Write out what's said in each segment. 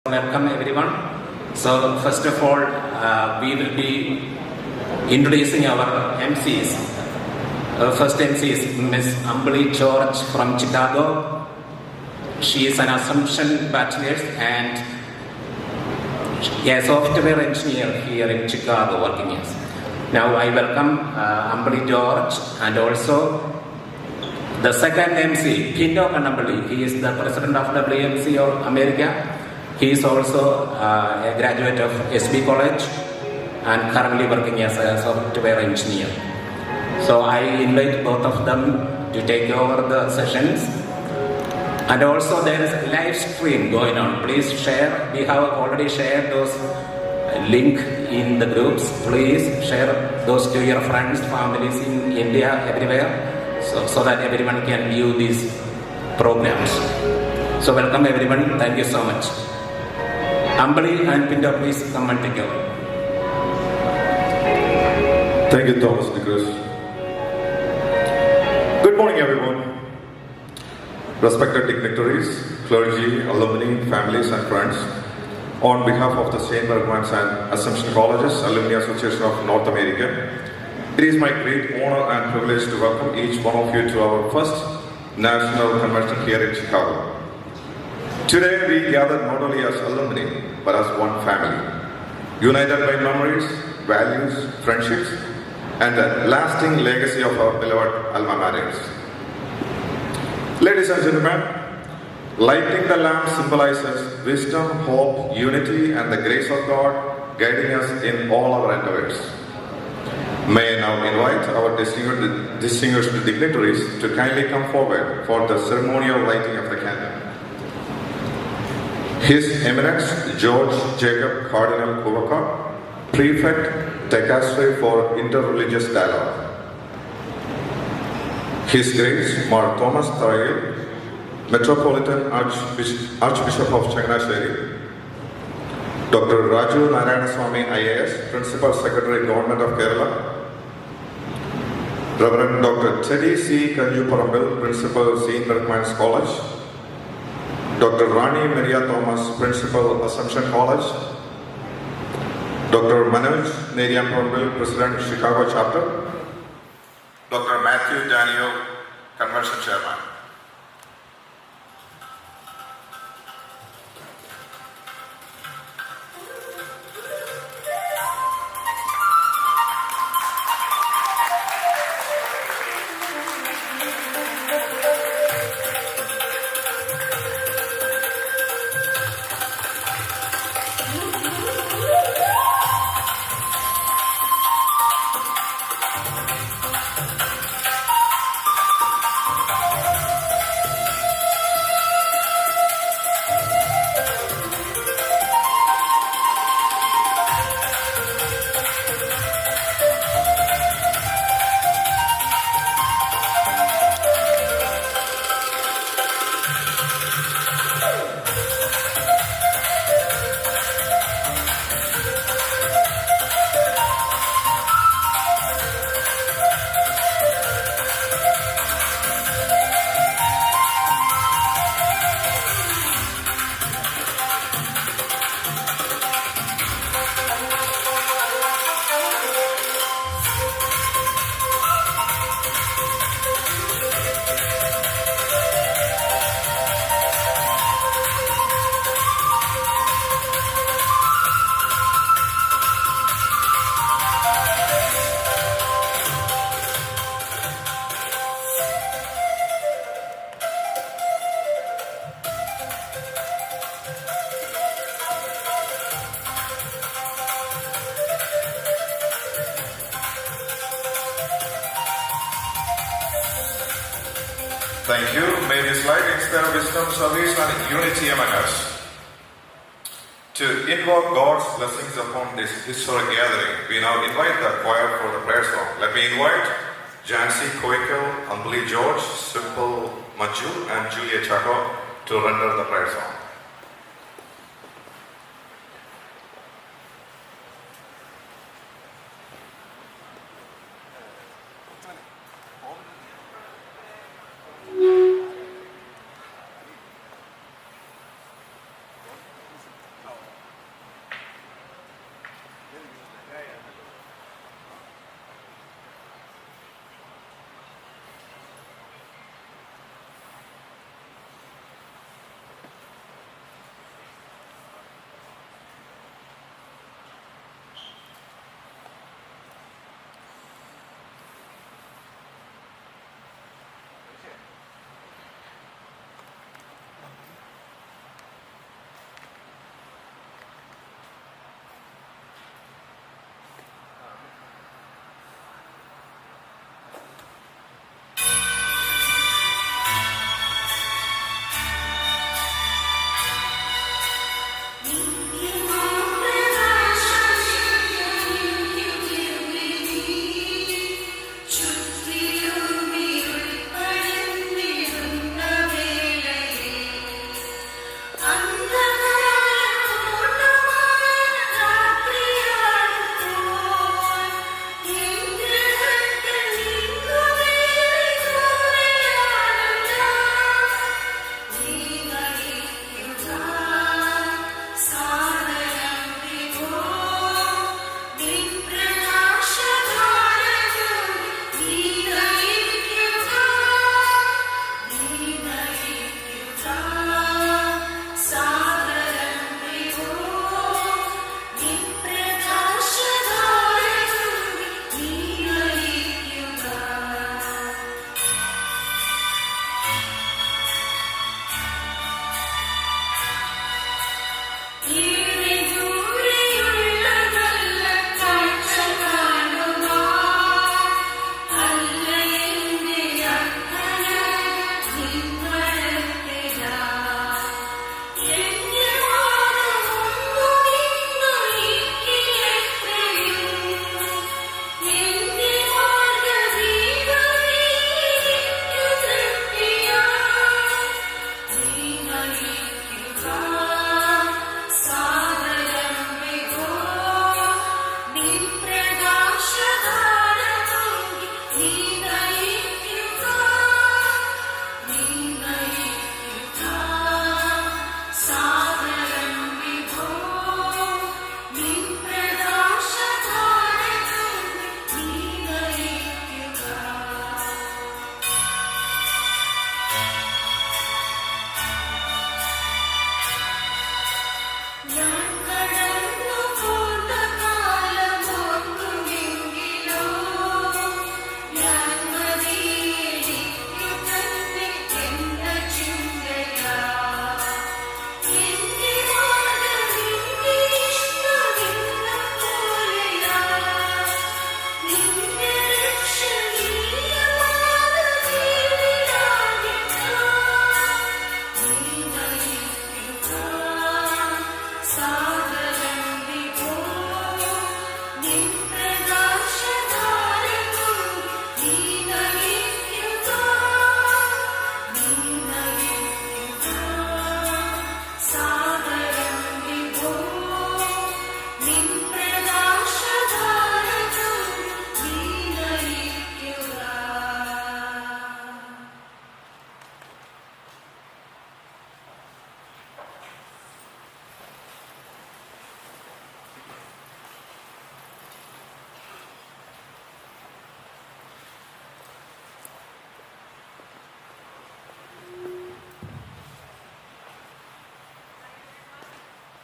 Welcome everyone. So first of all, we will be introducing our MCs. First MC is Ms. Ambali George from Chicago. She is an Assumption Bachelor's and a software engineer here in Chicago working as. Now I welcome Ambali George and also the second MC, Pinto Kannambali. He is the president of WMC of America. He is also a graduate of SB College and currently working as a software engineer. So I invite both of them to take over the sessions. And also there is a live stream going on. Please share. We have already shared those link in the groups. Please share those to your friends, families in India, everywhere, so that everyone can view these programs. So welcome everyone. Thank you so much. Ambali and Pinto, please come and take over. Thank you, Thomas Nicholas. Good morning, everyone. Respected dignitaries, clergy, alumni, families, and friends. On behalf of the St. Berchmans and Assumption Colleges Alumni Association of North America, it is my great honor and privilege to welcome each one of you to our first national convention here in Chicago. Today we gather not only as alumni, but as one family, united by memories, values, friendships, and the lasting legacy of our beloved alma maters. Ladies and gentlemen, lighting the lamp symbolizes wisdom, hope, unity, and the grace of God guiding us in all our endeavors. May I now invite our distinguished dignitaries to kindly come forward for the ceremonial lighting of the candle. His Eminence George Jacob Cardinal Kuvaka, Prefect, Dicastery for Interreligious Dialogue. His Grace Mar Thomas Tharayil, Metropolitan Archbishop of Changanasheri. Dr. Raju Narayanaswamy IAS, Principal Secretary Government of Kerala. Reverend Dr. Teddy C. Kanjuparambil, Principal St. Berchmans College. Dr. Rani Maria Thomas, Principal Assumption College. Dr. Manoj Neriyamparambil, President Chicago Chapter. Dr. Matthew Daniel, Convention Chairman. Thank you. May this light inspire wisdom, service, and unity among us. To invoke God's blessings upon this historic gathering, we now invite the choir for the prayer song. Let me invite Jancy Koikal, Ambali George, Simple Maju, and Julia Chaco to render the prayer song.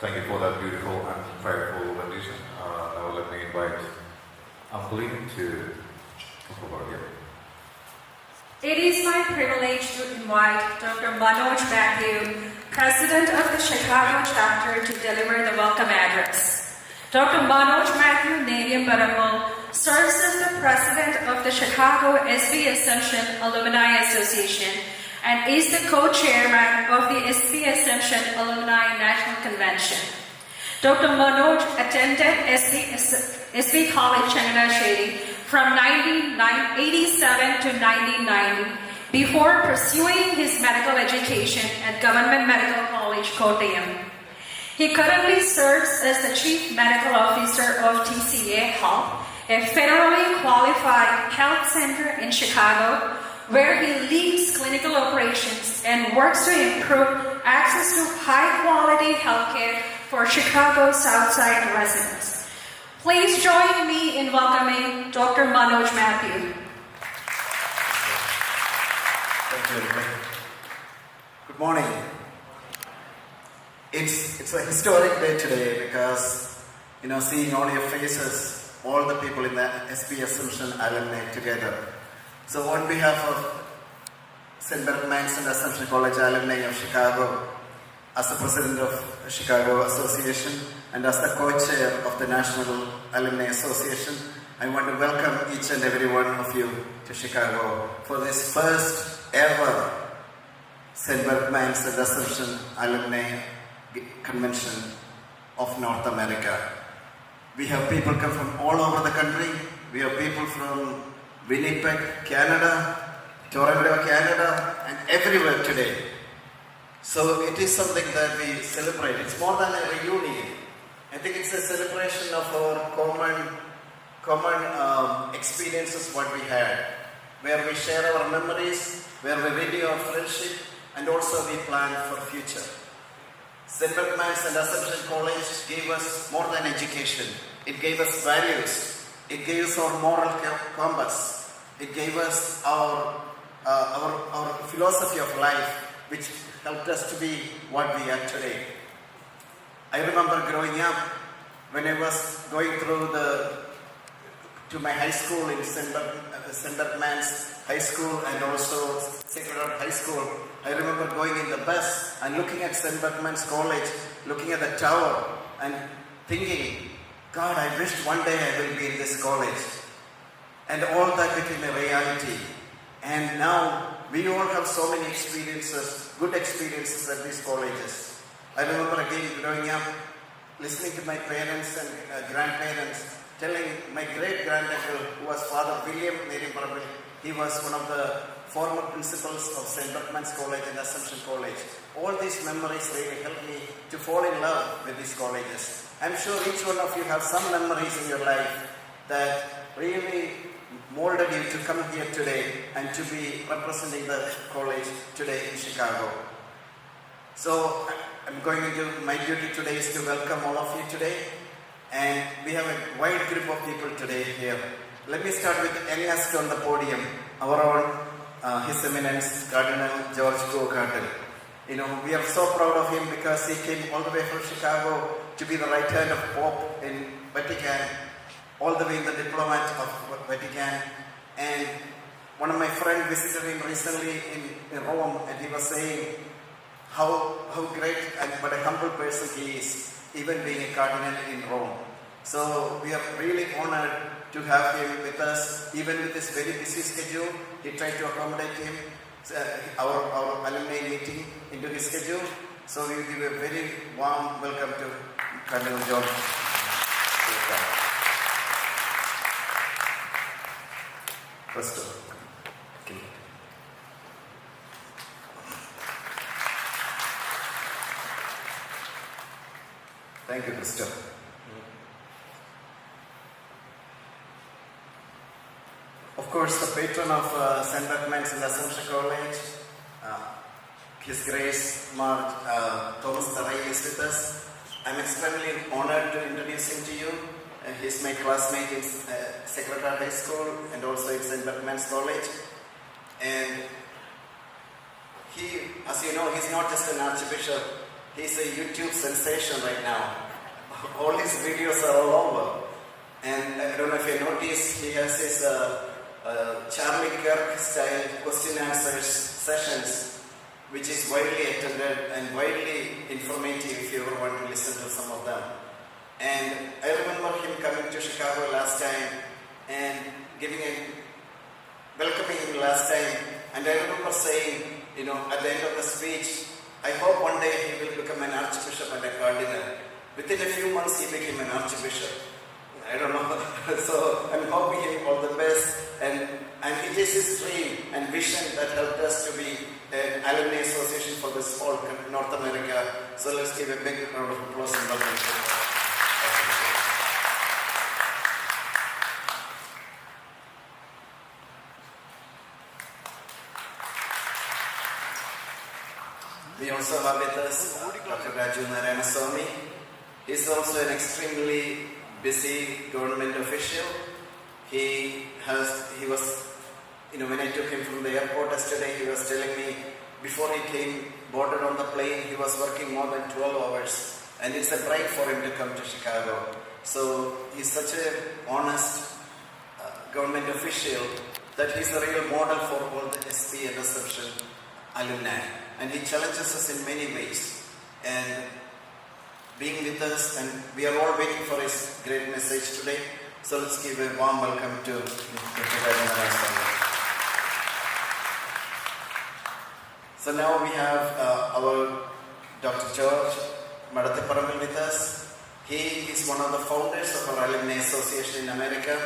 Thank you for that beautiful and prayerful rendition. Now let me invite Ampli to talk about here. It is my privilege to invite Dr. Manoj Matthew, President of the Chicago chapter, to deliver the welcome address. Dr. Manoj Matthew Neriam serves as the President of the Chicago SB Assumption Alumni Association and is the co-chairman of the SB Assumption Alumni National Convention. Dr. Manoj attended SB College Changanasheri from 1987 to 1990 before pursuing his medical education at Government Medical College, Kottayam. He currently serves as the Chief Medical Officer of TCA Health, a federally qualified health center in Chicago, where he leads clinical operations and works to improve access to high-quality healthcare for Chicago Southside residents. Please join me in welcoming Dr. Manoj Matthew. Thank you. Good morning. It's a historic day today because, seeing all your faces, all the people in the SB Assumption alumni together. So on behalf of St. Berchmans and Assumption College Alumni of Chicago, as the President of the Chicago Association and as the co-chair of the National Alumni Association, I want to welcome each and every one of you to Chicago for this first ever St. Berchmans and Assumption Alumni Convention of North America. We have people come from all over the country. We have people from Winnipeg, Canada, Toronto, Canada, and everywhere today. So it is something that we celebrate. It's more than a reunion. I think it's a celebration of our common experiences what we had, where we share our memories, where we renew our friendship, and also we plan for future. St. Berchmans and Assumption College gave us more than education. It gave us values. It gave us our moral compass. It gave us our philosophy of life, which helped us to be what we are today. I remember growing up, when I was going through to my high school in St. Berchmans High School and also Sacred Heart High School. I remember going in the bus and looking at St. Berchmans College, looking at the tower and thinking, God, I wished one day I will be in this college. And all that became a reality. And now we all have so many experiences, good experiences at these colleges. I remember again growing up, listening to my parents and grandparents, telling my great-granduncle, who was Father William Mary Marble, he was one of the former principals of St. Berchmans College and Assumption College. All these memories really helped me to fall in love with these colleges. I'm sure each one of you have some memories in your life that really molded you to come here today and to be representing the college today in Chicago. So I'm going to do, my duty today is to welcome all of you today. And we have a wide group of people today here. Let me start with the youngest on the podium, our own His Eminence Cardinal George Go-Carter. You know, we are so proud of him because he came all the way from Chicago to be the right hand of Pope in Vatican, all the way in the diplomat of Vatican. And one of my friends visited him recently in Rome, and he was saying how great and what a humble person he is, even being a cardinal in Rome. So we are really honored to have him with us, even with this very busy schedule. He tried to accommodate him, our alumni meeting into his schedule. So we give a very warm welcome to Cardinal George. Presto. Thank you, Mr. Of course, the patron of St. Berchmans and Assumption College, His Grace Mark Thomas Tarai is with us. I'm extremely honored to introduce him to you. He's my classmate in Sacred Heart High School and also in St. Berchmans College. And he, as you know, he's not just an archbishop. He's a YouTube sensation right now. All his videos are all over. And I don't know if you noticed, he has his Charlie Kirk style question answers sessions, which is widely attended and widely informative if you ever want to listen to some of them. And I remember him coming to Chicago last time and welcoming him last time. And I remember saying, you know, at the end of the speech, I hope one day he will become an archbishop and a cardinal. Within a few months, he became an archbishop. I don't know. So I'm hoping him all the best. And it is his dream and vision that helped us to be an alumni association for this whole North America. So let's give a big round of applause and welcome him. We also have with us Dr. Raju Narayanaswamy. He's also an extremely busy government official. He was, you know, when I took him from the airport yesterday, he was telling me before he came boarded on the plane, he was working more than 12 hours. And it's a bribe for him to come to Chicago. So he's such an honest government official that he's the real model for all the SP and Assumption alumni. And he challenges us in many ways. And being with us, and we are all waiting for his great message today. So let's give a warm welcome to Dr. Berchmans. So now we have our Dr. George Madate Paramil with us. He is one of the founders of our Alumni Association in America.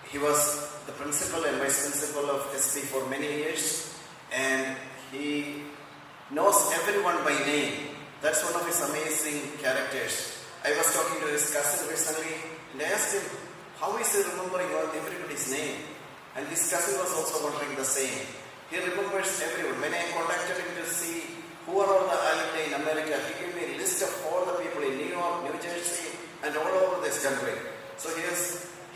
He was the principal and vice principal of SB for many years, and he knows everyone by name. That's one of his amazing characters. I was talking to his cousin recently, and I asked him, how is he remembering everybody's name? And his cousin was also wondering the same. He remembers everyone. When I contacted him to see who are all the alumni in America, he gave me a list of all the people in New York, New Jersey, and all over this country. So he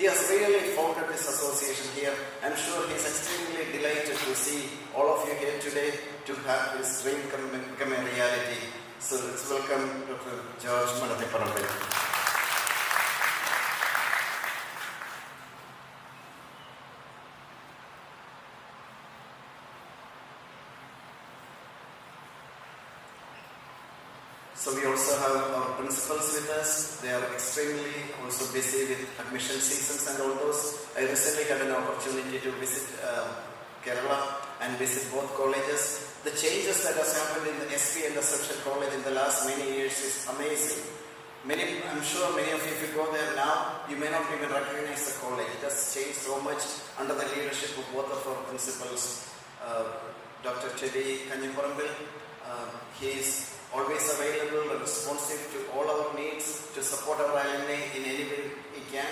has really founded this association here. I'm sure he's extremely delighted to see all of you here today to have his dream become a reality. So let's welcome Dr. George Manathiparambil. So we also have our principals with us. They are extremely also busy with admission seasons and all those. I recently had an opportunity to visit Kerala and visit both colleges. The changes that has happened in the SP and Assumption College in the last many years is amazing. I'm sure many of you, if you go there now, you may not even recognize the college. It has changed so much under the leadership of both of our principals. Dr. Teddy Kanyaparambil, he is always available and responsive to all our needs to support our alumni in any way he can.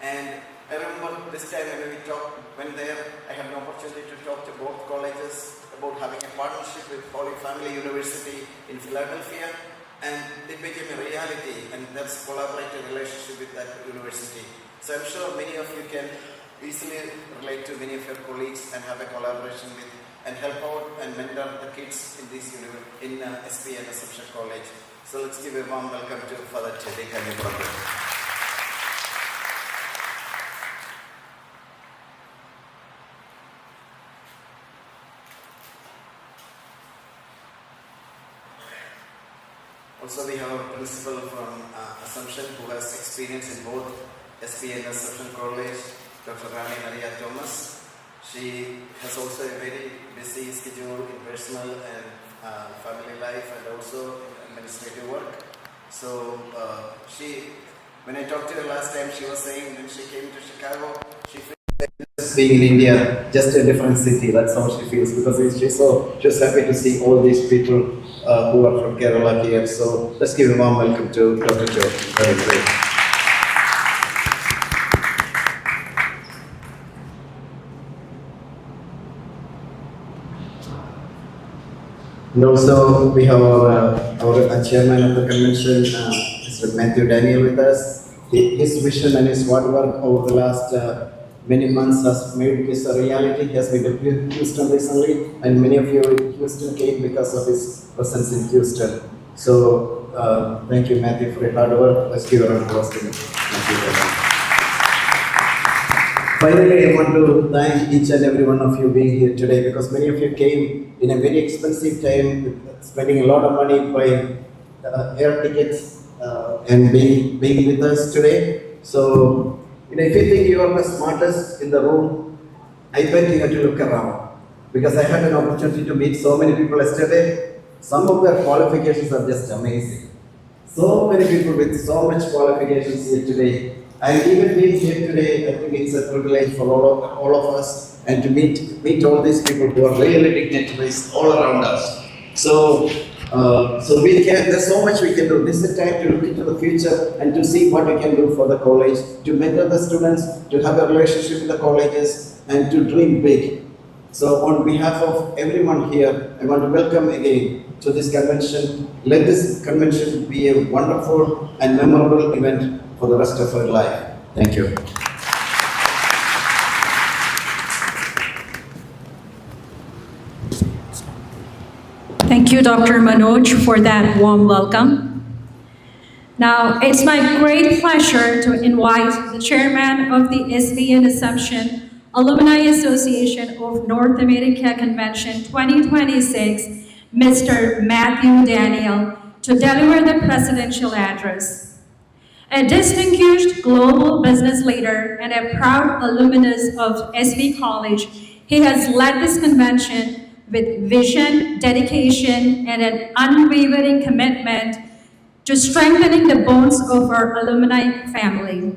And I remember this time when I had an opportunity to talk to both colleges about having a partnership with Holy Family University in Philadelphia, and it became a reality, and that's a collaborative relationship with that university. So I'm sure many of you can easily relate to many of your colleagues and have a collaboration with and help out and mentor the kids in this in SP and Assumption College. So let's give a warm welcome to Father Teddy Kanyaparambil. Also, we have a principal from Assumption who has experience in both SP and Assumption College, Dr. Rani Maria Thomas. She has also a very busy schedule in personal and family life and also administrative work. So when I talked to her last time, she was saying when she came to Chicago, she feels like just being in India, just a different city. That's how she feels, because she's happy to see all these people who are from Kerala here. So let's give a warm welcome to Dr. Joe. Very great. And also we have our chairman of the convention, Mr. Matthew Daniel, with us. His vision and his hard work over the last many months has made this a reality. He has been to Houston recently, and many of you in Houston came because of his presence in Houston. So thank you, Matthew, for your hard work. Let's give a round of applause to him. Finally, I want to thank each and every one of you being here today, because many of you came in a very expensive time, spending a lot of money buying air tickets and being with us today. So, if you think you are the smartest in the room, I bet you have to look around, because I had an opportunity to meet so many people yesterday. Some of their qualifications are just amazing. So many people with so much qualifications here today. And even being here today, I think it's a privilege for all of us, and to meet all these people who are really dignitaries all around us. So we can. There's so much we can do. This is the time to look into the future and to see what we can do for the college, to mentor the students, to have a relationship with the colleges, and to dream big. So on behalf of everyone here, I want to welcome again to this convention. Let this convention be a wonderful and memorable event for the rest of our life. Thank you. Thank you, Dr. Manoj, for that warm welcome. Now, it's my great pleasure to invite the chairman of the SB and Assumption Alumni Association of North America Convention 2026, Mr. Matthew Daniel, to deliver the presidential address. A distinguished global business leader and a proud alumnus of SB College, he has led this convention with vision, dedication, and an unwavering commitment to strengthening the bonds of our alumni family.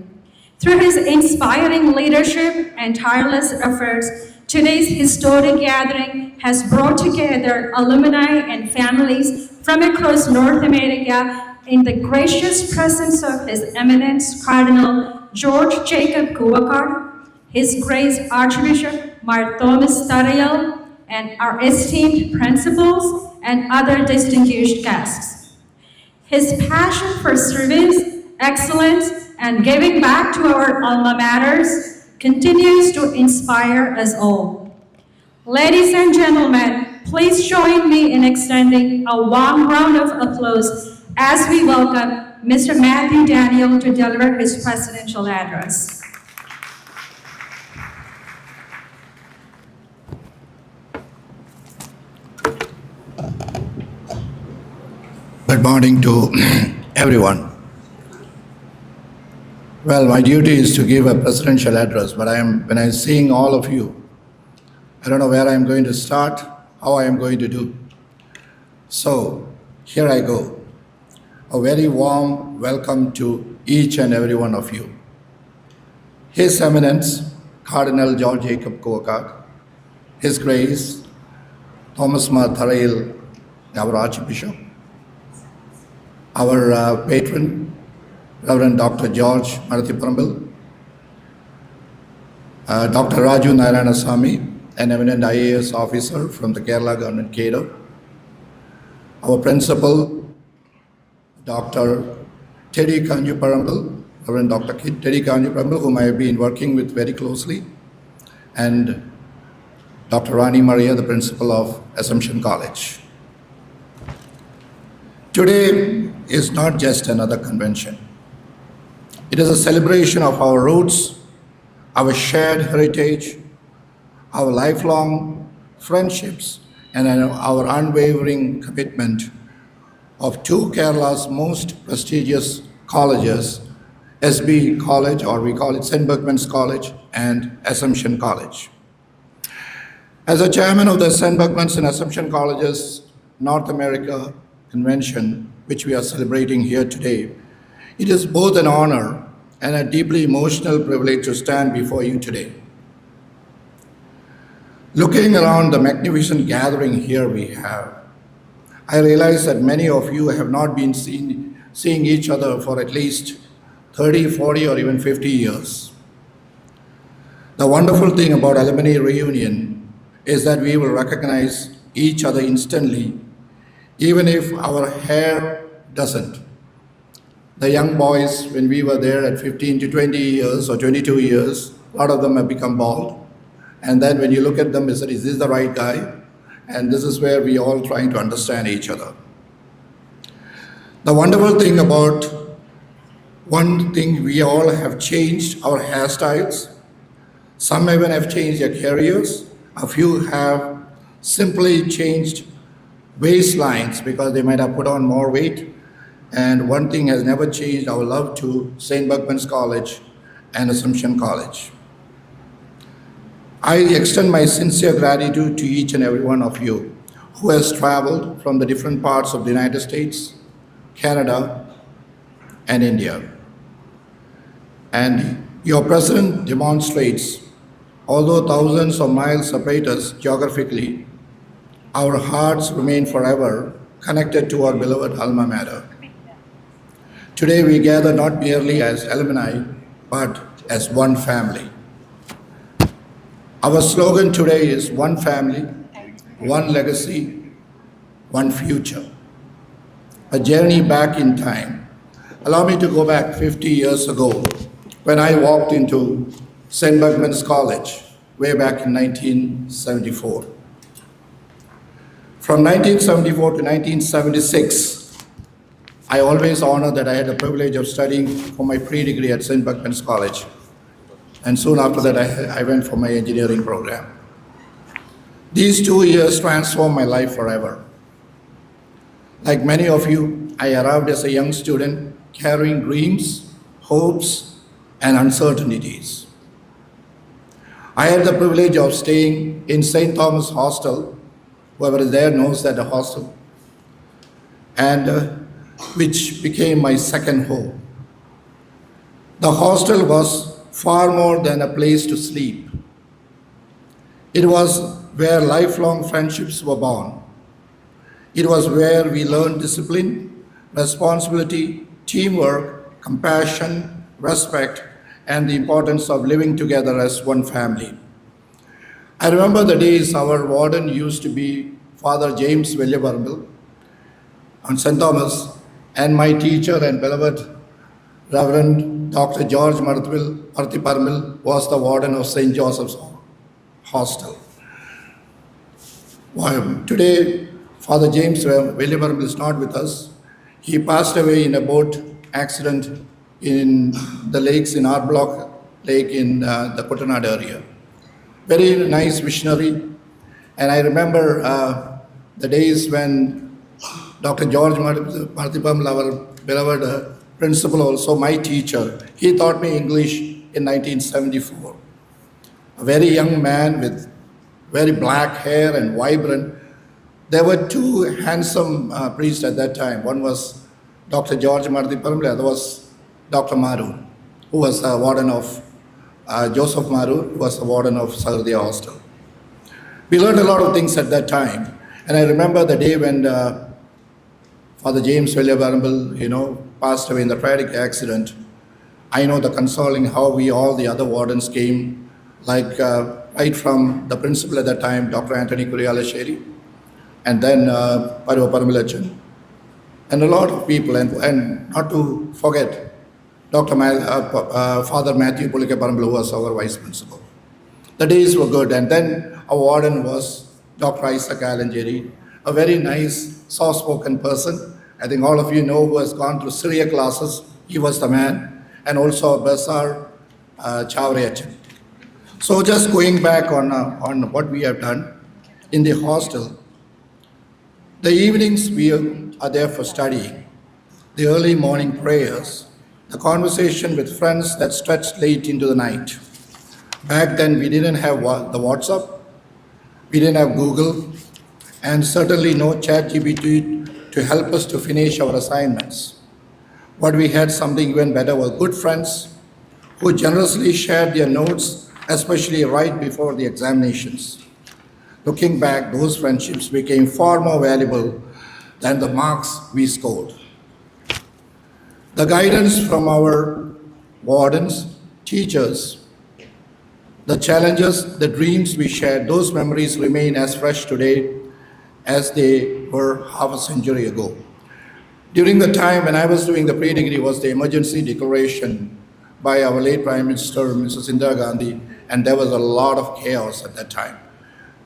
Through his inspiring leadership and tireless efforts, today's historic gathering has brought together alumni and families from across North America in the gracious presence of His Eminence Cardinal George Jacob Kouakar, His Grace Archbishop Mar Thomas Tariel, and our esteemed principals and other distinguished guests. His passion for service, excellence, and giving back to our alma maters continues to inspire us all. Ladies and gentlemen, please join me in extending a warm round of applause as we welcome Mr. Matthew Daniel to deliver his presidential address. Good morning to everyone. Well, my duty is to give a presidential address, but when I'm seeing all of you, I don't know where I'm going to start, how I am going to do. So, here I go. A very warm welcome to each and every one of you. His Eminence, Cardinal George Jacob Kouakar, His Grace, Thomas Mar Tarail, our Archbishop, our patron, Reverend Dr. George Marathiparambil, Dr. Raju Narayanasamy, an eminent IAS officer from the Kerala government cadre, our principal, Dr. Teddy Kanjuparambil, Reverend Dr. Teddy Kanjuparambil, whom I have been working with very closely, and Dr. Rani Maria, the principal of Assumption College. Today is not just another convention. It is a celebration of our roots, our shared heritage, our lifelong friendships, and our unwavering commitment of two Kerala's most prestigious colleges, SB College, or we call it St. Berchmans College, and Assumption College. As a chairman of the St. Berchmans and Assumption Colleges North America Convention, which we are celebrating here today, it is both an honor and a deeply emotional privilege to stand before you today. Looking around the magnificent gathering here we have, I realize that many of you have not been seeing each other for at least 30, 40, or even 50 years. The wonderful thing about alumni reunion is that we will recognize each other instantly, even if our hair doesn't. The young boys, when we were there at 15 to 20 years or 22 years, a lot of them have become bald. And then when you look at them, you say, is this the right guy? And this is where we all trying to understand each other. The wonderful thing about one thing, we all have changed our hairstyles. Some even have changed their careers. A few have simply changed waistlines because they might have put on more weight. And one thing has never changed, our love to St. Berchmans College and Assumption College. I extend my sincere gratitude to each and every one of you who has traveled from the different parts of the United States, Canada, and India. And your presence demonstrates, although thousands of miles separate us geographically, our hearts remain forever connected to our beloved alma mater. Today we gather not merely as alumni, but as one family. Our slogan today is one family, one legacy, one future. A journey back in time. Allow me to go back 50 years ago when I walked into St. Berchmans College way back in 1974. From 1974 to 1976, I always honor that I had the privilege of studying for my pre-degree at St. Berchmans College. And soon after that, I went for my engineering program. These 2 years transformed my life forever. Like many of you, I arrived as a young student carrying dreams, hopes, and uncertainties. I had the privilege of staying in St. Thomas Hostel. Whoever is there knows that the hostel. And which became my second home. The hostel was far more than a place to sleep. It was where lifelong friendships were born. It was where we learned discipline, responsibility, teamwork, compassion, respect, and the importance of living together as one family. I remember the days our warden used to be Father James Villivarmal on St. Thomas, and my teacher and beloved Reverend Dr. George Marthiparmil was the warden of St. Joseph's Hostel. Today, Father James Villivarmal is not with us. He passed away in a boat accident in the lakes in our block lake in the Kuttanad area. Very nice missionary. And I remember the days when Dr. George Marthiparmil, our beloved principal, also my teacher, he taught me English in 1974. A very young man with very black hair and vibrant. There were two handsome priests at that time. One was Dr. George Marthiparmil, the other was Dr. Maru, who was the warden of Joseph Maru, who was the warden of Sahardia Hostel. We learned a lot of things at that time. And I remember the day when Father James Villivarmal, passed away in the tragic accident. I know the consoling how we all the other wardens came, like right from the principal at that time, Dr. Anthony Kurialasheri, and then Parva Paramilachan, and a lot of people, and not to forget Father Matthew Pulike Parambil, who was our vice principal. The days were good, and then our warden was Dr. Isaac Alanjeri, a very nice, soft-spoken person. I think all of you know who has gone through Syria classes. He was the man, and also Besar Chavreachan. So just going back on what we have done in the hostel, the evenings we are there for studying, the early morning prayers, the conversation with friends that stretched late into the night. Back then we didn't have the WhatsApp, we didn't have Google, and certainly no ChatGPT to help us to finish our assignments. What we had, something even better, were good friends who generously shared their notes, especially right before the examinations. Looking back, those friendships became far more valuable than the marks we scored. The guidance from our wardens, teachers, the challenges, the dreams we shared, those memories remain as fresh today as they were half a century ago. During the time when I was doing the pre-degree was the emergency declaration by our late Prime Minister, Mrs. Indira Gandhi, and there was a lot of chaos at that time.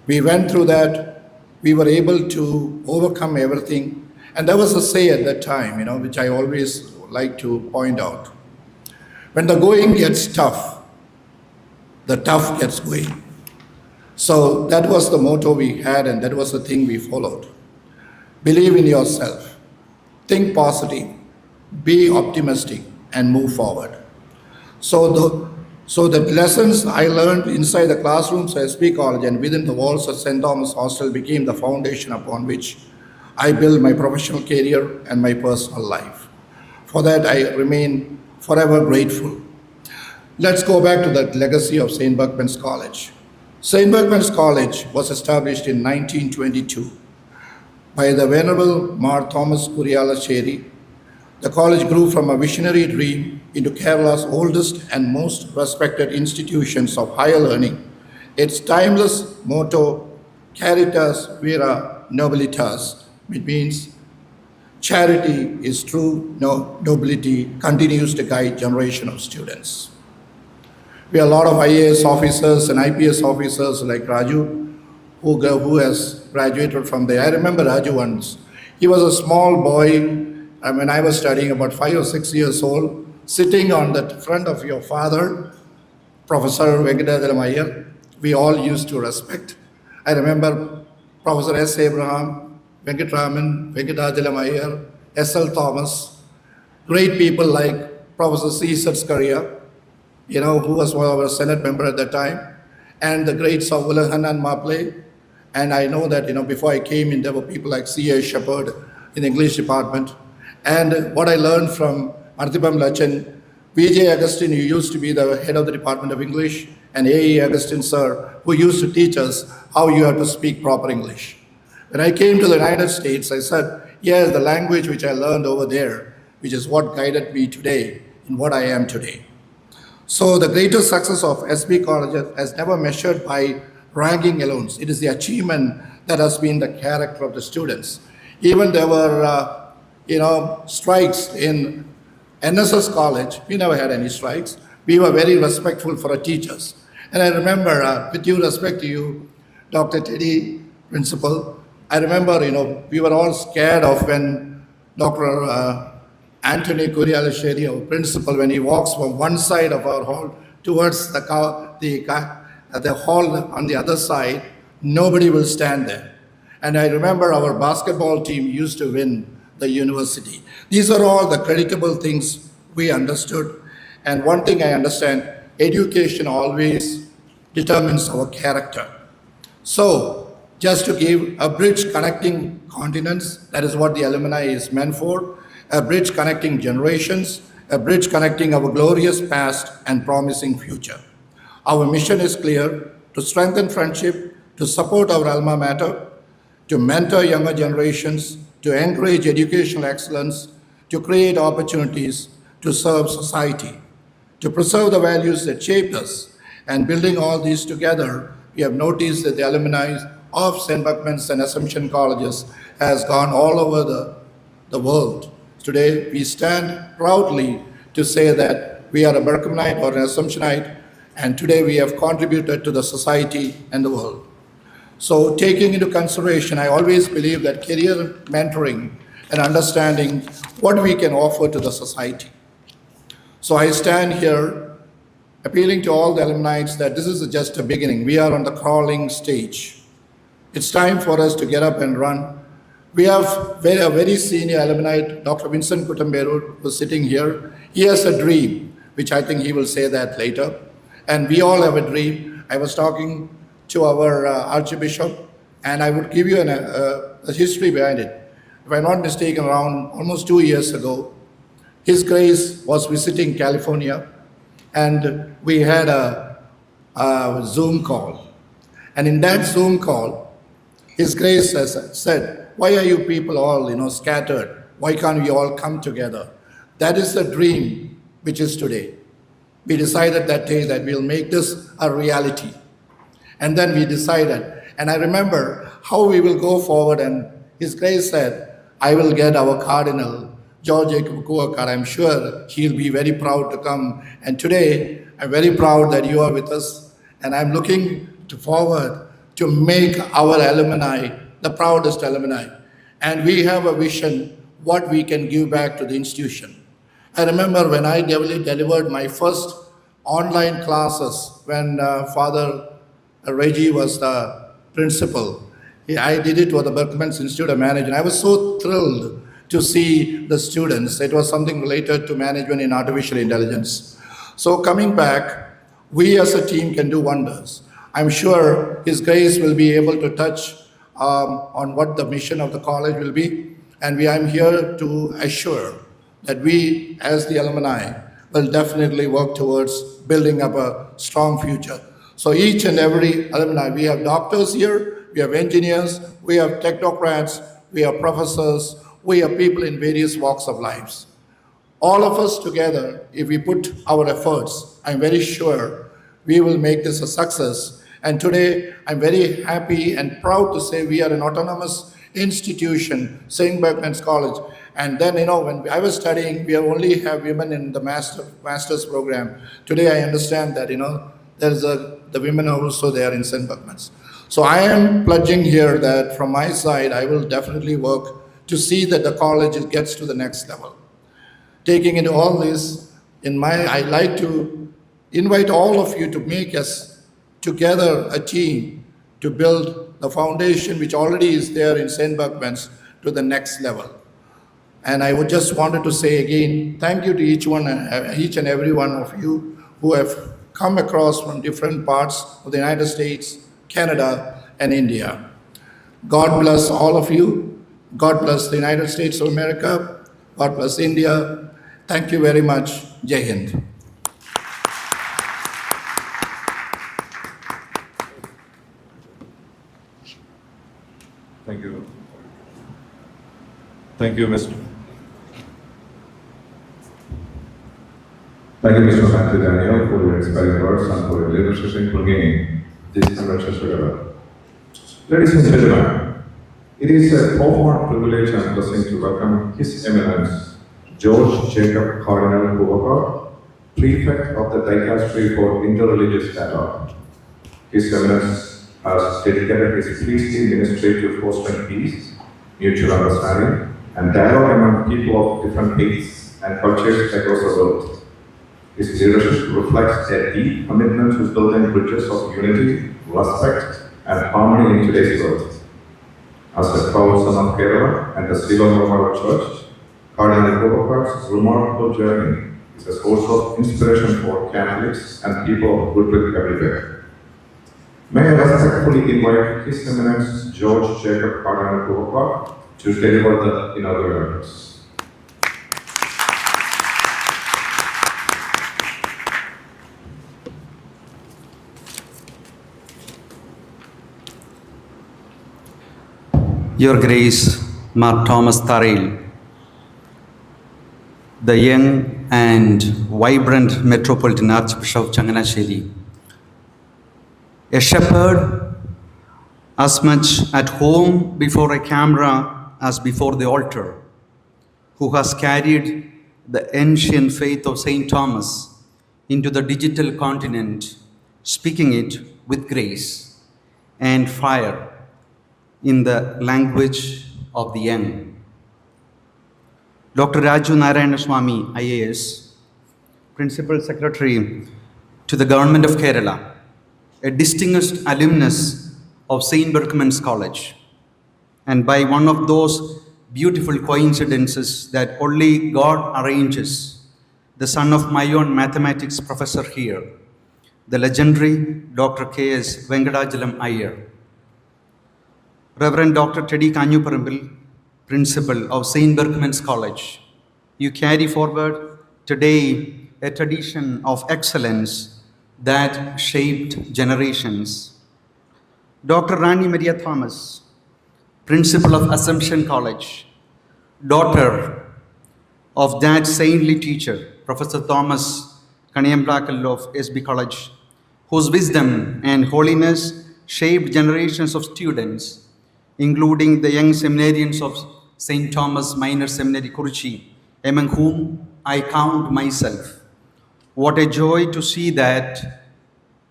We went through that, we were able to overcome everything, and there was a say at that time, which I always like to point out. When the going gets tough, the tough gets going. So that was the motto we had, and that was the thing we followed. Believe in yourself, think positive, be optimistic, and move forward. So the lessons I learned inside the classrooms at SP College and within the walls of St. Thomas Hostel became the foundation upon which I built my professional career and my personal life. For that, I remain forever grateful. Let's go back to the legacy of St. Berchmans College. St. Berchmans College was established in 1922 by the Venerable Mar Thomas Kurialasheri. The college grew from a visionary dream into Kerala's oldest and most respected institutions of higher learning. Its timeless motto, Caritas Vera Nobilitas, which means charity is true nobility, continues to guide generation of students. We have a lot of IAS officers and IPS officers like Raju, who has graduated from there. I remember Raju once. He was a small boy when I was studying, about 5 or 6 years old, sitting on the front of your father, Professor Venkatachalam Iyer. We all used to respect. I remember Professor S. Abraham, Venkatraman, Venkatachalam Iyer, S.L. Thomas, great people like Professor C. Satskaria, who was one of our Senate member at that time, and the great Savulahanan Maple. And I know that, before I came in, there were people like C.A. Shepard in the English department, And what I learned from Marthipam Lachan, VJ Agustin, who used to be the head of the Department of English, and A.E. Agustin, sir, who used to teach us how you have to speak proper English. When I came to the United States, I said, yes, the language which I learned over there, which is what guided me today in what I am today. So the greatest success of SB College has never measured by ranking alone. It is the achievement that has been the character of the students. Even there were, strikes in NSS College. We never had any strikes. We were very respectful for our teachers. And I remember, with due respect to you, Dr. Teddy, principal, I remember, we were all scared of when Dr. Anthony Kurialasheri, our principal, when he walks from one side of our hall towards the hall on the other side, nobody will stand there. And I remember our basketball team used to win the university. These are all the creditable things we understood. And one thing I understand, education always determines our character. So, just to give a bridge connecting continents, that is what the alumni is meant for, a bridge connecting generations, a bridge connecting our glorious past and promising future. Our mission is clear: to strengthen friendship, to support our alma mater, to mentor younger generations, to encourage educational excellence, to create opportunities, to serve society, to preserve the values that shaped us. And building all these together, we have noticed that the alumni of St. Berchmans and Assumption colleges has gone all over the world. Today, we stand proudly to say that we are a Berchmanite or an Assumptionite, and today we have contributed to the society and the world. So taking into consideration, I always believe that career mentoring and understanding what we can offer to the society. So I stand here appealing to all the alumni that this is just a beginning. We are on the crawling stage. It's time for us to get up and run. We have a very senior alumni, Dr. Vincent Kutamberu, who's sitting here. He has a dream, which I think he will say that later. And we all have a dream. I was talking to our Archbishop, and I would give you a history behind it. If I'm not mistaken, around almost 2 years ago, His Grace was visiting California, and we had a Zoom call. And in that Zoom call, His Grace said, why are you people all, scattered? Why can't we all come together? That is the dream which is today. We decided that day that we'll make this a reality. And then we decided, and I remember how we will go forward, and His Grace said, I will get our Cardinal, George Jacob Kuakar. I'm sure he'll be very proud to come. And today, I'm very proud that you are with us, and I'm looking forward to make our alumni the proudest alumni. And we have a vision what we can give back to the institution. I remember when I delivered my first online classes when Father Reggie was the principal. I did it with the Berchmans Institute of Management. I was so thrilled to see the students. It was something related to management in artificial intelligence. So coming back, we as a team can do wonders. I'm sure His Grace will be able to touch on what the mission of the college will be. And I'm here to assure that we as the alumni will definitely work towards building up a strong future. So each and every alumni, we have doctors here, we have engineers, we have technocrats, we have professors, we have people in various walks of lives. All of us together, if we put our efforts, I'm very sure we will make this a success. And today, I'm very happy and proud to say we are an autonomous institution, St. Berchmans College. And then, when I was studying, we only have women in the master's program. Today, I understand that, there's the women are also there in St. Berchmans. So I am pledging here that from my side, I will definitely work to see that the college gets to the next level. Taking into all this, I'd like to invite all of you to make us together a team to build the foundation which already is there in St. Berchmans to the next level. And I would just wanted to say again, thank you to each and every one of you who have come across from different parts of the United States, Canada, and India. God bless all of you. God bless the United States of America. God bless India. Thank you very much. Jai Hind. Thank you. Thank you, Mr. Thank you, Mr. Matthew Daniel, for your inspiring words and for your leadership in bringing this convention together. Ladies and gentlemen, it is a profound privilege and blessing to welcome His Eminence George Jacob Cardinal Boubacar, Prefect of the Dicastery for Interreligious Dialogue. His Eminence has dedicated his priestly ministry to fostering peace, mutual understanding, and dialogue among people of different faiths and cultures across the world. His leadership reflects a deep commitment to building bridges of unity, respect, and harmony in today's world. As a proud son of Kerala and a seal of our church, Cardinal Boubacar's remarkable journey is a source of inspiration for Catholics and people of goodwill everywhere. May I respectfully invite His Eminence George Jacob Cardinal Boubacar to deliver the inaugural address. Your Grace, Mark Thomas Tharil, the young and vibrant Metropolitan Archbishop of Changanasheri, a shepherd as much at home before a camera as before the altar, who has carried the ancient faith of St. Thomas into the digital continent, speaking it with grace and fire in the language of the young. Dr. Raju Narayana Swami, IAS, Principal Secretary to the Government of Kerala, a distinguished alumnus of St. Berchmans College, and by one of those beautiful coincidences that only God arranges, the son of my own mathematics professor here, the legendary Dr. K.S. Venkadachalam Iyer. Reverend Dr. Teddy Kanyuparambil, Principal of St. Berchmans College, you carry forward today a tradition of excellence that shaped generations. Dr. Rani Maria Thomas, Principal of Assumption College, daughter of that saintly teacher, Professor Thomas Kaniyamplakal of SB College, whose wisdom and holiness shaped generations of students, including the young seminarians of St. Thomas Minor Seminary, Kuruchi, among whom I count myself. What a joy to see that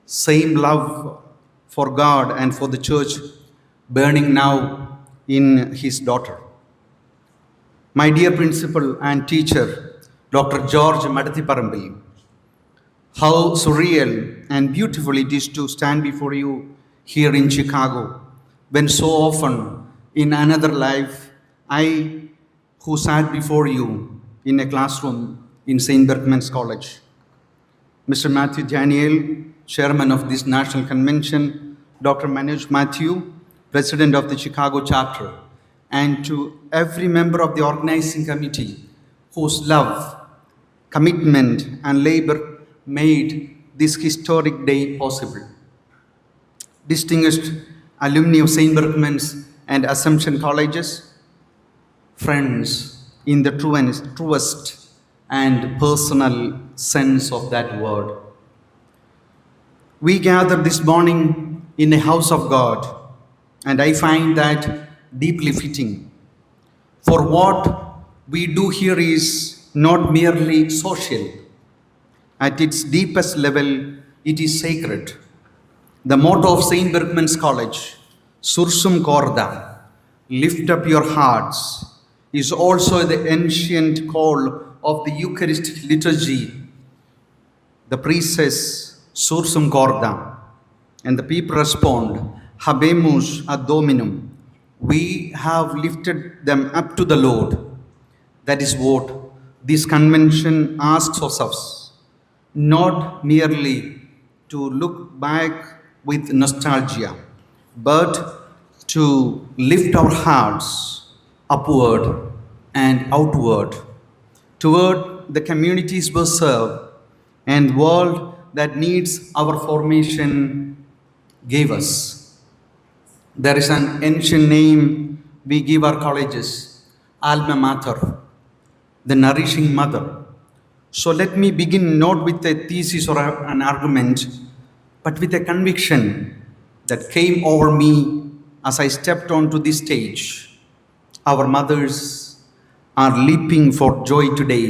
same love for God and for the church burning now in his daughter. My dear principal and teacher, Dr. George Madathiparambil, how surreal and beautiful it is to stand before you here in Chicago, when so often in another life, I who sat before you in a classroom in St. Berchmans College. Mr. Matthew Daniel, Chairman of this National Convention, Dr. Manoj Matthew, President of the Chicago chapter, and to every member of the organizing committee whose love, commitment, and labor made this historic day possible. Distinguished alumni of St. Berchmans and Assumption Colleges, friends in the truest and personal sense of that word. We gather this morning in a house of God, and I find that deeply fitting. For what we do here is not merely social. At its deepest level, it is sacred. The motto of St. Berchmans College, Sursum Corda, lift up your hearts, is also the ancient call of the Eucharistic liturgy. The priest says, Sursum Corda, and the people respond, Habemus ad Dominum. We have lifted them up to the Lord. That is what this convention asks of us, not merely to look back with nostalgia, but to lift our hearts upward and outward toward the communities we serve and world that needs our formation gave us. There is an ancient name we give our colleges, Alma Mater, the nourishing mother. So let me begin not with a thesis or an argument, but with a conviction that came over me as I stepped onto this stage. Our mothers are leaping for joy today.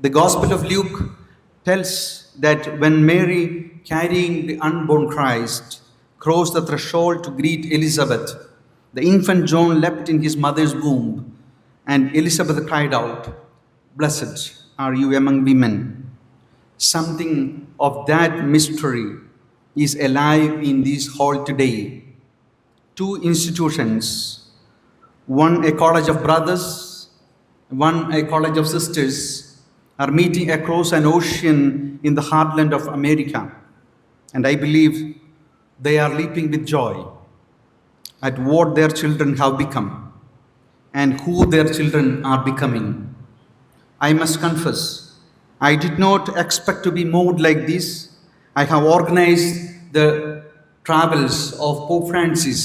The Gospel of Luke tells that when Mary, carrying the unborn Christ, crossed the threshold to greet Elizabeth, the infant John leapt in his mother's womb, and Elizabeth cried out, "Blessed are you among women." Something of that mystery is alive in this hall today. Two institutions, one a college of brothers, one a college of sisters, are meeting across an ocean in the heartland of America. And I believe they are leaping with joy at what their children have become and who their children are becoming. I must confess, I did not expect to be moved like this. I have organized the travels of Pope Francis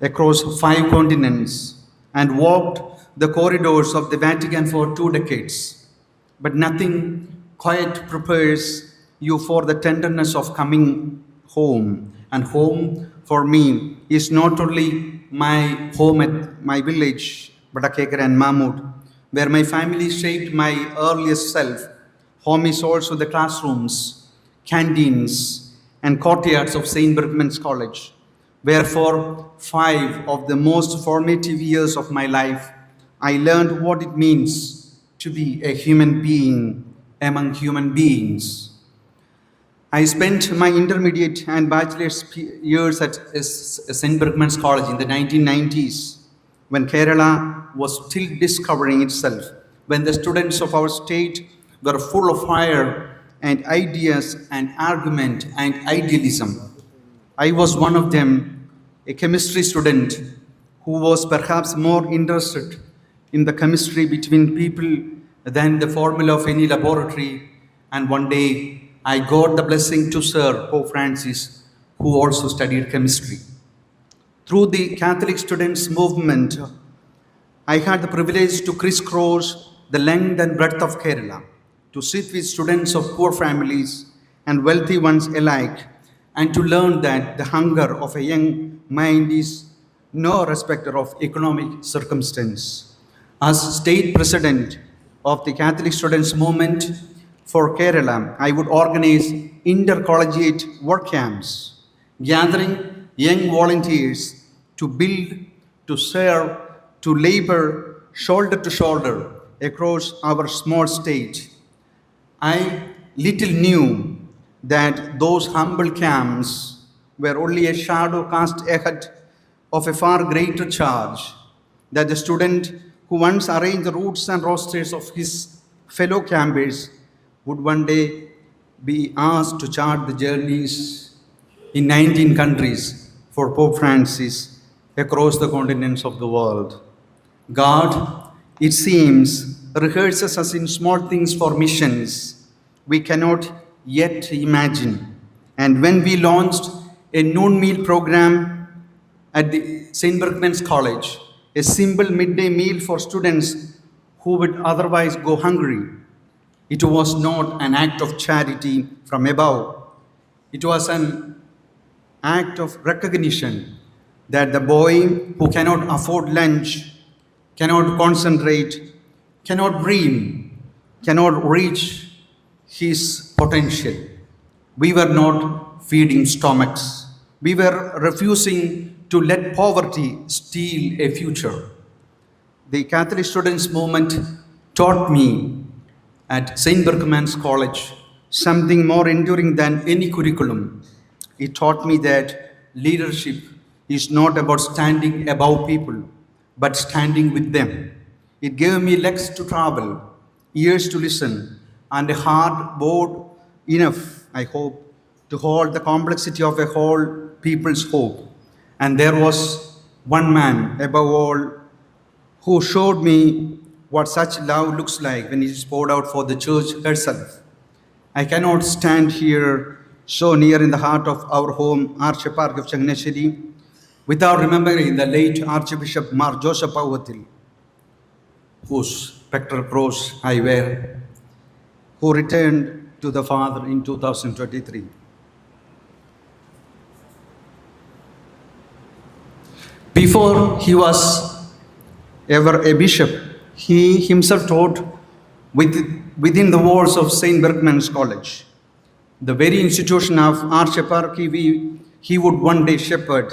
across 5 continents and walked the corridors of the Vatican for 2 decades. But nothing quite prepares you for the tenderness of coming home. And home for me is not only my home at my village, Badakekar and Mahmud, where my family shaped my earliest self. Home is also the classrooms, canteens, and courtyards of St. Berchmans College, where for 5 of the most formative years of my life, I learned what it means to be a human being among human beings. I spent my intermediate and bachelor's years at St. Berchmans College in the 1990s, when Kerala was still discovering itself, when the students of our state were full of fire and ideas and argument and idealism. I was one of them, a chemistry student who was perhaps more interested in the chemistry between people than the formula of any laboratory. And one day, I got the blessing to serve Pope Francis, who also studied chemistry. Through the Catholic Students' Movement, I had the privilege to crisscross the length and breadth of Kerala, to sit with students of poor families and wealthy ones alike, and to learn that the hunger of a young mind is no respecter of economic circumstance. As state president of the Catholic Students' Movement for Kerala, I would organize intercollegiate work camps, gathering young volunteers to build, to serve, to labor shoulder to shoulder across our small state. I little knew that those humble camps were only a shadow cast ahead of a far greater charge, that the student who once arranged the routes and rosters of his fellow campers would one day be asked to chart the journeys in 19 countries for Pope Francis across the continents of the world. God, it seems, rehearses us in small things for missions we cannot yet imagine. And when we launched a noon meal program at the St. Berchmans College, a simple midday meal for students who would otherwise go hungry, it was not an act of charity from above. It was an act of recognition that the boy who cannot afford lunch, cannot concentrate, cannot dream, cannot reach his potential. We were not feeding stomachs. We were refusing to let poverty steal a future. The Catholic Students' Movement taught me at St. Berchmans College something more enduring than any curriculum. It taught me that leadership is not about standing above people, but standing with them. It gave me legs to travel, ears to listen, and a heart bold enough, I hope, to hold the complexity of a whole people's hope. And there was one man above all who showed me what such love looks like when it is poured out for the church herself. I cannot stand here so near in the heart of our home, Archiepark of Changanasheri, without remembering the late Archbishop Mar Joseph Pavatil, whose spectral cross I wear, who returned to the Father in 2023. Before he was ever a bishop, he himself taught within the walls of St. Berchmans College, the very institution of Archiepark he would one day shepherd.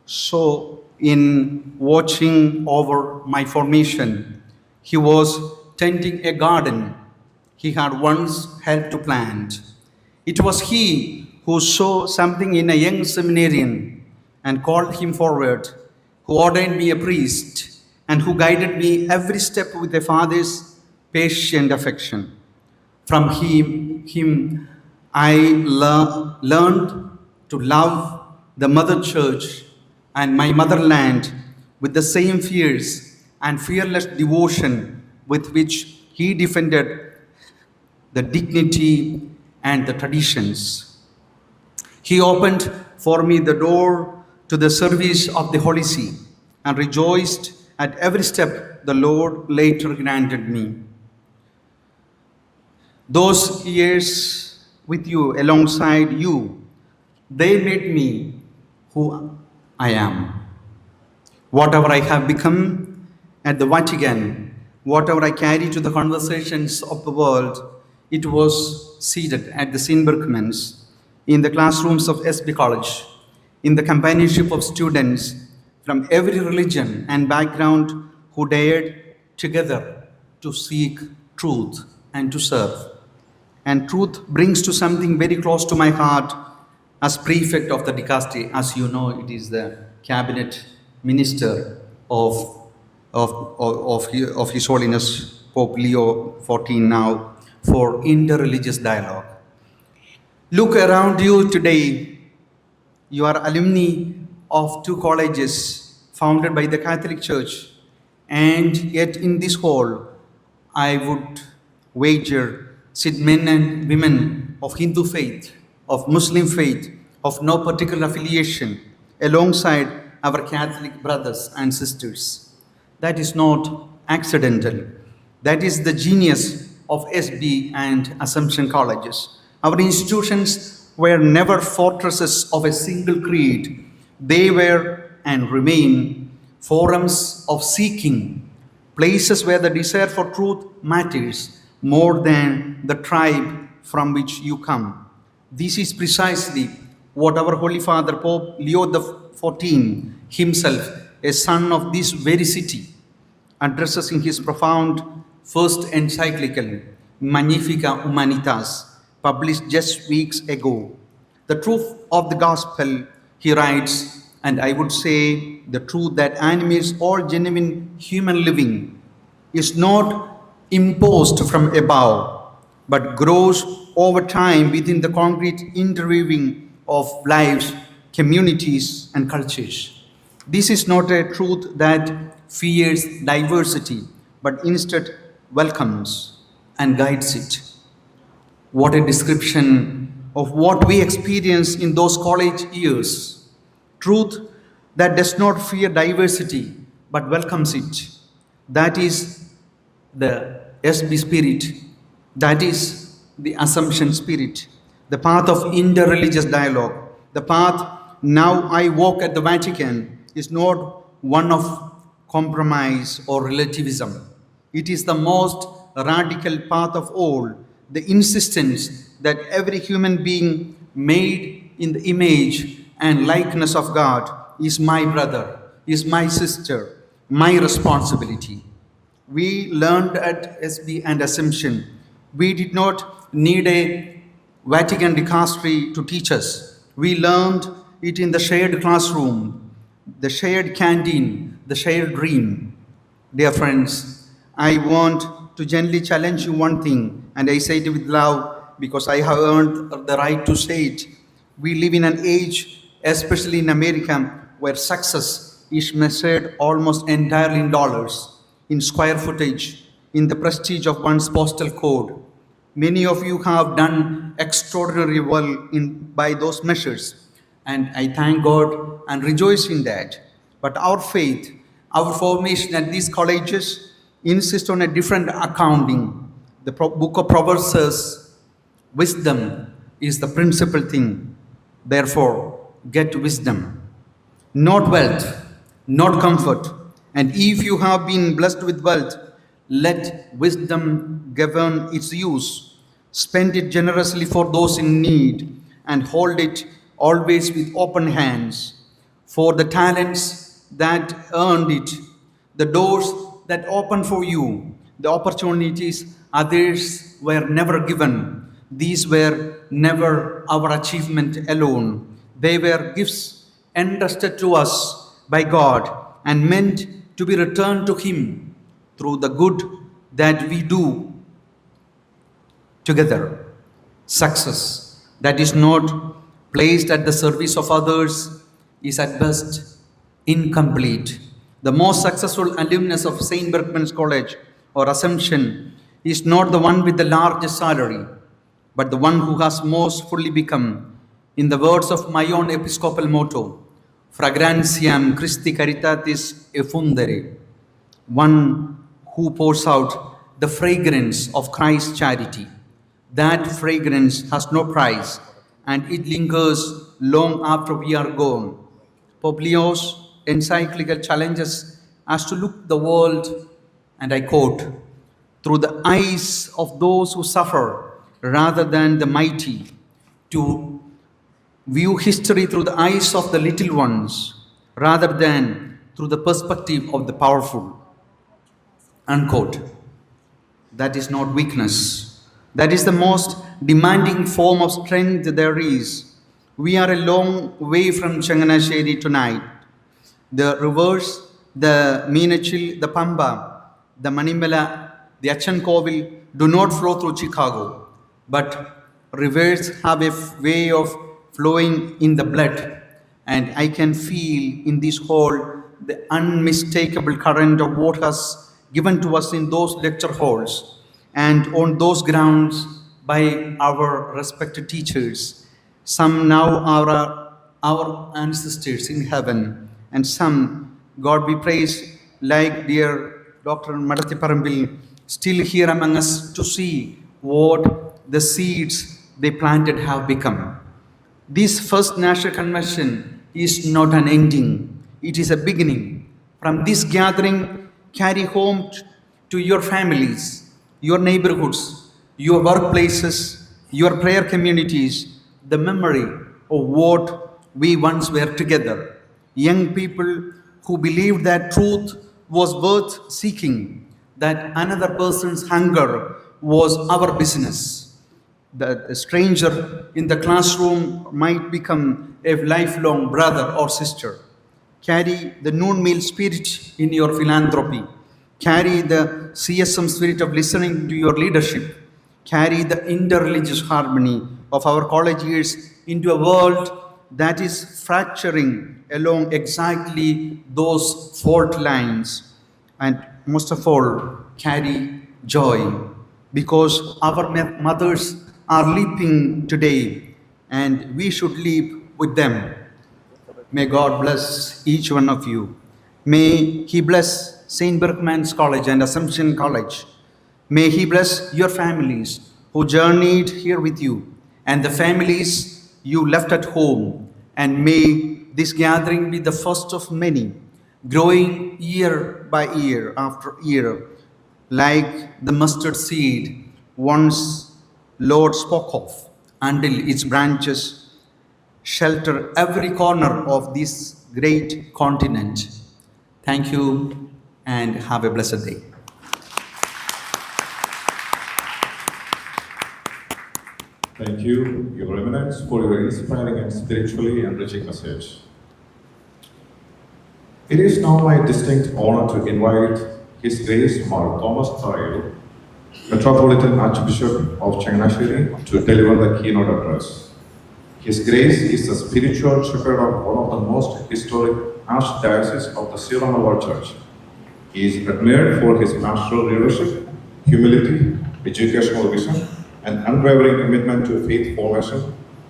So, in watching over my formation, he was tending a garden he had once helped to plant. It was he who saw something in a young seminarian and called him forward, who ordained me a priest, and who guided me every step with a father's patient affection. From him I learned to love the Mother Church and my motherland with the same fierce and fearless devotion with which he defended the dignity and the traditions. He opened for me the door to the service of the Holy See and rejoiced at every step the Lord later granted me. Those years with you, alongside you, they made me who I am. Whatever I have become at the Vatican, whatever I carry to the conversations of the world, it was seated at the St. Berchmans, in the classrooms of SB College, in the companionship of students from every religion and background who dared together to seek truth and to serve. And truth brings to something very close to my heart as prefect of the dicastery. As you know, it is the cabinet minister of His Holiness Pope Leo XIV now for interreligious dialogue. Look around you today. You are alumni of 2 colleges founded by the Catholic Church, and yet in this hall, I would wager, sit men and women of Hindu faith, of Muslim faith, of no particular affiliation, alongside our Catholic brothers and sisters. That is not accidental. That is the genius of SB and Assumption colleges. Our institutions were never fortresses of a single creed. They were and remain forums of seeking, places where the desire for truth matters more than the tribe from which you come. This is precisely what our Holy Father Pope Leo XIV himself, a son of this very city, addresses in his profound first encyclical, Magnificat Humanitas, published just weeks ago. The truth of the gospel, he writes, and I would say the truth that animates all genuine human living, is not imposed from above, but grows over time within the concrete interweaving of lives, communities, and cultures. This is not a truth that fears diversity, but instead welcomes and guides it. What a description of what we experienced in those college years. Truth that does not fear diversity, but welcomes it. That is the SB spirit. That is the Assumption spirit. The path of interreligious dialogue. The path now I walk at the Vatican is not one of compromise or relativism. It is the most radical path of all, the insistence that every human being made in the image and likeness of God is my brother, is my sister, my responsibility. We learned at SB and Assumption. We did not need a Vatican dicastery to teach us. We learned it in the shared classroom, the shared canteen, the shared dream. Dear friends, I want to gently challenge you one thing, and I say it with love because I have earned the right to say it. We live in an age, especially in America, where success is measured almost entirely in dollars, in square footage, in the prestige of one's postal code. Many of you have done extraordinary well by those measures, and I thank God and rejoice in that. But our faith, our formation at these colleges insist on a different accounting. The book of Proverbs says, wisdom is the principal thing. Therefore, get wisdom. Not wealth, not comfort. And if you have been blessed with wealth, let wisdom govern its use. Spend it generously for those in need and hold it always with open hands. For the talents that earned it, the doors that opened for you, the opportunities others were never given, these were never our achievement alone. They were gifts entrusted to us by God and meant to be returned to Him through the good that we do together. Success that is not placed at the service of others is at best incomplete. The most successful alumnus of St. Berchmans College or Assumption is not the one with the largest salary, but the one who has most fully become, in the words of my own episcopal motto, Fragrantiam Christi Caritatis Effundere, one who pours out the fragrance of Christ's charity. That fragrance has no price, and it lingers long after we are gone. Pope Leo's encyclical challenges us to look the world, and I quote, through the eyes of those who suffer rather than the mighty, to view history through the eyes of the little ones rather than through the perspective of the powerful. Unquote. That is not weakness. That is the most demanding form of strength there is. We are a long way from Changanasheri tonight. The rivers, the Meenachil, the Pamba, the Manimala, the Achankovil do not flow through Chicago, but rivers have a way of flowing in the blood, and I can feel in this hall the unmistakable current of what has given to us in those lecture halls and on those grounds by our respected teachers. Some now are our ancestors in heaven, and some, God be praised, like dear Dr. Madathi Parambil, still here among us to see what the seeds they planted have become. This first national convention is not an ending, it is a beginning. From this gathering, carry home to your families, your neighborhoods, your workplaces, your prayer communities, the memory of what we once were together. Young people who believed that truth was worth seeking, that another person's hunger was our business. That a stranger in the classroom might become a lifelong brother or sister. Carry the noon meal spirit in your philanthropy. Carry the CSM spirit of listening to your leadership. Carry the interreligious harmony of our college years into a world that is fracturing along exactly those fault lines. And most of all, carry joy, because our mothers are leaping today, and we should leap with them. May God bless each one of you. May He bless St. Berchmans College and Assumption College. May He bless your families who journeyed here with you, and the families you left at home. And may this gathering be the first of many, growing year by year after year, like the mustard seed once Lord spoke of, until its branches shelter every corner of this great continent. Thank you, and have a blessed day. Thank you, Your Eminence, for your inspiring and spiritually enriching message. It is now my distinct honor to invite His Grace Mar Thomas Thail, Metropolitan Archbishop of Changanasheri, to deliver the keynote address. His Grace is the spiritual shepherd of one of the most historic archdioceses of the Sierra Malabar Church. He is admired for his pastoral leadership humility, educational vision, and unwavering commitment to faith formation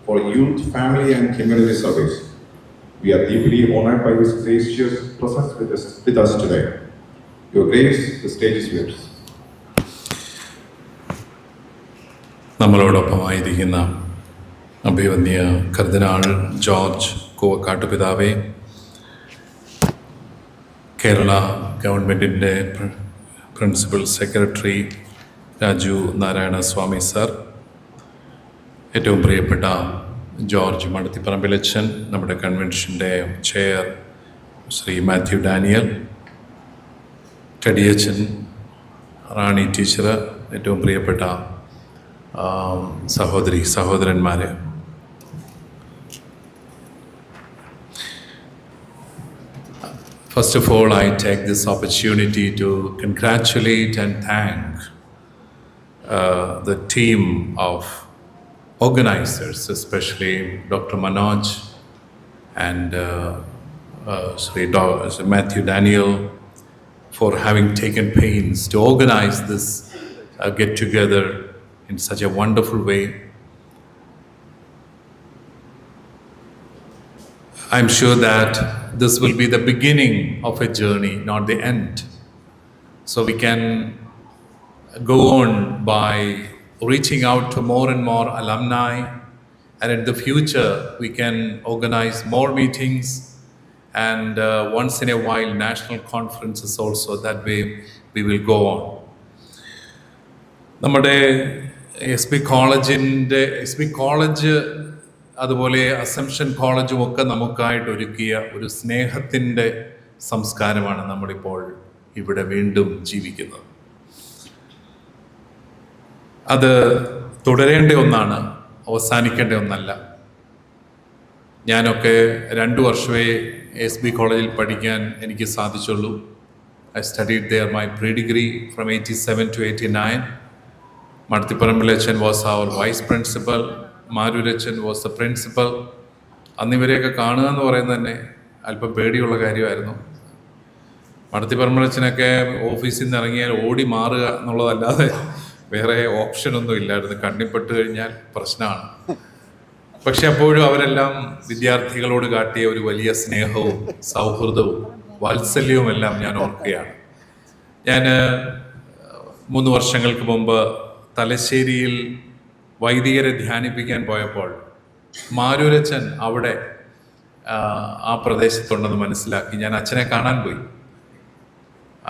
for youth, family, and community service. We are deeply honored by His gracious presence with us today. Your Grace, the stage is yours. നമ്മളോടൊപ്പമായിരിക്കുന്ന അഭിവന്യ കർദിനാൾ George Koovakad പിതാവേ, കേരള ഗവൺമെൻറ്റിൻ്റെ principal secretary Raju Narayana സ്വാമി sir, ഏറ്റവും പ്രിയപ്പെട്ട George മടത്തിപ്പറമ്പിലച്ചൻ, നമ്മുടെ കൺവെൻഷൻ്റെ chair Shri Mathew Daniel, കടിയച്ചൻ, റാണി teacher, ഏറ്റവും പ്രിയപ്പെട്ട സഹോദരന്മാരെ, first of all, I take this opportunity to congratulate and thank the team of organizers, especially Dr. Manoj and Sri Matthew Daniel, for having taken pains to organize this get-together in such a wonderful way. I'm sure that this will be the beginning of a journey, not the end. So we can go on by reaching out to more and more alumni, and in the future we can organize more meetings and once in a while national conferences also. That way we will go on. നമ്മുടെ S B college അതുപോലെ assumption കോളേജും ഒക്കെ നമുക്കായിട്ട് ഒരുക്കിയ ഒരു സ്നേഹത്തിൻ്റെ സംസ്കാരമാണ് നമ്മളിപ്പോൾ ഇവിടെ വീണ്ടും ജീവിക്കുന്നത്. അത് തുടരേണ്ട ഒന്നാണ്, അവസാനിക്കേണ്ട ഒന്നല്ല. ഞാനൊക്കെ 2 വർഷമേ എസ് ബി കോളേജിൽ പഠിക്കാൻ എനിക്ക് സാധിച്ചുള്ളൂ. I studied there my pre-degree from 87 to 89. മടത്തിപ്പറമ്പിലച്ചൻ was our vice principal. മാരൂരച്ചൻ was the principal. അന്നിവരെയൊക്കെ കാണുക എന്ന് പറയുന്നത് തന്നെ അല്പം പേടിയുള്ള കാര്യമായിരുന്നു. മടത്തിപ്പറമ്പിലച്ചനൊക്കെ ഓഫീസിൽ നിന്ന് ഇറങ്ങിയാൽ ഓടി മാറുക എന്നുള്ളതല്ലാതെ വേറെ ഓപ്ഷനൊന്നും ഇല്ലായിരുന്നു. കണ്ണിപ്പെട്ട് കഴിഞ്ഞാൽ പ്രശ്നമാണ്. പക്ഷെ അപ്പോഴും അവരെല്ലാം വിദ്യാർത്ഥികളോട് കാട്ടിയ ഒരു വലിയ സ്നേഹവും സൗഹൃദവും വാത്സല്യവും എല്ലാം ഞാൻ ഓർക്കുകയാണ്. ഞാൻ 3 വർഷങ്ങൾക്ക് മുമ്പ് തലശ്ശേരിയിൽ വൈദികരെ ധ്യാനിപ്പിക്കാൻ പോയപ്പോൾ മാരൂരച്ചൻ അവിടെ ആ പ്രദേശത്തുണ്ടെന്ന് മനസ്സിലാക്കി. ഞാൻ അച്ഛനെ കാണാൻ പോയി.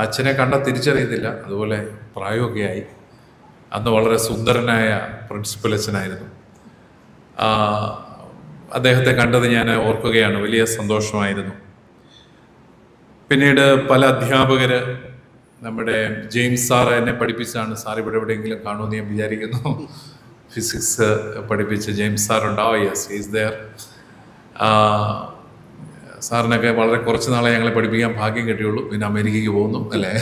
അച്ഛനെ കണ്ടാൽ തിരിച്ചറിയത്തില്ല, അതുപോലെ പ്രായമൊക്കെയായി. അന്ന് വളരെ സുന്ദരനായ പ്രിൻസിപ്പൽ അച്ഛനായിരുന്നു. അദ്ദേഹത്തെ കണ്ടത് ഞാൻ ഓർക്കുകയാണ്. വലിയ സന്തോഷമായിരുന്നു. പിന്നീട് പല അധ്യാപകർ, നമ്മുടെ ജെയിംസ് സാർ എന്നെ പഠിപ്പിച്ചാണ്. സാർ ഇവിടെ എവിടെയെങ്കിലും കാണുമെന്ന് ഞാൻ വിചാരിക്കുന്നു. ഫിസിക്സ് പഠിപ്പിച്ച ജെയിംസ് സാർ ഉണ്ടാവും. Yes, is there. സാറിനൊക്കെ വളരെ കുറച്ച് നാളെ ഞങ്ങളെ പഠിപ്പിക്കാൻ ഭാഗ്യം കിട്ടിയുള്ളൂ. പിന്നെ അമേരിക്കയ്ക്ക് പോകുന്നു അല്ലേ.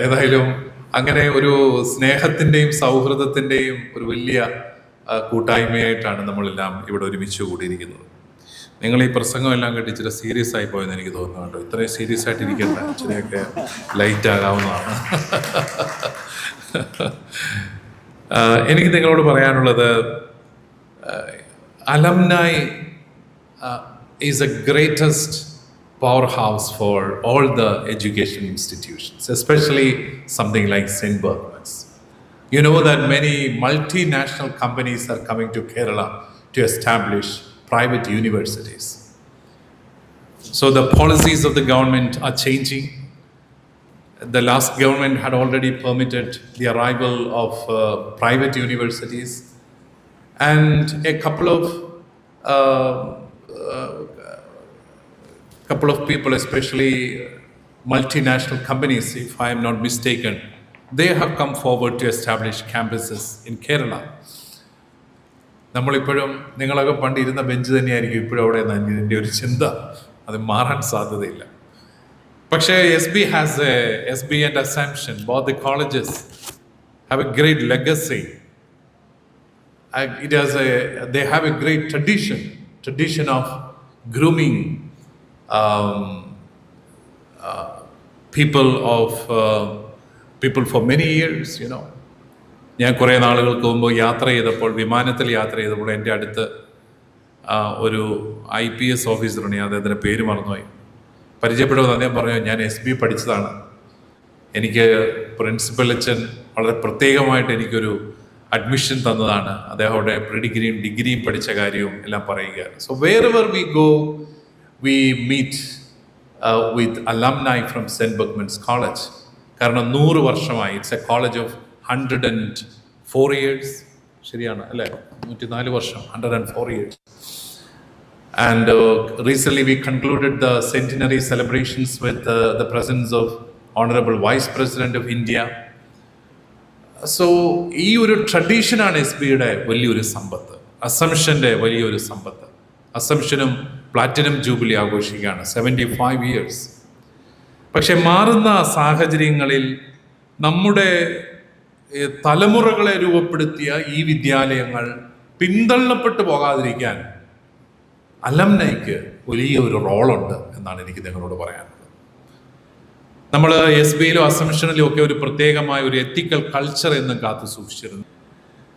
ഏതായാലും അങ്ങനെ ഒരു സ്നേഹത്തിൻ്റെയും സൗഹൃദത്തിൻ്റെയും ഒരു വലിയ കൂട്ടായ്മയായിട്ടാണ് നമ്മളെല്ലാം ഇവിടെ ഒരുമിച്ച് കൂടിയിരിക്കുന്നത്. നിങ്ങൾ ഈ പ്രസംഗം എല്ലാം കേട്ട് ഇച്ചിരി സീരിയസ് ആയി പോയെന്ന് എനിക്ക് തോന്നുന്നു കേട്ടോ. ഇത്രയും സീരിയസ് ആയിട്ട് ഇരിക്കണ്ട, ഇച്ചിരിയൊക്കെ ലൈറ്റ് ആകാവുന്നതാണ്. എനിക്ക് നിങ്ങളോട് പറയാനുള്ളത്, alumni is a greatest powerhouse for all the education institutions, especially something like St. Berchmans. You know that many multinational companies are coming to Kerala to establish private universities. So the policies of the government are changing. The last government had already permitted the arrival of private universities, and a couple of people, especially multinational companies, if I am not mistaken, they have come forward to establish campuses in Kerala. നമ്മളിപ്പോഴും, നിങ്ങളൊക്കെ പണ്ട് ഇരുന്ന bench തന്നെയായിരിക്കും ഇപ്പോഴും അവിടെ നിന്ന് ഇതിൻ്റെ ഒരു ചിന്ത. അത് മാറാൻ സാധ്യതയില്ല. പക്ഷേ S B and assumption, both the colleges have a great legacy. They have a great tradition of grooming people of people for many years, ഞാൻ കുറേ നാളുകൾക്ക് മുമ്പ് വിമാനത്തിൽ യാത്ര ചെയ്തപ്പോൾ എൻ്റെ അടുത്ത് ഒരു IPS ഓഫീസറുണ്ട്, ഞാൻ അദ്ദേഹത്തിൻ്റെ പേര് മറന്നുപോയി. പരിചയപ്പെട്ടത് അദ്ദേഹം പറഞ്ഞു, ഞാൻ SB പഠിച്ചതാണ്, എനിക്ക് പ്രിൻസിപ്പൽ അച്ഛൻ വളരെ പ്രത്യേകമായിട്ട് എനിക്കൊരു അഡ്മിഷൻ തന്നതാണ്, അദ്ദേഹം അവിടെ പ്രീഡിഗ്രിയും ഡിഗ്രിയും പഠിച്ച കാര്യവും എല്ലാം പറയുകയാണ്. So wherever we go, we meet with alumni from St. Berchmans College. കാരണം 100 വർഷമായി. It's A college of 104 years. ശരിയാണ് അല്ലേ? 104 വർഷം, 104 years. And recently we concluded the centenary celebrations with the presence of Honorable Vice President of India. So ഈ ഒരു ട്രഡീഷനാണ് SBയുടെ വലിയൊരു സമ്പത്ത്, അസംഷൻ്റെ വലിയൊരു സമ്പത്ത്. അസംഷനും platinum jubilee ആഘോഷിക്കുകയാണ്, 75 years. പക്ഷെ മാറുന്ന സാഹചര്യങ്ങളിൽ നമ്മുടെ തലമുറകളെ രൂപപ്പെടുത്തിയ ഈ വിദ്യാലയങ്ങൾ പിന്തള്ളപ്പെട്ടു പോകാതിരിക്കാൻ അലംനൈക്ക് വലിയൊരു റോളുണ്ട് എന്നാണ് എനിക്ക് നിങ്ങളോട് പറയാനുള്ളത്. നമ്മൾ SBയിലും അസംഷനിലും ഒക്കെ ഒരു പ്രത്യേകമായ ഒരു എത്തിക്കൽ കൾച്ചർ എന്നും കാത്തു സൂക്ഷിച്ചിരുന്നു.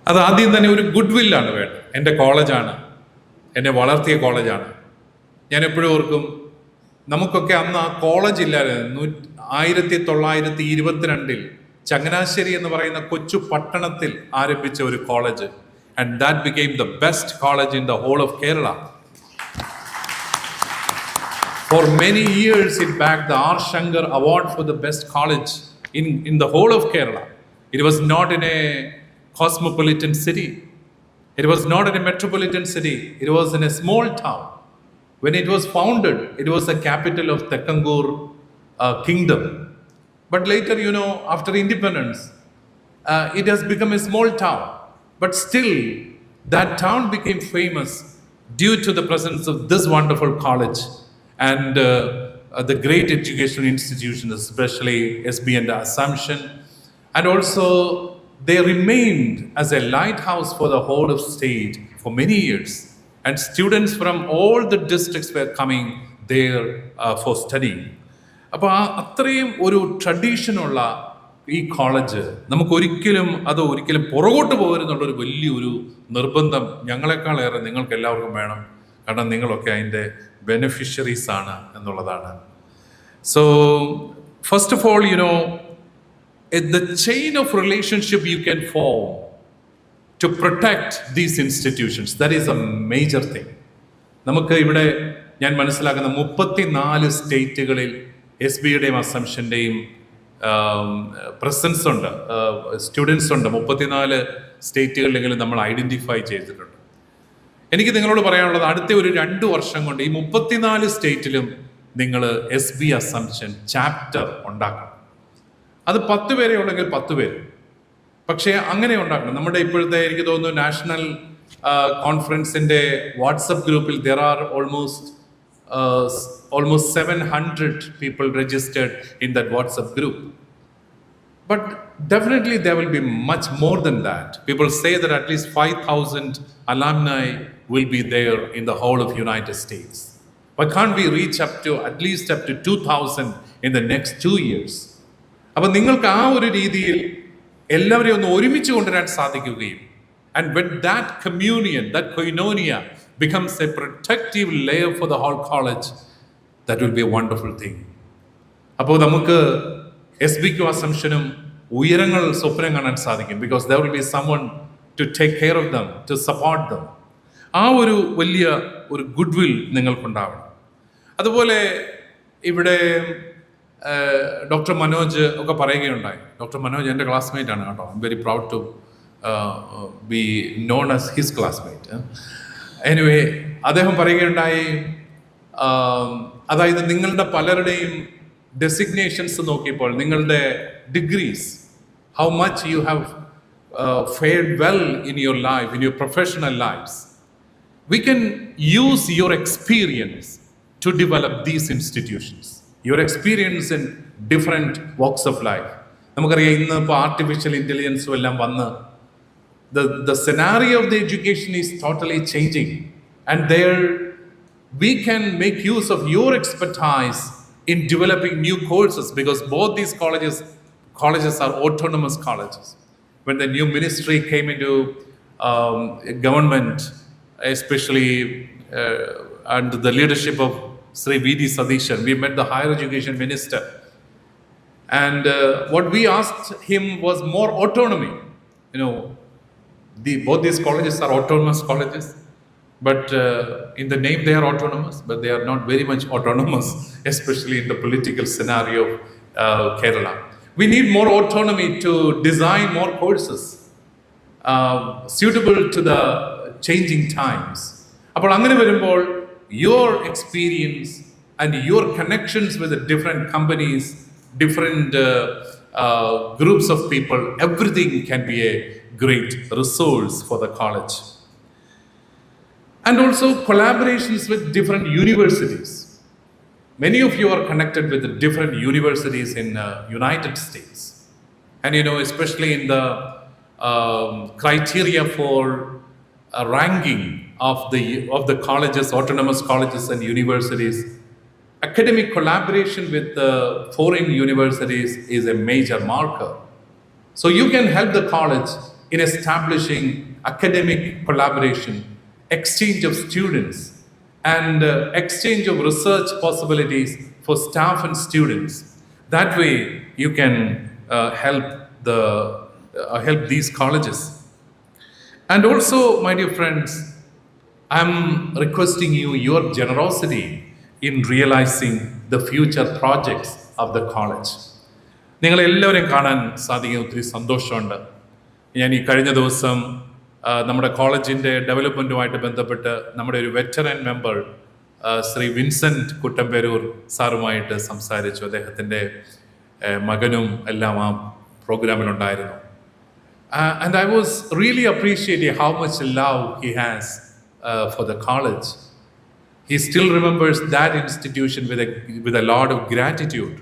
അത് ആദ്യം തന്നെ ഒരു ഗുഡ് വില്ലാണ് വേണ്ടത്. എൻ്റെ കോളേജാണ്, എന്നെ വളർത്തിയ കോളേജാണ്. ഞാൻ എപ്പോഴും ഓർക്കും, നമുക്കൊക്കെ അന്ന് ആ കോളേജ് ഇല്ലായിരുന്നു. 1922 ചങ്ങനാശ്ശേരി എന്ന് പറയുന്ന കൊച്ചു പട്ടണത്തിൽ ആരംഭിച്ച ഒരു college. And that became the best college in the whole of Kerala. For many years it bagged the R. Shankar Award for the best college in the whole of Kerala. It was not in a cosmopolitan city. It was not in a metropolitan city. It was in a small town. When it was founded, it was the capital of Tekkangur kingdom. But later, after independence, it has become a small town. But still, that town became famous due to the presence of this wonderful college. And the great educational institutions, especially SB and Assumption. And also, they remained as a lighthouse for the whole of state for many years. And students from all the districts were coming there for study. അപ്പോൾ അത്രയും ഒരു ട്രഡീഷനുള്ള ഈ college ഒരിക്കലും പുറകോട്ട് പോകരുതെന്നുള്ളൊരു വലിയൊരു നിർബന്ധം ഞങ്ങളെക്കാളേറെ നിങ്ങൾക്ക് എല്ലാവർക്കും വേണം. കാരണം നിങ്ങളൊക്കെ അതിൻ്റെ ബെനിഫിഷ്യറീസ് ആണ് എന്നുള്ളതാണ്. So first of all, the chain of relationship you can form to protect these institutions, that is a major thing. നമുക്ക് ഇവിടെ ഞാൻ മനസ്സിലാക്കുന്ന 34 സ്റ്റേറ്റുകളിൽ SBയുടെയും അസംഷൻ്റെയും പ്രസൻസ് ഉണ്ട്, സ്റ്റുഡൻസ് ഉണ്ട്. 34 സ്റ്റേറ്റുകളിലെങ്കിലും നമ്മൾ ഐഡൻറ്റിഫൈ ചെയ്തിട്ടുണ്ട്. എനിക്ക് നിങ്ങളോട് പറയാനുള്ളത്, അടുത്ത ഒരു 2 വർഷം കൊണ്ട് ഈ 34 സ്റ്റേറ്റിലും നിങ്ങൾ SB അസംഷൻ ചാപ്റ്റർ ഉണ്ടാക്കണം. അത് 10 പേരെ ഉള്ളെങ്കിൽ 10 പേര്, പക്ഷേ അങ്ങനെ ഉണ്ടാക്കണം. നമ്മുടെ ഇപ്പോഴത്തെ എനിക്ക് തോന്നുന്നു നാഷണൽ കോൺഫറൻസിൻ്റെ വാട്സപ്പ് ഗ്രൂപ്പിൽ there are almost 700 people registered in that WhatsApp group. But definitely there will be much more than that. People say that at least 5,000 alumni will be there in the whole of United States. Why can't we reach at least up to 2,000 in the next 2 years? അപ്പോൾ നിങ്ങൾക്ക് ആ ഒരു രീതിയിൽ എല്ലാവരെയും ഒന്ന് ഒരുമിച്ച് കൊണ്ടുവരാൻ സാധിക്കുകയും, and when that communion, that koinonia becomes a protective layer for the whole college, that will be a wonderful thing. അപ്പോൾ നമുക്ക് SBക്കും അസംഷനും ഉയരങ്ങൾ സ്വപ്നം കാണാൻ സാധിക്കും. because there will be someone to take care of them, to support them. ആ ഒരു വലിയ ഒരു ഗുഡ് വിൽ നിങ്ങൾക്കുണ്ടാവണം. അതുപോലെ ഇവിടെ ഡോക്ടർ മനോജ് ഒക്കെ പറയുകയുണ്ടായി. ഡോക്ടർ മനോജ് എൻ്റെ ക്ലാസ്മേറ്റ് ആണ് കേട്ടോ. I'm very proud to be known as his classmate. Anyway, അദ്ദേഹം പറയുകയുണ്ടായി, അതായത് നിങ്ങളുടെ പലരുടെയും ഡെസിഗ്നേഷൻസ് നോക്കിയപ്പോൾ നിങ്ങളുടെ degrees, how much you have fared well in your life, in your professional lives. We can use your experience to develop these institutions. Your experience in different walks of life. നമുക്കറിയാം, ഇന്ന് ഇപ്പോൾ artificial ഇൻ്റലിജൻസും എല്ലാം വന്ന് the scenario of the education is totally changing, and there we can make use of your expertise in developing new courses, because both these colleges are autonomous colleges. When the new ministry came into government, especially under the leadership of Sri V.D. Sadishan, we met the higher education minister. And what we asked him was more autonomy. Both these colleges are autonomous colleges, but in the name they are autonomous, but they are not very much autonomous, especially in the political scenario of Kerala. We need more autonomy to design more courses suitable to the changing times. അപ്പോൾ അങ്ങനെ വരുമ്പോൾ your experience and your connections with the different companies, different groups of people, everything can be a great resource for the college. And also collaborations with different universities. Many of you are connected with the different universities in United States. And especially in the criteria for ranking of the colleges, autonomous colleges and universities, academic collaboration with foreign universities is a major marker. So you can help the college in establishing academic collaboration, exchange of students, and exchange of research possibilities for staff and students. That way you can help these colleges. And also, my dear friends, I'm requesting your generosity in realizing the future projects of the college. നിങ്ങളെല്ലാവരെയും കാണാൻ സാധിക്കുന്ന ഒത്തിരി സന്തോഷമുണ്ട്. ഞാൻ ഈ കഴിഞ്ഞ ദിവസം നമ്മുടെ കോളേജിൻ്റെ ഡെവലപ്മെൻറ്റുമായിട്ട് ബന്ധപ്പെട്ട് നമ്മുടെ ഒരു veteran member Shri Vincent Kuttamperoor സാറുമായിട്ട് സംസാരിച്ചു. അദ്ദേഹത്തിൻ്റെ മകനും എല്ലാം ആ പ്രോഗ്രാമിലുണ്ടായിരുന്നു. And I was really appreciating how much love he has for the college. He still remembers that institution with a lot of gratitude.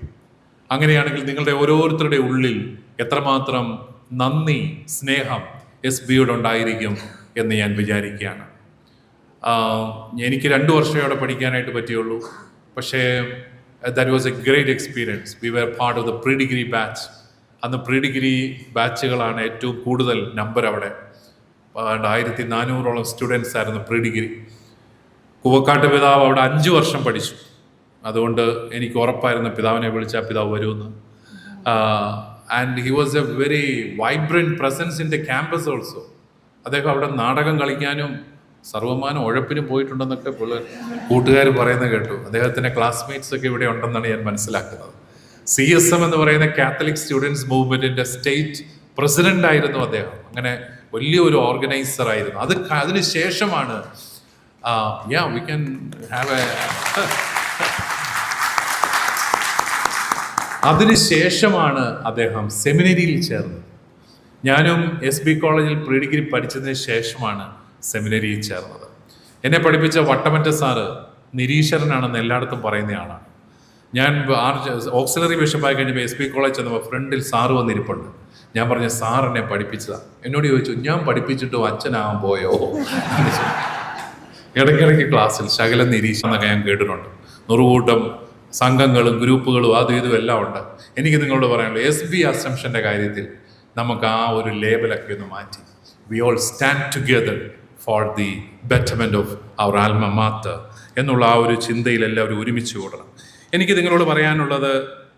അങ്ങനെയാണെങ്കിൽ നിങ്ങളുടെ ഓരോരുത്തരുടെ ഉള്ളിൽ എത്രമാത്രം നന്ദി, സ്നേഹം SBയോട് ഉണ്ടായിരിക്കും എന്ന് ഞാൻ വിചാരിക്കുകയാണ്. എനിക്ക് 2 വർഷം അവിടെ പഠിക്കാനായിട്ട് പറ്റിയുള്ളൂ. പക്ഷേ that was a great experience. We were part of the pre degree batch. അന്ന് പ്രീ ഡിഗ്രി ബാച്ചുകളാണ് ഏറ്റവും കൂടുതൽ നമ്പർ അവിടെ. 1400ഓളം സ്റ്റുഡൻസ് ആയിരുന്നു പ്രീ ഡിഗ്രി. കുവക്കാട്ട് പിതാവ് അവിടെ 5 വർഷം പഠിച്ചു. അതുകൊണ്ട് എനിക്ക് ഉറപ്പായിരുന്നു പിതാവിനെ വിളിച്ചാൽ പിതാവ് വരുമെന്ന്. And he was a very vibrant presence in the campus also. അദ്ദേഹം അവിടെ നാടകം കളിക്കാനും സർവമാനം ഉഴപ്പിനും പോയിട്ടുണ്ടെന്നൊക്കെ കൂട്ടുകാർ പറയുന്നത് കേട്ടു. അദ്ദേഹത്തിൻ്റെ ക്ലാസ്മേറ്റ്സ് ഒക്കെ ഇവിടെ ഉണ്ടെന്നാണ് ഞാൻ മനസ്സിലാക്കുന്നത്. CSM എന്ന് പറയുന്ന കാത്തലിക് സ്റ്റുഡൻസ് മൂവ്മെൻറ്റിൻ്റെ സ്റ്റേറ്റ് പ്രസിഡൻ്റ് ആയിരുന്നു അദ്ദേഹം. അങ്ങനെ വലിയൊരു ഓർഗനൈസർ ആയിരുന്നു. അതിന് ശേഷമാണ് വി ക്യാൻ ഹാവ് അതിനുശേഷമാണ് അദ്ദേഹം സെമിനറിയിൽ ചേർന്നത്. ഞാനും SB കോളേജിൽ പ്രീ ഡിഗ്രി പഠിച്ചതിന് ശേഷമാണ് സെമിനറിയിൽ ചേർന്നത്. എന്നെ പഠിപ്പിച്ച വട്ടമറ്റ സാറ് നിരീശ്വരനാണെന്ന് എല്ലായിടത്തും പറയുന്നയാളാണ്. ഞാൻ ഓക്സിലറി ബിഷപ്പായി കഴിഞ്ഞപ്പോൾ SB കോളേജ് ചെന്നപ്പോൾ ഫ്രണ്ടിൽ സാറ് വന്നിരിപ്പുണ്ട്. ഞാൻ പറഞ്ഞ സാർ എന്നെ പഠിപ്പിച്ചതാണ്. എന്നോട് ചോദിച്ചു, ഞാൻ പഠിപ്പിച്ചിട്ടും അച്ഛനാകാൻ പോയോ? ഇടയ്ക്കിടയ്ക്ക് ക്ലാസ്സിൽ ശകലം നിരീക്ഷണം എന്നൊക്കെ ഞാൻ കേട്ടിട്ടുണ്ട്. 100 കൂട്ടം സംഘങ്ങളും ഗ്രൂപ്പുകളും അതും ഇതും എല്ലാം ഉണ്ട്. എനിക്ക് നിങ്ങളോട് പറയാനുള്ളൂ, SB അസംഷൻ്റെ കാര്യത്തിൽ നമുക്ക് ആ ഒരു ലേബലൊക്കെ ഒന്ന് മാറ്റി we all stand together for the betterment of our alma mater എന്നുള്ള ആ ഒരു ചിന്തയിൽ എല്ലാവരും ഒരുമിച്ച് കൂടണം. എനിക്ക് നിങ്ങളോട് പറയാനുള്ളത്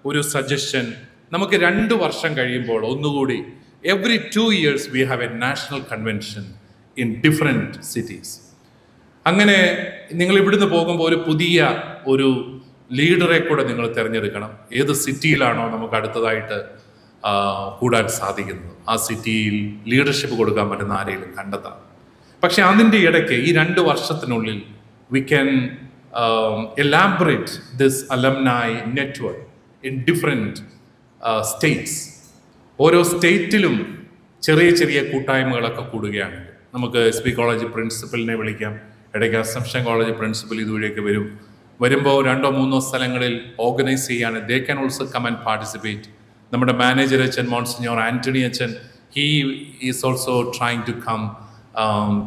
ഒരു സജഷൻ. നമുക്ക് 2 വർഷം കഴിയുമ്പോൾ ഒന്നുകൂടി every 2 years we have A national convention in different cities. അങ്ങനെ നിങ്ങൾ ഇവിടുന്ന് പോകുമ്പോൾ ഒരു പുതിയ ഒരു ലീഡറെ കൂടെ നിങ്ങൾ തിരഞ്ഞെടുക്കണം. ഏത് സിറ്റിയിലാണോ നമുക്ക് അടുത്തതായിട്ട് കൂടാൻ സാധിക്കുന്നത് ആ സിറ്റിയിൽ ലീഡർഷിപ്പ് കൊടുക്കാൻ പറ്റുന്ന ആരെങ്കിലും കണ്ടെത്താം. പക്ഷെ അതിൻ്റെ ഇടയ്ക്ക് ഈ 2 വർഷത്തിനുള്ളിൽ we can elaborate this alumni network in different States. ഓരോ സ്റ്റേറ്റിലും ചെറിയ ചെറിയ കൂട്ടായ്മകളൊക്കെ കൂടുകയാണ്. നമുക്ക് SB കോളേജ് പ്രിൻസിപ്പലിനെ വിളിക്കാം. ഇടയ്ക്ക് അസംഷൻ കോളേജ് പ്രിൻസിപ്പൽ ഇതുവഴിയൊക്കെ വരുമ്പോൾ 2-3 സ്ഥലങ്ങളിൽ ഓർഗനൈസ് ചെയ്യാണ്. They can also come and participate. നമ്മുടെ മാനേജർ അച്ഛൻ മോൺസിഞ്ഞോർ ആൻ്റണി അച്ഛൻ, he is also trying to come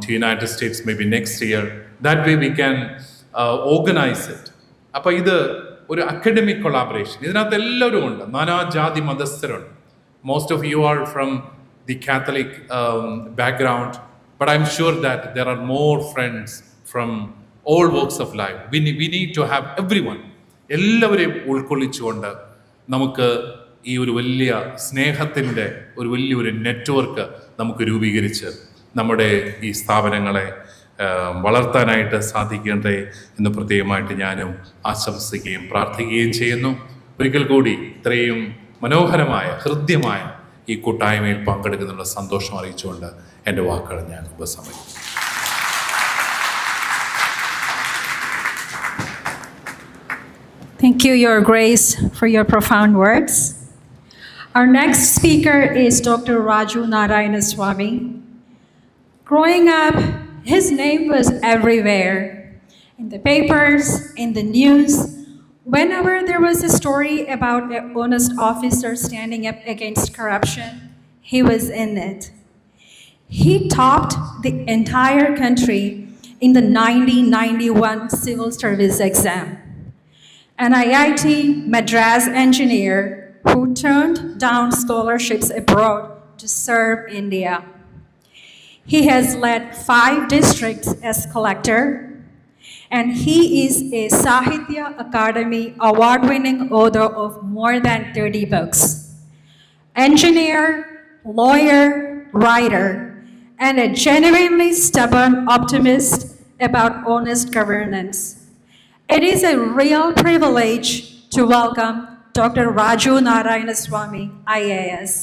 to United States maybe next year. That way we can organise it. അപ്പോൾ ഇത് ഒരു academic collaboration. ഇതിനകത്ത് എല്ലാവരും ഉണ്ട്, നാനാജാതി മതസ്ഥരുണ്ട്. most of you are from the Catholic background, but I'm sure that there are more friends from all walks of life. We need to have everyone, എല്ലാവരെയും ഉൾക്കൊള്ളിച്ചുകൊണ്ട് നമുക്ക് ഈ ഒരു വലിയ സ്നേഹത്തിൻ്റെ വലിയൊരു നെറ്റ്വർക്ക് നമുക്ക് രൂപീകരിച്ച് നമ്മുടെ ഈ സ്ഥാപനങ്ങളെ വളർത്താനായിട്ട് സാധിക്കട്ടെ എന്ന് പ്രത്യേകമായിട്ട് ഞാനും ആശംസിക്കുകയും പ്രാർത്ഥിക്കുകയും ചെയ്യുന്നു. ഒരിക്കൽ കൂടി ഇത്രയും മനോഹരമായ ഹൃദ്യമായ ഈ കൂട്ടായ്മയിൽ പങ്കെടുക്കുന്നതിനുള്ള സന്തോഷം അറിയിച്ചുകൊണ്ട് എൻ്റെ വാക്കുകൾ ഞാൻ ഉപസംഹരിക്കുന്നു. Thank you, Your Grace, for your profound words. Our next speaker is Dr. Raju Narayanaswamy. Growing up, his name was everywhere, in the papers, in the news. Whenever there was a story about an honest officer standing up against corruption, he was in it. He topped the entire country in the 1991 civil service exam. An IIT Madras engineer who turned down scholarships abroad to serve India. He has led 5 districts as collector, and he is a Sahitya Akademi award-winning author of more than 30 books. Engineer, lawyer, writer, and a genuinely stubborn optimist about honest governance. It is a real privilege to welcome Dr. Raju Narayanaswamy, IAS.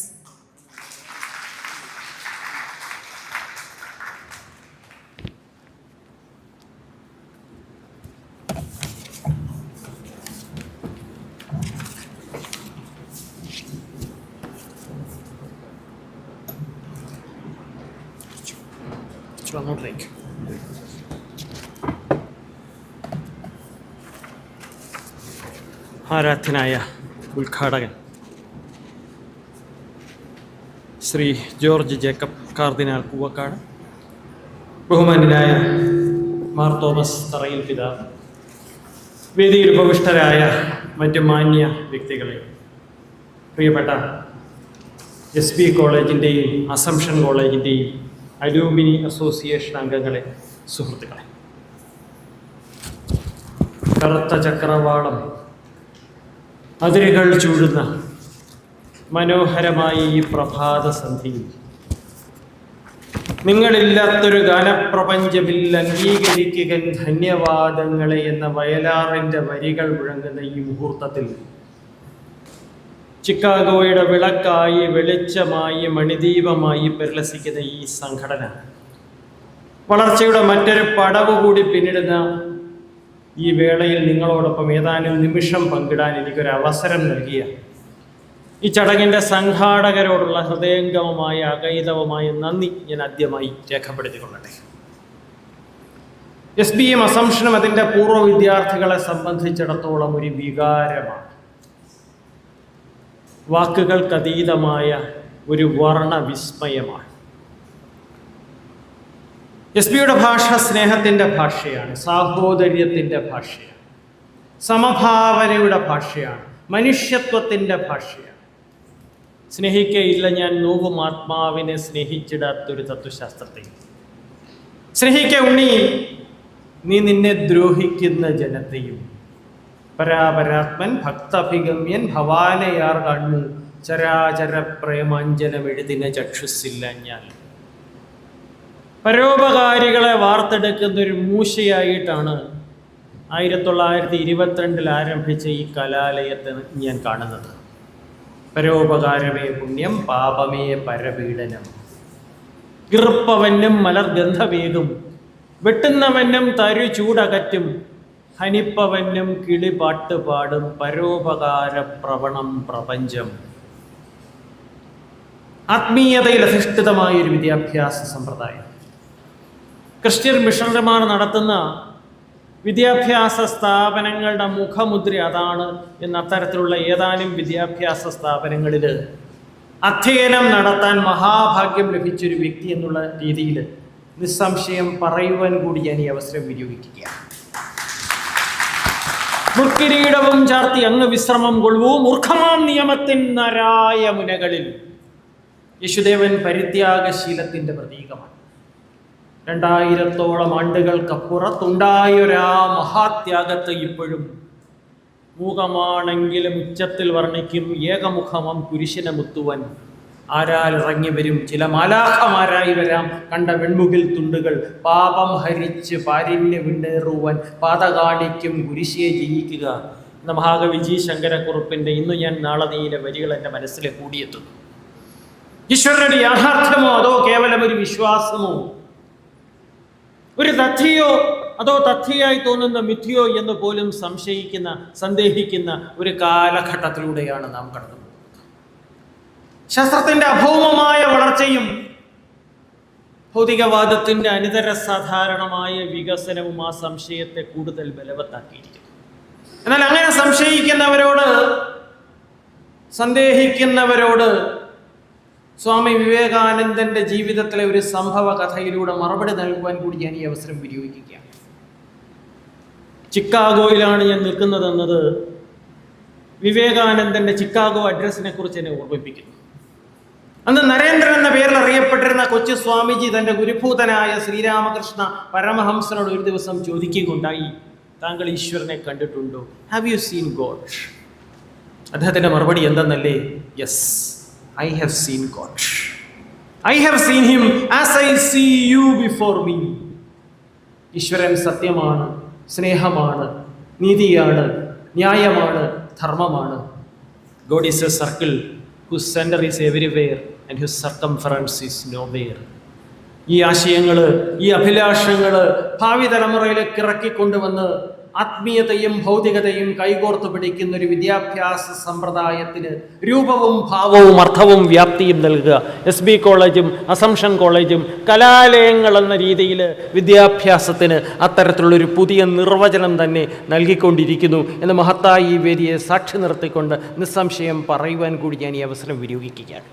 ആരാധ്യനായ ഉദ്ഘാടകൻ Shri George Jacob cardinal Poovakkad, ബഹുമാന്യനായ Mar Thomas തറയിൽ പിതാവ്, വേദിയിൽ ഉപവിഷ്ടരായ മറ്റ് മാന്യ വ്യക്തികളെ, പ്രിയപ്പെട്ട SB കോളേജിൻ്റെയും അസംഷൻ കോളേജിൻ്റെയും അലൂമിനി അസോസിയേഷൻ അംഗങ്ങളെ, സുഹൃത്തുക്കളെ, കറുത്ത ചക്രവാളം അതിരുകൾ ചൂടുന്ന മനോഹരമായ ഈ പ്രഭാത സന്ധ്യയിൽ നിങ്ങളില്ലാത്തൊരു ഗാനപ്രപഞ്ചമിൽ അംഗീകരിക്കുക ധന്യവാദങ്ങളെ എന്ന വയലാറിൻ്റെ വരികൾ മുഴങ്ങുന്ന ഈ മുഹൂർത്തത്തിൽ ചിക്കാഗോയുടെ വിളക്കായി, വെളിച്ചമായി, മണിദീപമായി പരിലസിക്കുന്ന ഈ സംഘടന വളർച്ചയുടെ മറ്റൊരു പടവ് കൂടി പിന്നിടുന്ന ഈ വേളയിൽ നിങ്ങളോടൊപ്പം ഏതാനും നിമിഷം പങ്കിടാൻ എനിക്കൊരു അവസരം നൽകിയ ഈ ചടങ്ങിൻ്റെ സംഘാടകരോടുള്ള ഹൃദയംഗമമായ അഗൈതവമായ നന്ദി ഞാൻ ആദ്യമായി രേഖപ്പെടുത്തിക്കൊള്ളട്ടെ. SBയും അസംഷനും അതിൻ്റെ പൂർവ്വ വിദ്യാർത്ഥികളെ സംബന്ധിച്ചിടത്തോളം ഒരു വികാരമാണ്, വാക്കുകൾക്കതീതമായ ഒരു വർണ്ണവിസ്മയമാണ്. SBയുടെ ഭാഷ സ്നേഹത്തിൻ്റെ ഭാഷയാണ്, സാഹോദര്യത്തിൻ്റെ ഭാഷയാണ്, സമഭാവനയുടെ ഭാഷയാണ്, മനുഷ്യത്വത്തിൻ്റെ ഭാഷയാണ്. സ്നേഹിക്കയില്ല ഞാൻ നോവും ആത്മാവിനെ സ്നേഹിച്ചിടാത്തൊരു തത്വശാസ്ത്രത്തെയും. സ്നേഹിക്ക ഉണ്ണി നീ നിന്നെ ദ്രോഹിക്കുന്ന ജനത്തെയും. പരാപരാത്മൻ ഭക്തഭിഗമ്യൻ ഭവാനയാർ കണ്ണു ചരാചര പ്രേമാഞ്ജനം എഴുതിന ചക്ഷുസില്ല ഞാൻ. പരോപകാരികളെ വാർത്തെടുക്കുന്നൊരു മൂശയായിട്ടാണ് 1922 ആരംഭിച്ച ഈ കലാലയത്തെ ഞാൻ കാണുന്നത്. പരോപകാരമേ പുണ്യം, പാപമേ പരപീഡനം. ഇറുപ്പവനും മലർഗന്ധവേകും, വെട്ടുന്നവനും തരു ചൂടകറ്റും, ഹനിപ്പവനും കിളിപാട്ട് പാടും, പരോപകാര പ്രവണം പ്രപഞ്ചം. ആത്മീയതയിൽ അധിഷ്ഠിതമായൊരു വിദ്യാഭ്യാസ സമ്പ്രദായം. ക്രിസ്ത്യൻ മിഷണറിമാർ നടത്തുന്ന വിദ്യാഭ്യാസ സ്ഥാപനങ്ങളുടെ മുഖമുദ്ര അതാണ് എന്ന അത്തരത്തിലുള്ള ഏതാനും വിദ്യാഭ്യാസ സ്ഥാപനങ്ങളിൽ അധ്യയനം നടത്താൻ മഹാഭാഗ്യം ലഭിച്ചൊരു വ്യക്തി എന്നുള്ള രീതിയിൽ നിസ്സംശയം പറയുവാൻ കൂടി ഞാൻ ഈ അവസരം വിനിയോഗിക്കുകയാണ്. മുൾക്കിരീടവും ചാർത്തി അങ്ങ് വിശ്രമം കൊള്ളൂ, മൂർഖമാം നിയമത്തിൻ നരായ മുനകളിൽ യേശുദേവൻ പരിത്യാഗശീലത്തിൻ്റെ പ്രതീകമാണ്. 2000-ഓളം ആണ്ടുകൾക്കപ്പുറത്തുണ്ടായൊരാ മഹാത്യാഗത്തെ ഇപ്പോഴും മൂകമാണെങ്കിലും ഉച്ചത്തിൽ വർണ്ണിക്കും. ഏകമുഖമം കുരിശിനെ മുത്തുവൻ ആരാൽ ഇറങ്ങി വരും, ചില മാലാഖമാരായി വരാം, കണ്ട വെൺമുകിൽ തുണ്ടുകൾ പാപം ഹരിച്ച് പാരിന് വിണ്ടേറുവൻ പാത കാണിക്കും കുരിശിയെ ജയിക്കുക എന്ന മഹാകവി ജി ശങ്കരക്കുറുപ്പിൻ്റെ ഇന്നു ഞാൻ നാളെ നീയിലെ വരികൾ എൻ്റെ മനസ്സിലെ കൂടിയെത്തുന്നു. ഈശ്വരന്റെ യാഥാർത്ഥ്യമോ അതോ കേവലം ഒരു വിശ്വാസമോ, ഒരു തഥ്യയോ അതോ തഥ്യയായി തോന്നുന്ന മിഥ്യയോ എന്ന് പോലും സന്ദേഹിക്കുന്ന ഒരു കാലഘട്ടത്തിലൂടെയാണ് നാം കടന്നു പോകുന്നത്. ശാസ്ത്രത്തിന്റെ അഭൗമമായ വളർച്ചയും ഭൗതികവാദത്തിന്റെ അനിതര സാധാരണമായ വികസനവും ആ സംശയത്തെ കൂടുതൽ ബലവത്താക്കിയിരിക്കുന്നു. എന്നാൽ അങ്ങനെ സംശയിക്കുന്നവരോട്, സന്ദേഹിക്കുന്നവരോട് സ്വാമി വിവേകാനന്ദന്റെ ജീവിതത്തിലെ ഒരു സംഭവ കഥയിലൂടെ മറുപടി നൽകുവാൻ കൂടി ഞാൻ ഈ അവസരം വിനിയോഗിക്കുകയാണ്. ചിക്കാഗോയിലാണ് ഞാൻ നിൽക്കുന്നതെന്നത് വിവേകാനന്ദന്റെ ചിക്കാഗോ അഡ്രസ്സിനെ കുറിച്ച് എന്നെ ഓർമ്മിപ്പിക്കുന്നു. അന്ന് നരേന്ദ്രൻ എന്ന പേരിൽ അറിയപ്പെട്ടിരുന്ന കൊച്ചു സ്വാമിജി തന്റെ ഗുരുഭൂതനായ ശ്രീരാമകൃഷ്ണ പരമഹംസനോട് ഒരു ദിവസം ചോദിക്കുകയുണ്ടായി, താങ്കൾ ഈശ്വരനെ കണ്ടിട്ടുണ്ടോ? Have you seen God? അദ്ദേഹത്തിന്റെ മറുപടി എന്തെന്നല്ലേ? Yes, I have seen God. I have seen him as I see you before me. ഈശ്വരൻ സത്യമാണ്, സ്നേഹമാണ്, നീതിയാണ്, ന്യായമാണ്, ധർമ്മമാണ്. God is a circle whose center is everywhere and whose circumference is nowhere. ഈ ആശയങ്ങൾ, ഈ അഭിലാഷങ്ങൾ ഭാവി തലമുറയിലേക്ക് ഇറക്കിക്കൊണ്ടുവന്ന് ആത്മീയതയും ഭൗതികതയും കൈകോർത്ത് പിടിക്കുന്ന ഒരു വിദ്യാഭ്യാസ സമ്പ്രദായത്തിന് രൂപവും ഭാവവും അർത്ഥവും വ്യാപ്തിയും നൽകുക. SB കോളേജും അസംഷൻ കോളേജും കലാലയങ്ങൾ എന്ന രീതിയിൽ വിദ്യാഭ്യാസത്തിന് അത്തരത്തിലുള്ളൊരു പുതിയ നിർവചനം തന്നെ നൽകിക്കൊണ്ടിരിക്കുന്നു എന്ന് മഹത്തായി ഈ വേദിയെ സാക്ഷി നിർത്തിക്കൊണ്ട് നിസ്സംശയം പറയുവാൻ കൂടി ഞാൻ ഈ അവസരം വിനിയോഗിക്കുകയാണ്.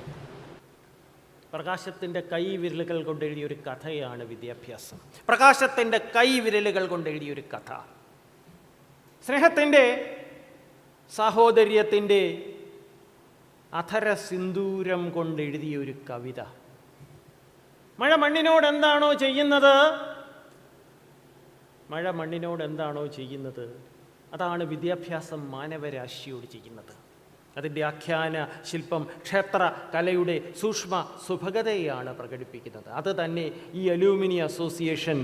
പ്രകാശത്തിൻ്റെ കൈവിരലുകൾ കൊണ്ടെഴുതിയൊരു കഥയാണ് വിദ്യാഭ്യാസം. പ്രകാശത്തിൻ്റെ കൈവിരലുകൾ കൊണ്ടെഴുതിയൊരു കഥ, സ്നേഹത്തിൻ്റെ, സാഹോദര്യത്തിൻ്റെ അധര സിന്ദൂരം കൊണ്ടെഴുതിയ ഒരു കവിത. മഴ മണ്ണിനോട് എന്താണോ ചെയ്യുന്നത്, മഴ മണ്ണിനോട് എന്താണോ ചെയ്യുന്നത്, അതാണ് വിദ്യാഭ്യാസം മാനവരാശിയോട് ചെയ്യുന്നത്. അതിൻ്റെ ആഖ്യാന ശില്പം ക്ഷേത്ര കലയുടെ സൂക്ഷ്മ സുഭഗതയാണ് പ്രകടിപ്പിക്കുന്നത്. അത് തന്നെ ഈ അലൂമിനി അസോസിയേഷൻ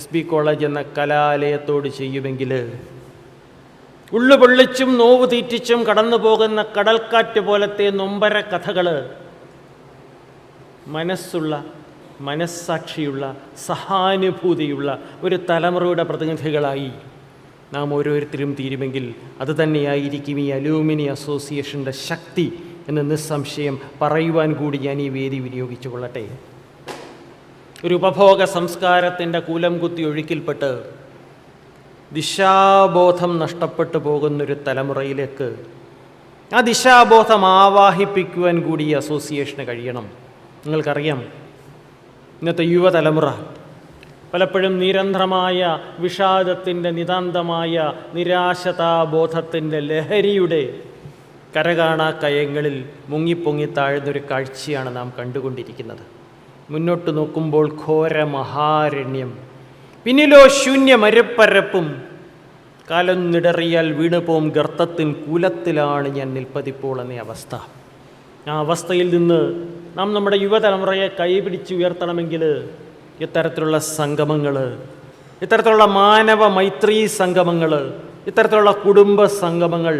SB കോളേജ് എന്ന കലാലയത്തോട് ചെയ്യുമെങ്കിൽ ഉള്ളു പൊള്ളിച്ചും നോവ് തീറ്റിച്ചും കടന്നു പോകുന്ന കടൽക്കാറ്റ് പോലത്തെ നൊമ്പര കഥകൾ മനസ്സുള്ള, മനസ്സാക്ഷിയുള്ള, സഹാനുഭൂതിയുള്ള ഒരു തലമുറയുടെ പ്രതിനിധികളായി നാം ഓരോരുത്തരും തീരുമെങ്കിൽ അത് തന്നെയായിരിക്കും ഈ അലൂമിനി അസോസിയേഷൻ്റെ ശക്തി എന്ന് നിസ്സംശയം പറയുവാൻ കൂടി ഞാൻ ഈ വേദി വിനിയോഗിച്ചു കൊള്ളട്ടെ. ഒരു ഉപഭോഗ സംസ്കാരത്തിൻ്റെ കൂലം കുത്തി ഒഴുക്കിൽപ്പെട്ട് ദിശാബോധം നഷ്ടപ്പെട്ടു പോകുന്നൊരു തലമുറയിലേക്ക് ആ ദിശാബോധം ആവാഹിപ്പിക്കുവാൻ കൂടി ഈ അസോസിയേഷന് കഴിയണം. നിങ്ങൾക്കറിയാം, ഇന്നത്തെ യുവതലമുറ പലപ്പോഴും നിരന്തരമായ വിഷാദത്തിൻ്റെ, നിതാന്തമായ നിരാശതാബോധത്തിൻ്റെ ലഹരിയുടെ കരകാണാ കയങ്ങളിൽ മുങ്ങിപ്പൊങ്ങി താഴ്ന്നൊരു കാഴ്ചയാണ് നാം കണ്ടുകൊണ്ടിരിക്കുന്നത്. മുന്നോട്ട് നോക്കുമ്പോൾ ഘോര മഹാരണ്യം, പിന്നിലോ ശൂന്യ മരപ്പരപ്പും, കാലം നിടറിയാൽ വീണുപോം ഗർത്തത്തിൻ കൂലത്തിലാണ് ഞാൻ നിൽപ്പതിപ്പോൾ എന്ന അവസ്ഥ. ആ അവസ്ഥയിൽ നിന്ന് നാം നമ്മുടെ യുവതലമുറയെ കൈപിടിച്ച് ഉയർത്തണമെങ്കിൽ ഇത്തരത്തിലുള്ള സംഗമങ്ങൾ, ഇത്തരത്തിലുള്ള മാനവ മൈത്രീ സംഗമങ്ങൾ, ഇത്തരത്തിലുള്ള കുടുംബ സംഗമങ്ങൾ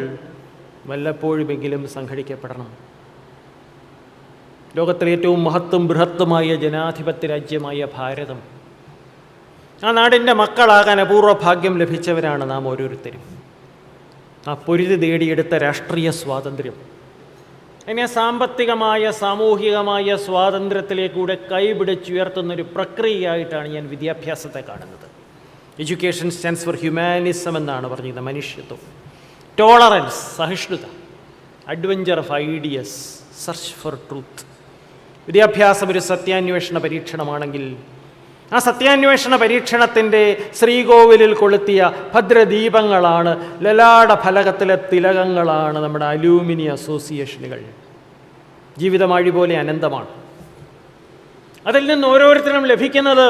വല്ലപ്പോഴുമെങ്കിലും സംഘടിക്കപ്പെടണം. ലോകത്തിലെ ഏറ്റവും മഹത്വം ബൃഹത്തുമായ ജനാധിപത്യ രാജ്യമായ ഭാരതം, ആ നാടിൻ്റെ മക്കളാകാൻ അപൂർവ ഭാഗ്യം ലഭിച്ചവരാണ് നാം ഓരോരുത്തരും. ആ പൊരുതി നേടിയെടുത്ത രാഷ്ട്രീയ സ്വാതന്ത്ര്യം, അതിനെ സാമ്പത്തികമായ, സാമൂഹികമായ സ്വാതന്ത്ര്യത്തിലേക്കൂടെ കൈപിടിച്ചുയർത്തുന്നൊരു പ്രക്രിയയായിട്ടാണ് ഞാൻ വിദ്യാഭ്യാസത്തെ കാണുന്നത്. എഡ്യൂക്കേഷൻ സ്റ്റാൻഡ്സ് ഫോർ ഹ്യൂമാനിസം എന്നാണ് പറഞ്ഞിരുന്നത്. മനുഷ്യത്വം, ടോളറൻസ്, സഹിഷ്ണുത, adventure of ideas, search for truth. വിദ്യാഭ്യാസം ഒരു സത്യാന്വേഷണ പരീക്ഷണമാണെങ്കിൽ ആ സത്യാന്വേഷണ പരീക്ഷണത്തിൻ്റെ ശ്രീകോവിലിൽ കൊളുത്തിയ ഭദ്രദീപങ്ങളാണ്, ലലാട ഫലകത്തിലെ തിലകങ്ങളാണ് നമ്മുടെ അലൂമിനി അസോസിയേഷനുകൾ. ജീവിതമാഴി പോലെ അനന്തമാണ്. അതിൽ നിന്ന് ഓരോരുത്തരും ലഭിക്കുന്നത്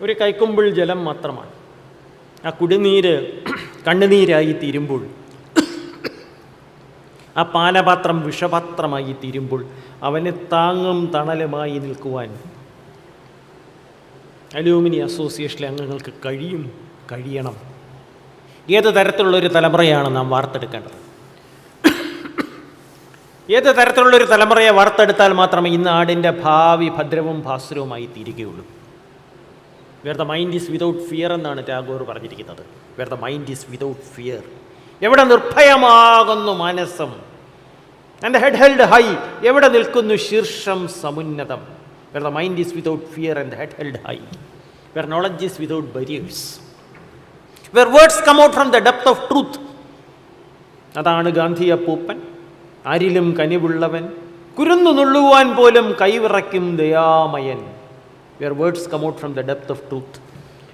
ഒരു കൈക്കുമ്പിൾ ജലം മാത്രമാണ്. ആ കുടിനീര് കണ്ണുനീരായി തീരുമ്പോൾ, ആ പാനപാത്രം വിഷപാത്രമായി തീരുമ്പോൾ അവന് താങ്ങും തണലുമായി നിൽക്കുവാൻ അലൂമിനി അസോസിയേഷനിലെ അംഗങ്ങൾക്ക് കഴിയണം. ഏത് തരത്തിലുള്ളൊരു തലമുറയാണ് നാം വാർത്തെടുക്കേണ്ടത്? ഏത് തരത്തിലുള്ളൊരു തലമുറയെ വാർത്തെടുത്താൽ മാത്രമേ ഈ നാടിൻ്റെ ഭാവി ഭദ്രവും ഭാസുരവുമായി തീരുകയുള്ളൂ? Where the mind is without fear എന്നാണ് ടാഗോർ പറഞ്ഞിരിക്കുന്നത്. Where the mind is without fear, എവിടെ നിർഭയമാകുന്നു മനസ്സം. ആൻഡ് ഹെഡ് ഹെൽഡ് ഹൈ, എവിടെ നിൽക്കുന്നു ശീർഷം സമുന്നതം. Where the mind is without fear and head held high, where knowledge is without barriers, where words come out from the depth of truth. അതാണ് ഗാന്ധി അപ്പൂപ്പൻ. ആരിലും കനിവുള്ളവൻ, കുരുന്നു നുള്ളുവാൻ പോലും കൈവിറയ്ക്കും ദയാമയൻ. Where words come out from the depth of truth,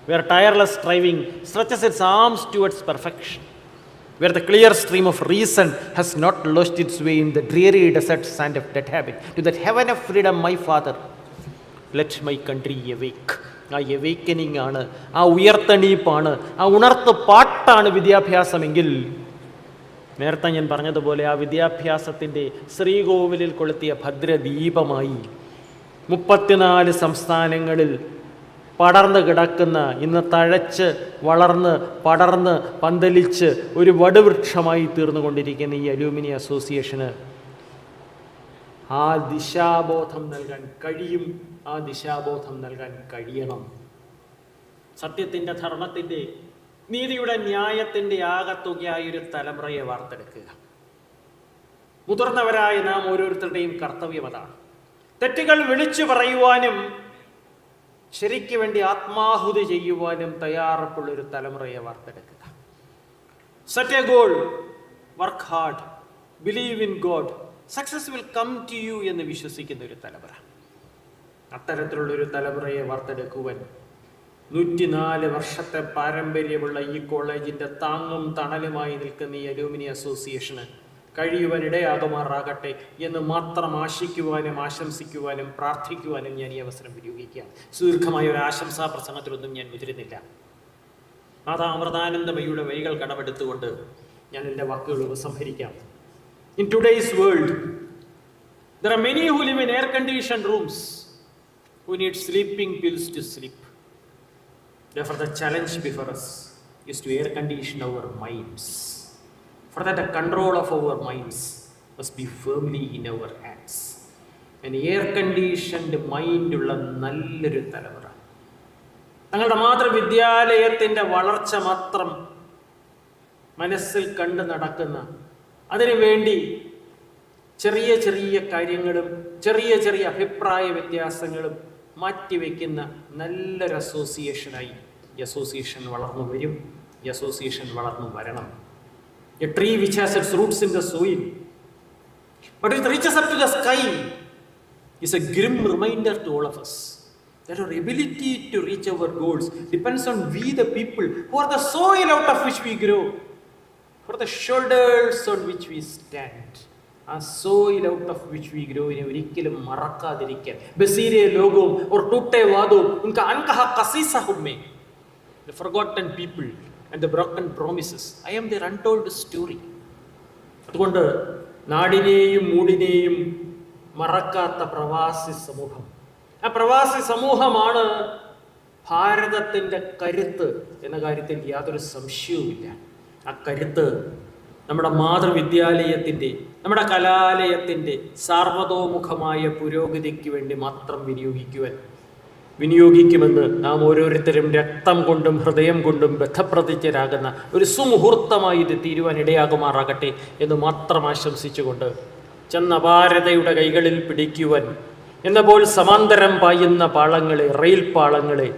where tireless striving stretches its arms towards perfection, where the clear stream of reason has not lost its way in the dreary desert sand of dead habit. To that heaven of freedom, my father, let my country awake. ആ awakening ആണ്, ആ ഉയർത്തെണീപ്പാണ്, ആ ഉണർത്ത് പാട്ടാണ് വിദ്യാഭ്യാസമെങ്കിൽ, നേരത്തെ ഞാൻ പറഞ്ഞതുപോലെ ആ വിദ്യാഭ്യാസത്തിൻ്റെ ശ്രീകോവിലിൽ കൊളുത്തിയ ഭദ്രദീപമായി 34 സംസ്ഥാനങ്ങളിൽ പടർന്ന് കിടക്കുന്ന, ഇന്ന് തഴച്ച് വളർന്ന് പടർന്ന് പന്തലിച്ച് ഒരു വടുവൃക്ഷമായി തീർന്നുകൊണ്ടിരിക്കുന്ന ഈ അലൂമിനി അസോസിയേഷന് ആ ദിശാബോധം നൽകാൻ കഴിയും, ആ ദിശാബോധം നൽകാൻ കഴിയണം. സത്യത്തിൻ്റെ, ധർമ്മത്തിൻ്റെ, നീതിയുടെ, ന്യായത്തിൻ്റെ ആകത്തുകയായൊരു തലമുറയെ വാർത്തെടുക്കുക. മുതിർന്നവരായ നാം ഓരോരുത്തരുടെയും കർത്തവ്യം അതാണ്. തെറ്റുകൾ വിളിച്ചു പറയുവാനും ശരിക്ക് വേണ്ടി ആത്മാഹുതി ചെയ്യുവാനും തയ്യാറെടുപ്പുള്ളൊരു തലമുറയെ വാർത്തെടുക്കുക. Set a goal, work hard, believe in God, success will come to you എന്ന് വിശ്വസിക്കുന്ന ഒരു തലമുറ. അത്തരത്തിലുള്ളൊരു തലമുറയെ വാർത്തെടുക്കുവാൻ 104 വർഷത്തെ പാരമ്പര്യമുള്ള ഈ കോളേജിൻ്റെ താങ്ങും തണലുമായി നിൽക്കുന്ന ഈ അലൂമിനി അസോസിയേഷന് കഴിയുവാൻ ഇടയാകുമാറാകട്ടെ എന്ന് മാത്രം ആശിക്കുവാനും ആശംസിക്കുവാനും പ്രാർത്ഥിക്കുവാനും ഞാൻ ഈ അവസരം വിനിയോഗിക്കുകയാണ്. സുദീർഘമായ ഒരു ആശംസാ പ്രസംഗത്തിലൊന്നും ഞാൻ മുതിരുന്നില്ല. മാതാ അമൃതാനന്ദമയുടെ വരികൾ കടമെടുത്തുകൊണ്ട് ഞാൻ എൻ്റെ വാക്കുകൾ ഉപസംഹരിക്കാം. In today's world, there are many who live in air-conditioned rooms, who need sleeping pills to sleep. Therefore, the challenge before us is to air-condition our minds. For that, the control of our minds must be firmly in our hands. An air-conditioned mind ഉള്ള നല്ലൊരു തലമുറ തങ്ങളുടെ മാതൃവിദ്യാലയത്തിൻ്റെ വളർച്ച മാത്രം മനസ്സിൽ കണ്ട് നടക്കുന്ന, അതിനുവേണ്ടി ചെറിയ ചെറിയ കാര്യങ്ങളും ചെറിയ ചെറിയ അഭിപ്രായ വ്യത്യാസങ്ങളും മാറ്റിവെക്കുന്ന നല്ലൊരു അസോസിയേഷനായി ഈ അസോസിയേഷൻ വളർന്നു വരും, ഈ അസോസിയേഷൻ വളർന്നു വരണം. A tree which has its roots in the soil, but it reaches up to the sky, is a grim reminder to all of us that our ability to reach our goals depends on we the people who are the soil out of which we grow, for the shoulders on which we stand. ആ soil out of which we grow ഇനെ ഒരിക്കലും മറക്കാതിരിക്കാൻ. ബസീരെ ലോകവും or ടൂട്ടെ വാദവും ഉൻകാ അൻകഹ ഖസീസ ഹുമ്മേ, the forgotten people and the broken promises, I am their untold story. അതുകൊണ്ട് നാടിനെയും മൂടിനെയും മറക്കാത്ത പ്രവാസി സമൂഹം, ആ പ്രവാസി സമൂഹമാണ് ഭാരതത്തിൻ്റെ കരുത്ത് എന്ന കാര്യത്തിൽ യാതൊരു സംശയവുമില്ല. ആ കരുത്ത് നമ്മുടെ മാതൃവിദ്യാലയത്തിൻ്റെ, നമ്മുടെ കലാലയത്തിൻ്റെ സാർവതോമുഖമായ പുരോഗതിക്ക് വേണ്ടി മാത്രം വിനിയോഗിക്കുമെന്ന് നാം ഓരോരുത്തരും രക്തം കൊണ്ടും ഹൃദയം കൊണ്ടും ബദ്ധപ്രതിജ്ഞരാകുന്ന ഒരു സുമുഹൂർത്തമായി ഇത് തീരുവാൻ ഇടയാകുമാറാകട്ടെ എന്ന് മാത്രം ആശംസിച്ചുകൊണ്ട്, ചെന്നപാരതയുടെ കൈകളിൽ പിടിക്കുവാൻ എന്നപ്പോൾ സമാന്തരം പായുന്ന പാളങ്ങളെ, റെയിൽ പാളങ്ങളെ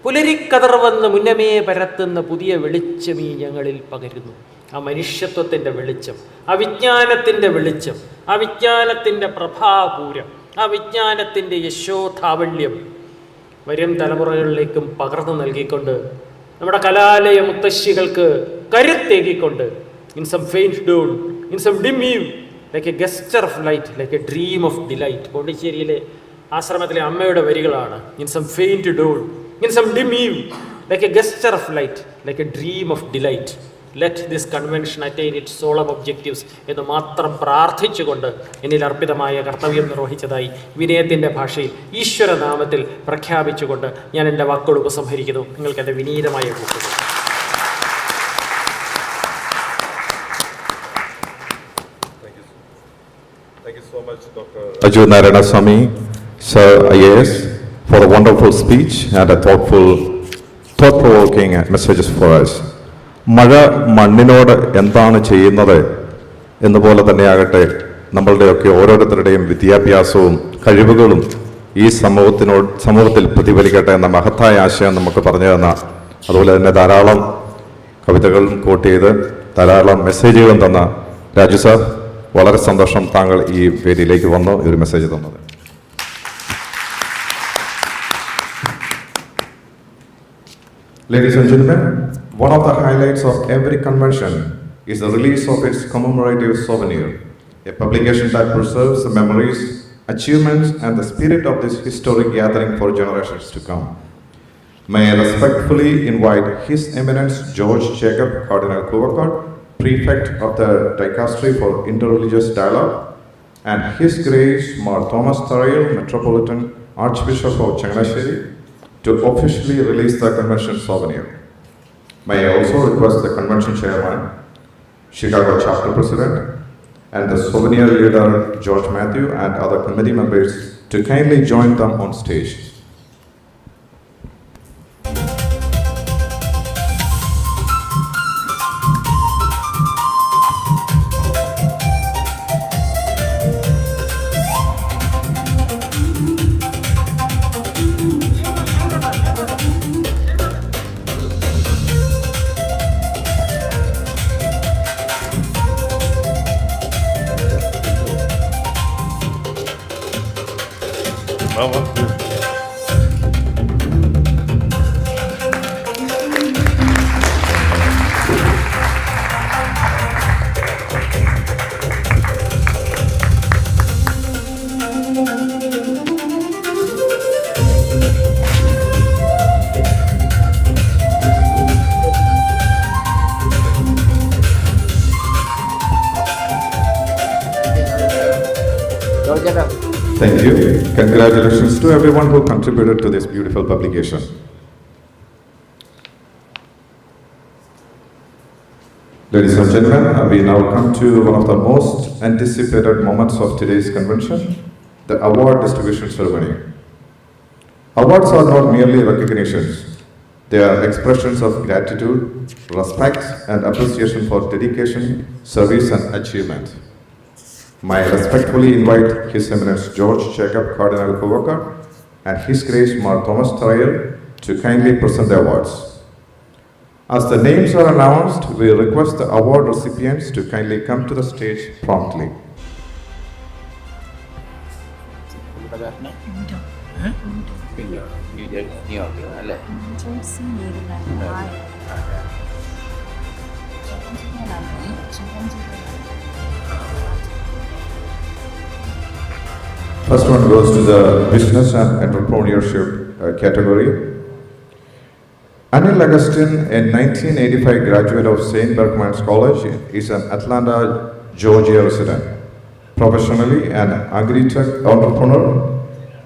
പുലരിക്കതർവെന്ന് മുന്നമേ പരത്തുന്ന പുതിയ വെളിച്ചമീ ഞങ്ങളിൽ പകരുന്നു. ആ മനുഷ്യത്വത്തിൻ്റെ വെളിച്ചം, ആ വിജ്ഞാനത്തിൻ്റെ വെളിച്ചം, ആ വിജ്ഞാനത്തിൻ്റെ പ്രഭാപൂരം, ആ വിജ്ഞാനത്തിൻ്റെ യശോധാവല്യം വരും തലമുറകളിലേക്കും പകർന്നു നൽകിക്കൊണ്ട്, നമ്മുടെ കലാലയ മുത്തശ്ശികൾക്ക് കരുത്തേകിക്കൊണ്ട്, in some faint dawn, in some dim eve, like a glister of light, like a dream of delight. പോണ്ടിച്ചേരിയിലെ ആശ്രമത്തിലെ അമ്മയുടെ വരികളാണ്. In some faint dawn, in some dim eve, like a glister of light, like a dream of delight, let this convention attain its solemn objectives എന്ന് മാത്രം പ്രാർത്ഥിച്ചുകൊണ്ട് എന്നിൽ അർപ്പിതമായ കർത്തവ്യം നിർവഹിച്ചതായി വിനയത്തിൻ്റെ ഭാഷയിൽ ഈശ്വരനാമത്തിൽ പ്രഖ്യാപിച്ചുകൊണ്ട് ഞാൻ എൻ്റെ വാക്കുകൾ ഉപസംഹരിക്കുന്നു. നിങ്ങൾക്ക് എൻ്റെ വിനീതമായ കൂട്ടുകൾ. Thank you so much, Dr. Ajur Narayana Swami, Sir IAS, for a wonderful speech and a thought-provoking messages for us. മഴ മണ്ണിനോട് എന്താണ് ചെയ്യുന്നത് എന്നുപോലെ തന്നെയാകട്ടെ നമ്മളുടെയൊക്കെ ഓരോരുത്തരുടെയും വിദ്യാഭ്യാസവും കഴിവുകളും ഈ സമൂഹത്തിൽ പ്രതിഫലിക്കട്ടെ എന്ന മഹത്തായ ആശയം നമുക്ക് പറഞ്ഞു തന്ന, അതുപോലെ തന്നെ ധാരാളം കവിതകളും കോട്ട് ചെയ്ത് ധാരാളം മെസ്സേജുകളും തന്ന രാജു സാർ, വളരെ സന്തോഷം താങ്കൾ ഈ വേദിയിലേക്ക് വന്നു ഒരു മെസ്സേജ് തന്നത്. Ladies and gentlemen, one of the highlights of every convention is the release of its commemorative souvenir, a publication that preserves the memories, achievements, and the spirit of this historic gathering for generations to come. May I respectfully invite His Eminence George Jacob Cardinal Kuvakad, Prefect of the Dicastery for Interreligious Dialogue, and His Grace Mar Thomas Tharail, Metropolitan Archbishop of Changanasheri, to officially release the convention souvenir. May I also request the convention chairman, Chicago chapter president, and the souvenir leader George Matthew and other committee members to kindly join them on stage. Thank you. Congratulations to everyone who contributed to this beautiful publication. Ladies and gentlemen, we now come to one of the most anticipated moments of today's convention, the award distribution ceremony. Awards are not merely recognitions. They are expressions of gratitude, respect, and appreciation for dedication, service, and achievement. May I respectfully invite His Eminence George Jacob Cardinal Kuvakad and His Grace Mar Thomas Tharail to kindly present the awards. As the names are announced, we request the award recipients to kindly come to the stage promptly. First one goes to the business and entrepreneurship category. Anil Agustin, a 1985 graduate of St. Berchmans College, is an Atlanta, Georgia resident. Professionally, an agri-tech entrepreneur,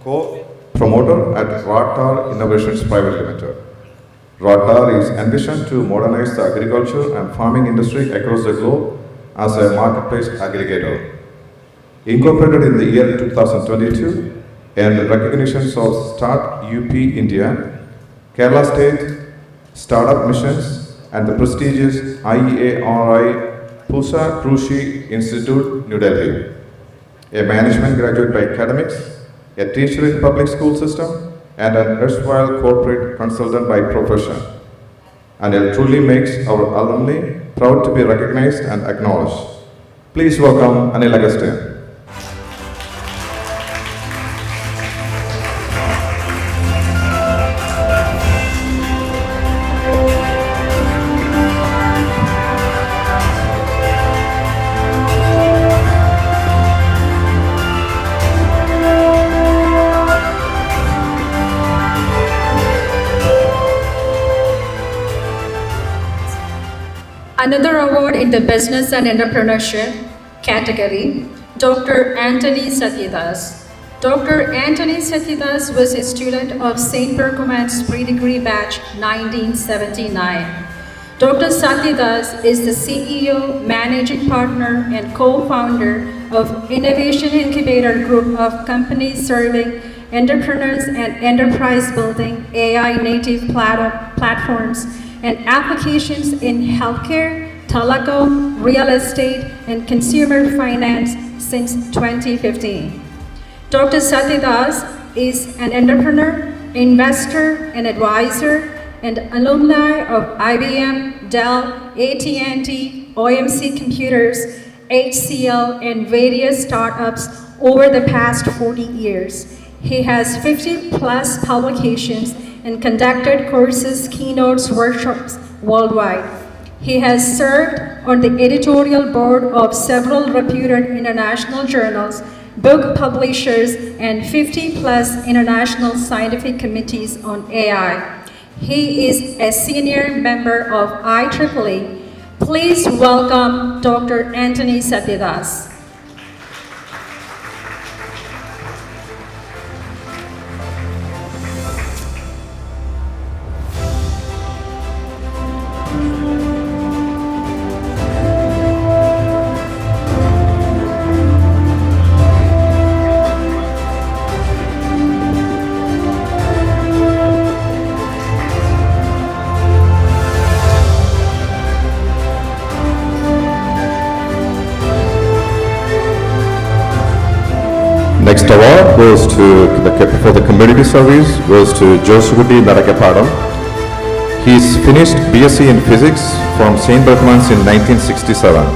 co-promoter at Radar Innovations Private Limited. Radar is ambition to modernize the agriculture and farming industry across the globe as a marketplace aggregator. Incorporated in the year 2022 and recognitions of Start UP India, Kerala State Startup Missions, and the prestigious IARI Pusa Krushi Institute, New Delhi. A management graduate by academics, a teacher in public school system, and an erstwhile corporate consultant by profession. And it truly makes our alumni proud to be recognized and acknowledged. Please welcome Anil Agustin. Another award in the Business and Entrepreneurship category, Dr. Anthony Satyadas. Dr. Anthony Satyadas was a student of St. Berchmans pre-degree batch 1979. Dr. Satyadas is the CEO, managing partner, and co-founder of Innovation Incubator Group of companies serving entrepreneurs and enterprise building AI native platforms and applications in healthcare, telecom, real estate, and consumer finance since 2015. Dr. Satyadas is an entrepreneur, investor, and advisor, and alumni of IBM, Dell, AT&T, OMC Computers, HCL, and various startups over the past 40 years. He has 50 plus publications and conducted courses, keynotes, workshops worldwide. He has served on the editorial board of several reputed international journals, book publishers, and 50 plus international scientific committees on AI. He is a senior member of IEEE. Please welcome Dr. Anthony Satyadas. Next award goes to for the community service goes to Josuguti Naragapadam. He's finished BSc in physics from St. Berchmans in 1967.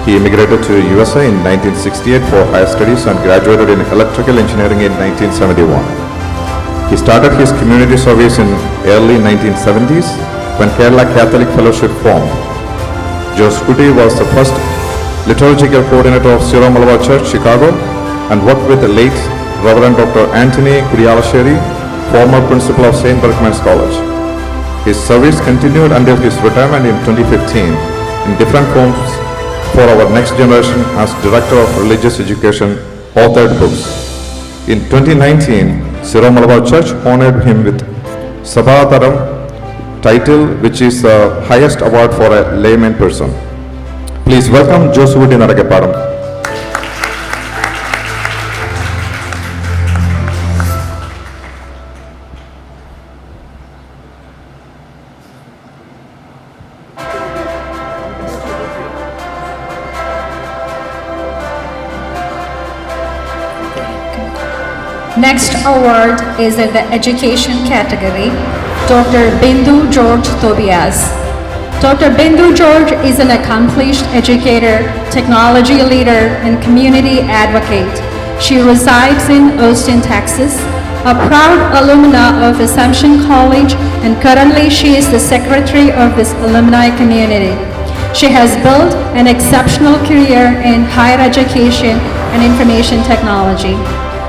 He immigrated to USA in 1968 for higher studies and graduated in electrical engineering in 1971. He started his community service in early 1970s when Kerala Catholic Fellowship formed. Josuguti was the first liturgical coordinator of Syro Malabar Church, Chicago, and worked with the late Reverend Dr. Anthony Kurialasheri, former principal of St. Berchmans College. His service continued until his retirement in 2015 in different forms for our next generation as Director of Religious Education, authored books. In 2019, Syro Malabar Church honored him with Sabhataram title, which is the highest award for a layman person. Please welcome Josuguti Naragapadam. Next award is in the education category, Dr. Bindu George Tobias. Dr. Bindu George is an accomplished educator, technology leader, and community advocate. She resides in Austin, Texas, a proud alumna of Assumption College, and currently she is the secretary of this alumni community. She has built an exceptional career in higher education and information technology.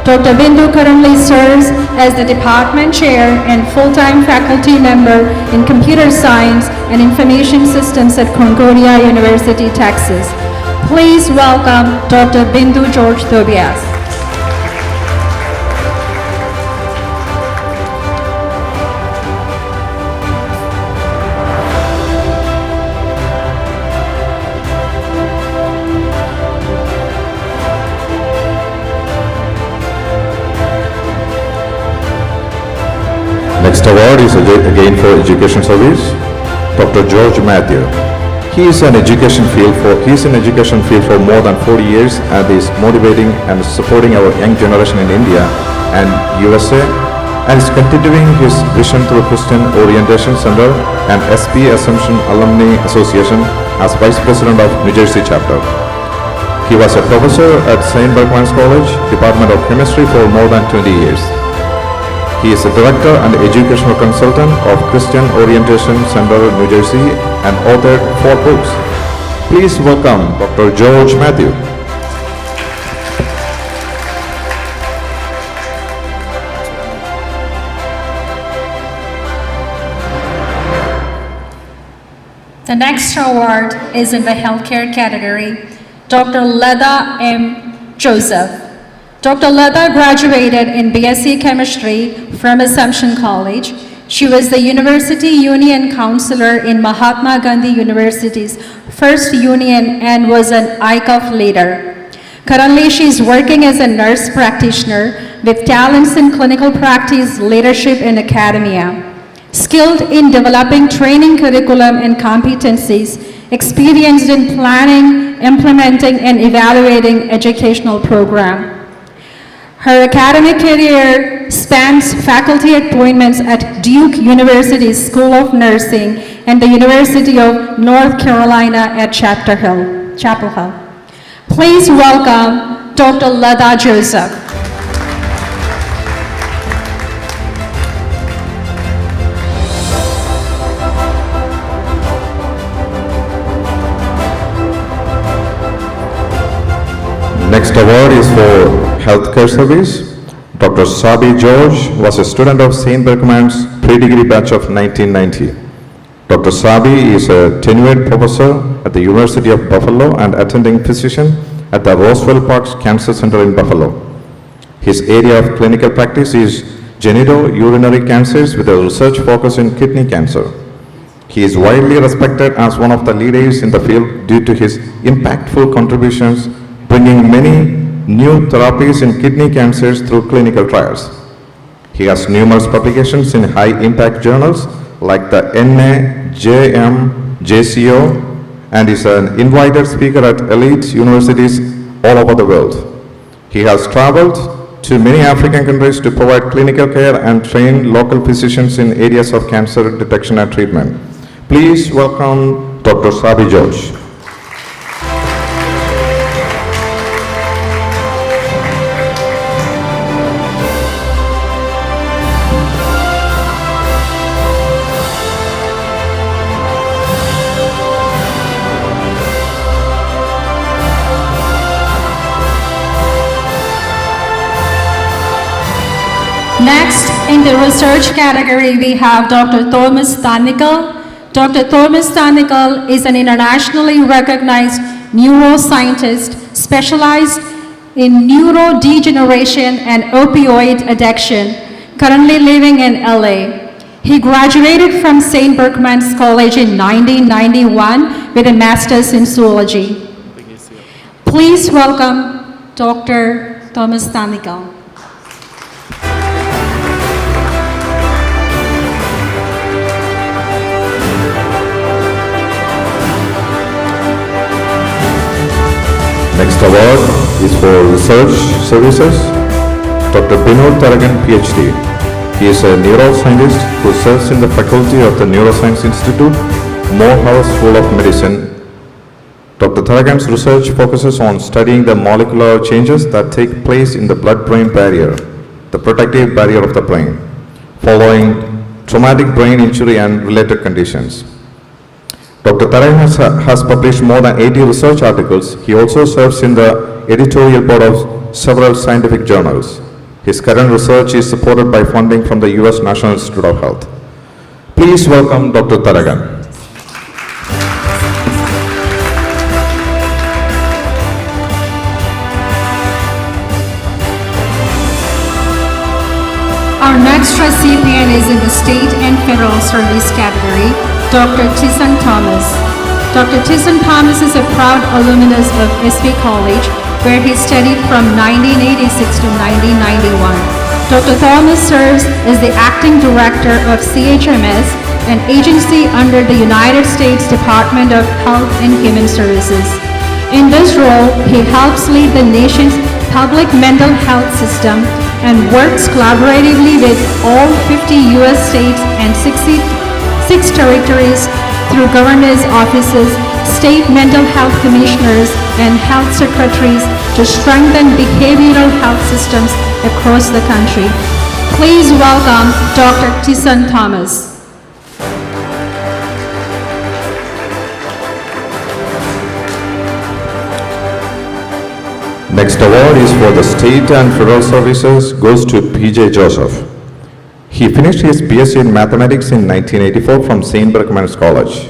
Dr. Bindu currently serves as the department chair and full-time faculty member in computer science and information systems at Concordia University, Texas. Please welcome Dr. Bindu George Tobias. Next award is again for education service, Dr. George Matthew. He is in education field for more than 40 years and is motivating and supporting our young generation in India and USA, and is continuing his vision through Christian Orientation Center and SP Assumption Alumni Association as Vice President of New Jersey chapter. He was a professor at St. Berchmans College, Department of Chemistry for more than 20 years. He is a director and educational consultant of Christian Orientation Center, New Jersey, and authored 4 books. Please welcome Dr. George Matthew. The next award is in the healthcare category. Dr. Leda M. Joseph. Dr. Leda graduated in BSc Chemistry from Assumption College. She was the University Union Counselor in Mahatma Gandhi University's first union and was an ICOF leader. Currently, she is working as a nurse practitioner with talents in clinical practice, leadership, and academia. Skilled in developing training curriculum and competencies, experienced in planning, implementing, and evaluating educational program. Her academic career spans faculty appointments at Duke University School of Nursing and the University of North Carolina at Chapel Hill. Please welcome Dr. Leda Joseph. Next award is for Healthcare Service. Dr. Sabi George was a student of St. Berchmans pre-degree batch of 1990. Dr. Sabi is a tenured professor at the University of Buffalo and attending physician at the Roswell Parks Cancer Center in Buffalo. His area of clinical practice is genitourinary cancers with a research focus in kidney cancer. He is widely respected as one of the leaders in the field due to his impactful contributions, bringing many new therapies in kidney cancers through clinical trials. He has numerous publications in high-impact journals like the NA, JM, JCO, and is an invited speaker at elite universities all over the world. He has traveled to many African countries to provide clinical care and train local physicians in areas of cancer detection and treatment. Please welcome Dr. Sabi George. Next, in the research category, we have Dr. Thomas Thanikel. Dr. Thomas Thanikel is an internationally recognized neuroscientist specialized in neurodegeneration and opioid addiction, currently living in LA. He graduated from St. Berchmans College in 1991 with a master's in zoology. Please welcome Dr. Thomas Thanikel. Next award is for Research Services. Dr. Binod Taragan, PhD. He is a neuroscientist who serves in the faculty of the Neuroscience Institute, Morehouse School of Medicine. Dr. Taragan's research focuses on studying the molecular changes that take place in the blood-brain barrier, the protective barrier of the brain, following traumatic brain injury and related conditions. Dr. Taragan has published more than 80 research articles. He also serves in the editorial board of several scientific journals. His current research is supported by funding from the U.S. National Institute of Health. Please welcome Dr. Taragan. Our next recipient is in the State and Federal Service category, Dr. Tyson Thomas. Dr. Tyson Thomas is a proud alumnus of SV College, where he studied from 1986 to 1991. Dr. Thomas serves as the acting director of CHMS, an agency under the United States Department of Health and Human Services. In this role, he helps lead the nation's public mental health system and works collaboratively with all 50 U.S. states and 6 territories through governors' offices, state mental health commissioners, and health secretaries to strengthen behavioral health systems across the country. Please welcome Dr. Tyson Thomas. Next award is for the State and Federal Services goes to P.J. Joseph. He finished his BSc in Mathematics in 1984 from St. Berchmans College.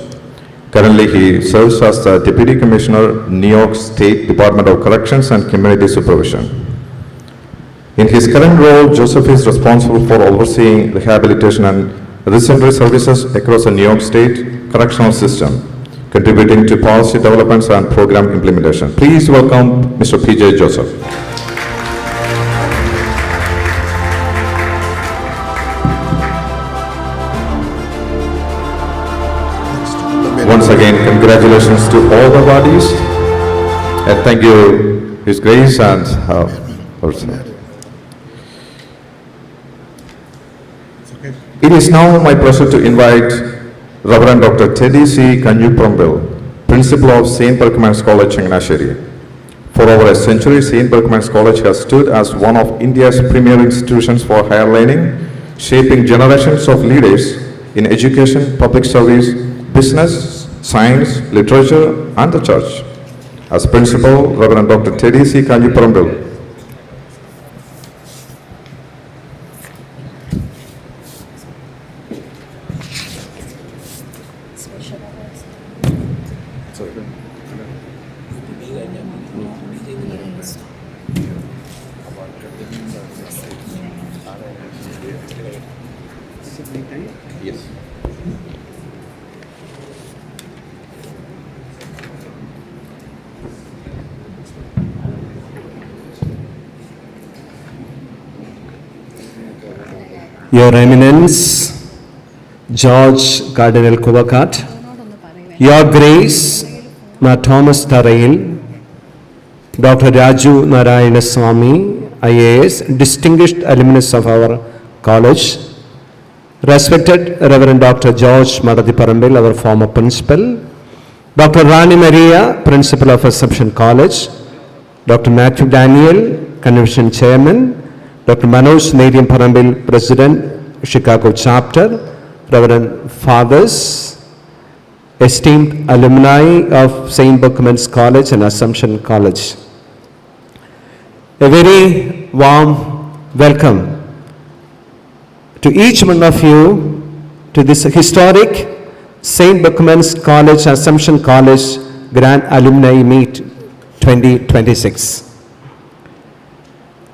Currently, he serves as the Deputy Commissioner, New York State Department of Corrections and Community Supervision. In his current role, Joseph is responsible for overseeing rehabilitation and reentry services across the New York State correctional system, contributing to policy developments and program implementation. Please welcome Mr. P.J. Joseph. Once again, congratulations to all the bodies, and thank you, His Grace and It is now my pleasure to invite Reverend Dr. Teddy C. Kanjuprambil, Principal of St. Berchmans College, Changanasheri. For over a century, St. Berchmans College has stood as one of India's premier institutions for higher learning, shaping generations of leaders in education, public service, business, science, literature, and the church. As Principal, Reverend Dr. Teddy C. Kanjuprambil. Yes. Your Eminence, George Cardinal Kuvakat, Your Grace, Ma Thomas Tarail, Dr. Raju Narayana Swami, IAS, distinguished alumnus of our college, respected Reverend Dr. George Madadi Parambil, our former principal, Dr. Rani Maria, Principal of Assumption College, Dr. Matthew Daniel, Convention Chairman, Dr. Manoj Nadiam Parambil, President, Chicago Chapter, Reverend Fathers, esteemed alumni of St. Berchmans College and Assumption College. A very warm welcome to each one of you to this historic St. Berchmans College, Assumption College Grand Alumni Meet 2026.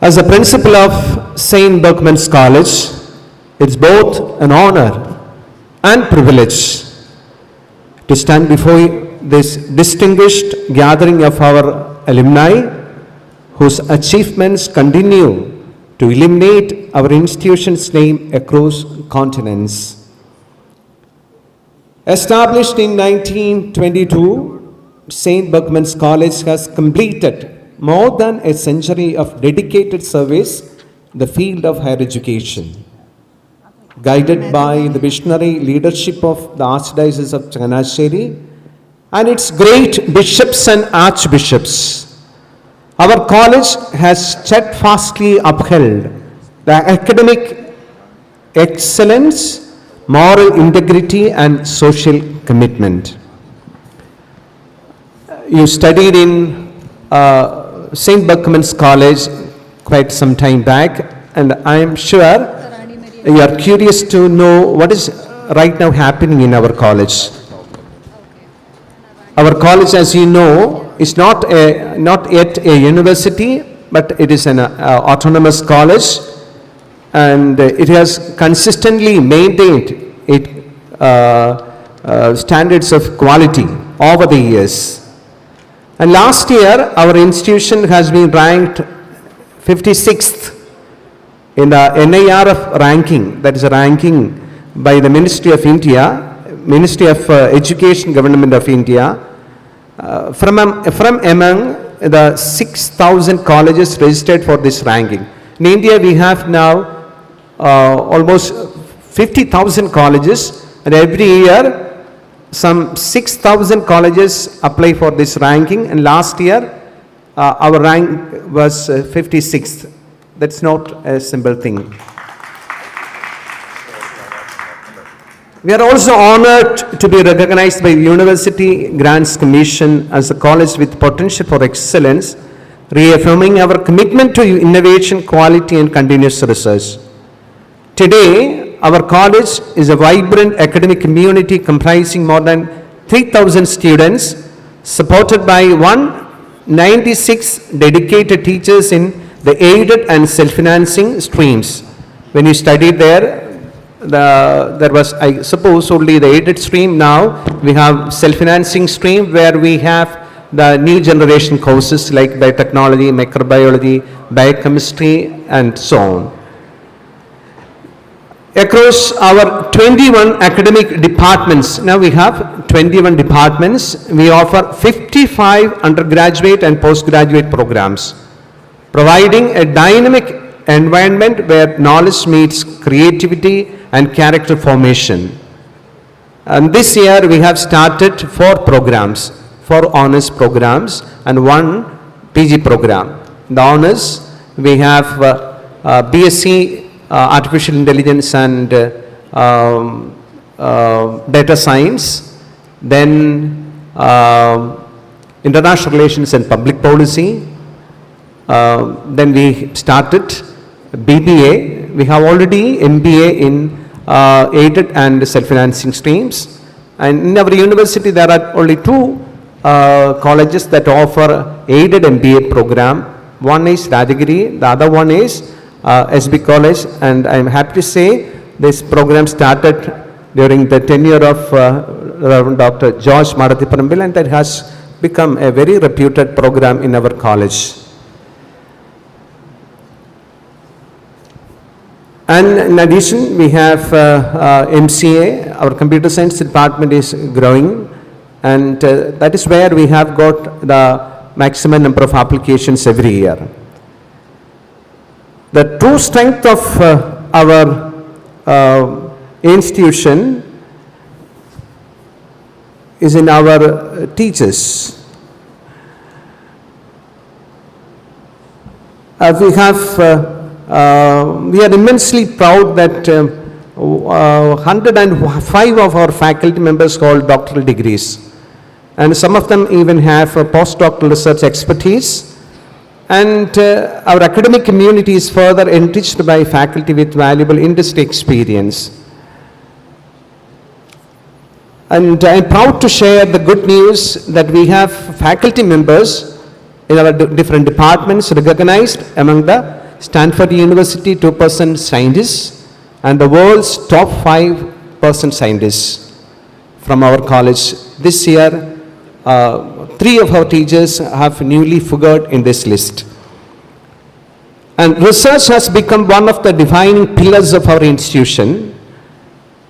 As a principal of St. Berchmans College, it's both an honor and privilege to stand before this distinguished gathering of our alumni whose achievements continue to illuminate our institution's name across continents. Established in 1922, St. Berchmans College has completed more than a century of dedicated service in the field of higher education. Guided by the visionary leadership of the Archdiocese of Changanasheri and its great bishops and archbishops, our college has steadfastly upheld the academic excellence, moral integrity, and social commitment. You studied in St. Berchmans College quite some time back, and I am sure you are curious to know what is right now happening in our college. Our college, as you know, is not yet a university, but it is an autonomous college, and it has consistently maintained its standards of quality over the years. And last year, our institution has been ranked 56th in the NIRF ranking, that is a ranking by the Ministry of India, Ministry of Education, Government of India, from among the 6,000 colleges registered for this ranking. In India, we have now almost 50,000 colleges, and every year some 6,000 colleges apply for this ranking, and last year our rank was 56th. That's not a simple thing. We are also honored to be recognized by the University Grants Commission as a college with potential for excellence, reaffirming our commitment to innovation, quality, and continuous research. Today, our college is a vibrant academic community comprising more than 3,000 students, supported by 196 dedicated teachers in the aided and self-financing streams. When you studied there, there was, I suppose, only the aided stream. Now we have self-financing stream where we have the new generation courses like biotechnology, microbiology, biochemistry, and so on. Across our 21 academic departments, now we have 21 departments, we offer 55 undergraduate and postgraduate programs, providing a dynamic environment where knowledge meets creativity and character formation. And this year we have started 4 programs, 4 honors programs and 1 PG program. The honors, we have BSc Artificial Intelligence and Data Science, then International Relations and Public Policy, then we started BBA. We have already MBA in aided and self-financing streams. And in our university, there are only 2 colleges that offer aided MBA program. One is Rajagiri, the other one is SB College. And I am happy to say this program started during the tenure of Reverend Dr. George Madathiparambil, and that has become a very reputed program in our college. And in addition, we have MCA, our computer science department is growing, and that is where we have got the maximum number of applications every year. The true strength of our institution is in our teachers. We are immensely proud that 105 of our faculty members hold doctoral degrees, and some of them even have postdoctoral research expertise. And our academic community is further enriched by faculty with valuable industry experience. And I am proud to share the good news that we have faculty members in our different departments recognized among the Stanford University 2% scientists and the world's top 5% scientists from our college. This year, 3 of our teachers have newly figured in this list. And research has become one of the defining pillars of our institution,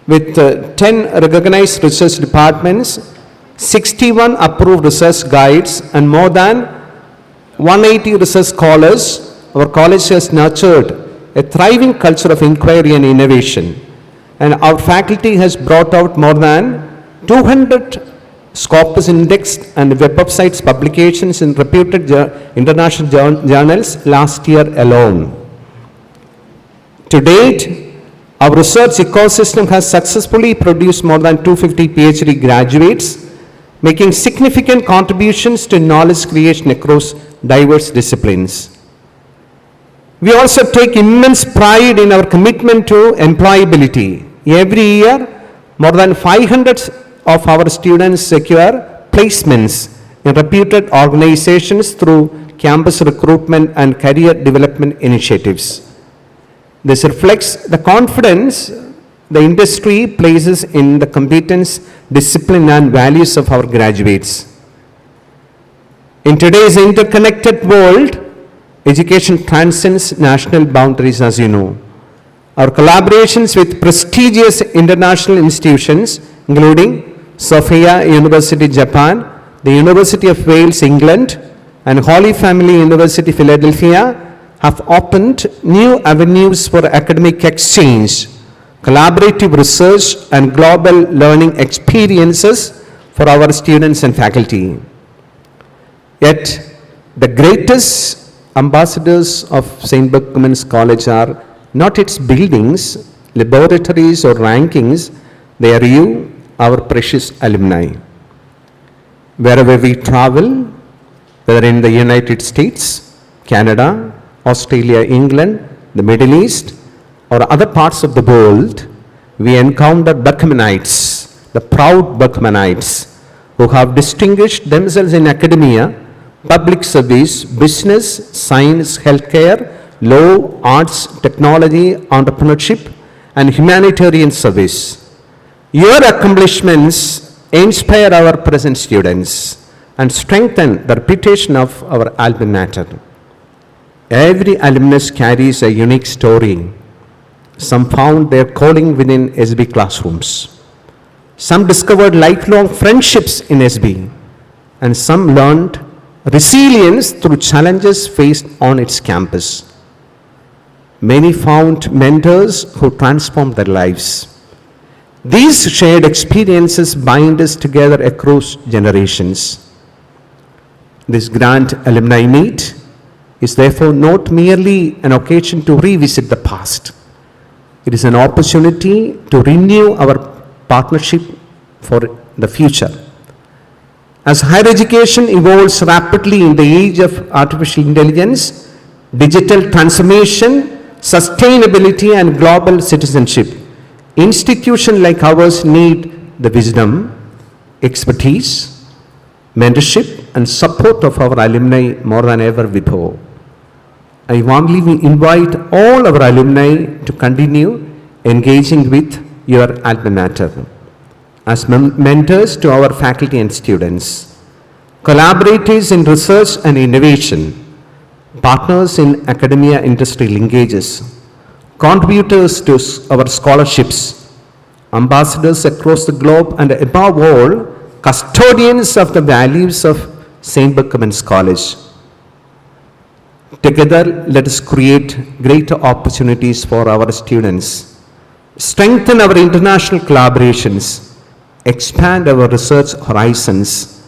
with 10 recognized research departments, 61 approved research guides, and more than 180 research scholars. Our college has nurtured a thriving culture of inquiry and innovation, and our faculty has brought out more than 200 Scopus indexed and Web of Science publications in reputed international journals last year alone. To date, our research ecosystem has successfully produced more than 250 PhD graduates, making significant contributions to knowledge creation across diverse disciplines. We also take immense pride in our commitment to employability. Every year, more than 500 of our students secure placements in reputed organizations through campus recruitment and career development initiatives. This reflects the confidence the industry places in the competence, discipline, and values of our graduates. In today's interconnected world, education transcends national boundaries, as you know. Our collaborations with prestigious international institutions, including Sophia University, Japan, the University of Wales, England, and Holy Family University, Philadelphia, have opened new avenues for academic exchange, collaborative research, and global learning experiences for our students and faculty. Yet, the greatest ambassadors of St. Berchmans College are not its buildings, laboratories, or rankings. They are you, our precious alumni. Wherever we travel, whether in the United States, Canada, Australia, England, the Middle East, or other parts of the world, we encounter Berchmanites, the proud Berchmanites, who have distinguished themselves in academia, public service, business, science, healthcare, law, arts, technology, entrepreneurship, and humanitarian service. Your accomplishments inspire our present students and strengthen the reputation of our alma mater. Every alumnus carries a unique story. Some found their calling within SB classrooms. Some discovered lifelong friendships in SB, and some learned resilience through challenges faced on its campus. Many found mentors who transformed their lives. These shared experiences bind us together across generations. This grand alumni meet is therefore not merely an occasion to revisit the past. It is an opportunity to renew our partnership for the future. As higher education evolves rapidly in the age of artificial intelligence, digital transformation, sustainability, and global citizenship, institutions like ours need the wisdom, expertise, mentorship, and support of our alumni more than ever before. I warmly invite all our alumni to continue engaging with your alma mater as mentors to our faculty and students, collaborators in research and innovation, partners in academia industry linkages, contributors to our scholarships, ambassadors across the globe, and above all, custodians of the values of St. Berchmans College. Together, let us create greater opportunities for our students, strengthen our international collaborations, expand our research horizons.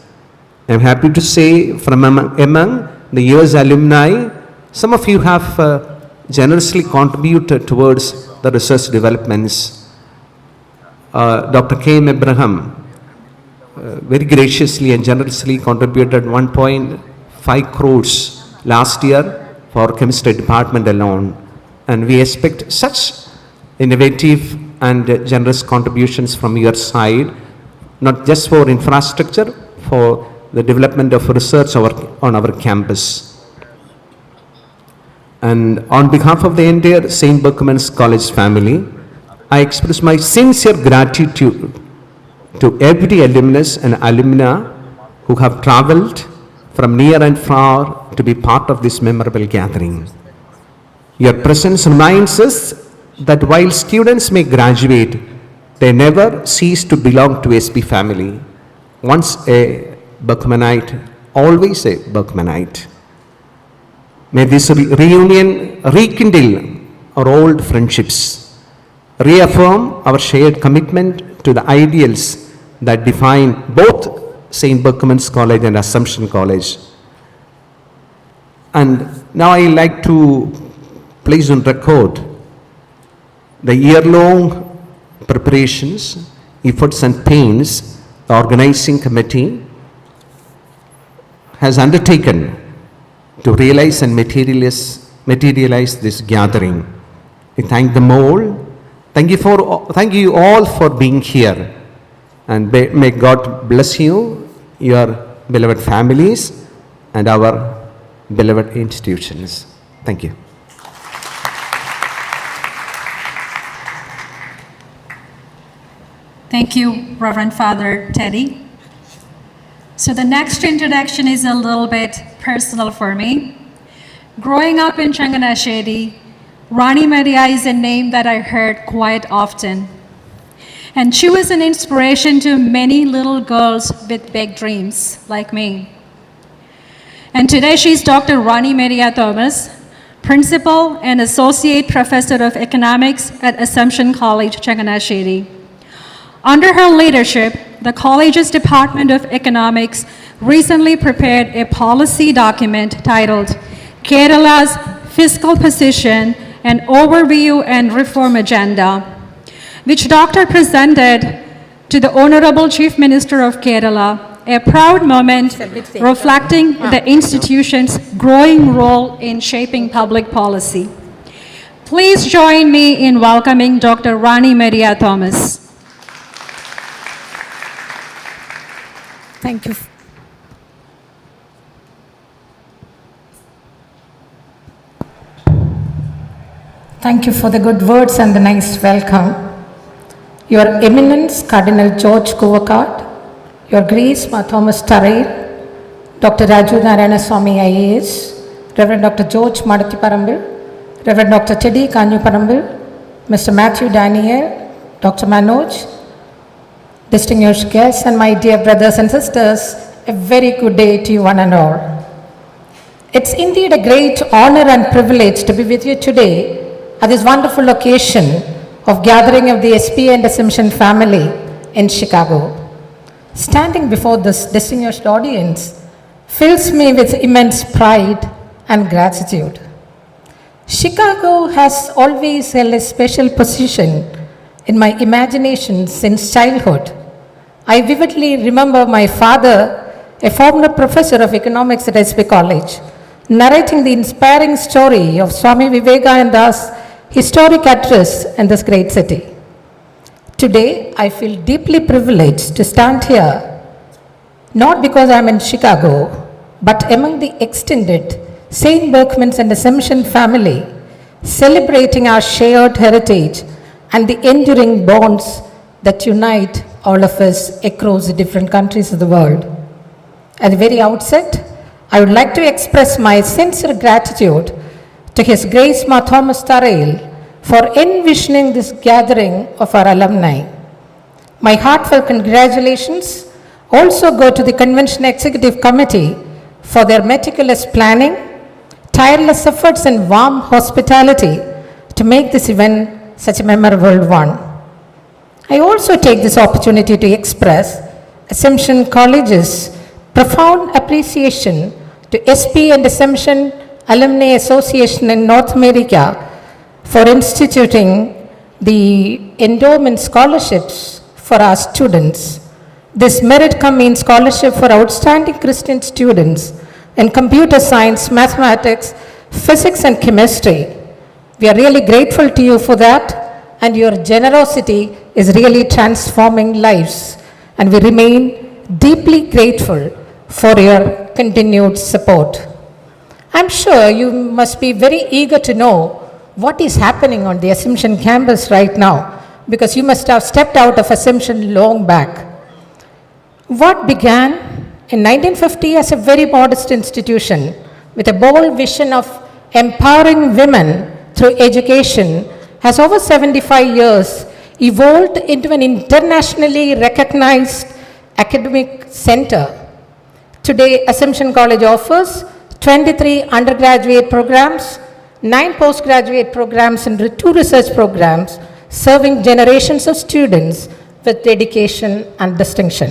I am happy to say from among the year's alumni, some of you have generously contributed towards the research developments. Dr. K.M. Abraham very graciously and generously contributed 1.5 crores last year for chemistry department alone, and we expect such innovative and generous contributions from your side, not just for infrastructure, for the development of research on our campus. And on behalf of the entire St. Berchmans College family, I express my sincere gratitude to every alumnus and alumna who have traveled from near and far to be part of this memorable gathering. Your presence reminds us that while students may graduate, they never cease to belong to SB family. Once a Berchmanite, always a Berchmanite. May this reunion rekindle our old friendships, reaffirm our shared commitment to the ideals that define both St. Berchmans College and Assumption College. And now I like to place on record the year-long preparations, efforts and pains the organizing committee has undertaken to realize and materialize this gathering. We thank them all. Thank you all for being here, and may God bless you, your beloved families, and our beloved institutions. Thank you. Thank you, Reverend Father Teddy. So the next introduction is a little bit personal for me. Growing up in Changanasheri, Rani Maria is a name that I heard quite often. And she was an inspiration to many little girls with big dreams like me. And today she's Dr. Rani Maria Thomas, Principal and Associate Professor of Economics at Assumption College, Changanasheri. Under her leadership, the college's Department of Economics recently prepared a policy document titled Kerala's Fiscal Position, an Overview and Reform Agenda, which Doctor presented to the Honorable Chief Minister of Kerala, a proud moment reflecting the institution's growing role in shaping public policy. Please join me in welcoming Dr. Rani Maria Thomas. Thank you. Thank you for the good words and the nice welcome. Your Eminence Cardinal George Kuvakad, Your Grace Ma Thomas Tarai, Dr. Raju Narayana Swami IAS, Reverend Dr. George Madati Parambil, Reverend Dr. Teddy Kanyu Parambil, Mr. Matthew Daniel, Dr. Manoj, distinguished guests, and my dear brothers and sisters, a very good day to you one and all. It's indeed a great honor and privilege to be with you today at this wonderful occasion of gathering of the SPA and Assumption family in Chicago. Standing before this distinguished audience fills me with immense pride and gratitude. Chicago has always held a special position in my imagination since childhood. I vividly remember my father, a former professor of economics at SB College, narrating the inspiring story of Swami Vivekananda's historic address in this great city. Today, I feel deeply privileged to stand here, not because I am in Chicago, but among the extended St. Berchmans and Assumption family, celebrating our shared heritage and the enduring bonds that unite all of us across the different countries of the world. At the very outset, I would like to express my sincere gratitude to His Grace Ma Thomas Tarai for envisioning this gathering of our alumni. My heartfelt congratulations also go to the Convention Executive Committee for their meticulous planning, tireless efforts and warm hospitality to make this event such a memorable one. I also take this opportunity to express Assumption College's profound appreciation to SP and Assumption Alumni Association in North America for instituting the endowment scholarships for our students. This merit means scholarship for outstanding Christian students in computer science, mathematics, physics and chemistry. We are really grateful to you for that, and your generosity is really transforming lives, and we remain deeply grateful for your continued support. I'm sure you must be very eager to know what is happening on the Assumption campus right now, because you must have stepped out of Assumption long back. What began in 1950 as a very modest institution with a bold vision of empowering women through education has over 75 years evolved into an internationally recognized academic center. Today, Assumption College offers 23 undergraduate programs, 9 postgraduate programs, and 2 research programs, serving generations of students with dedication and distinction.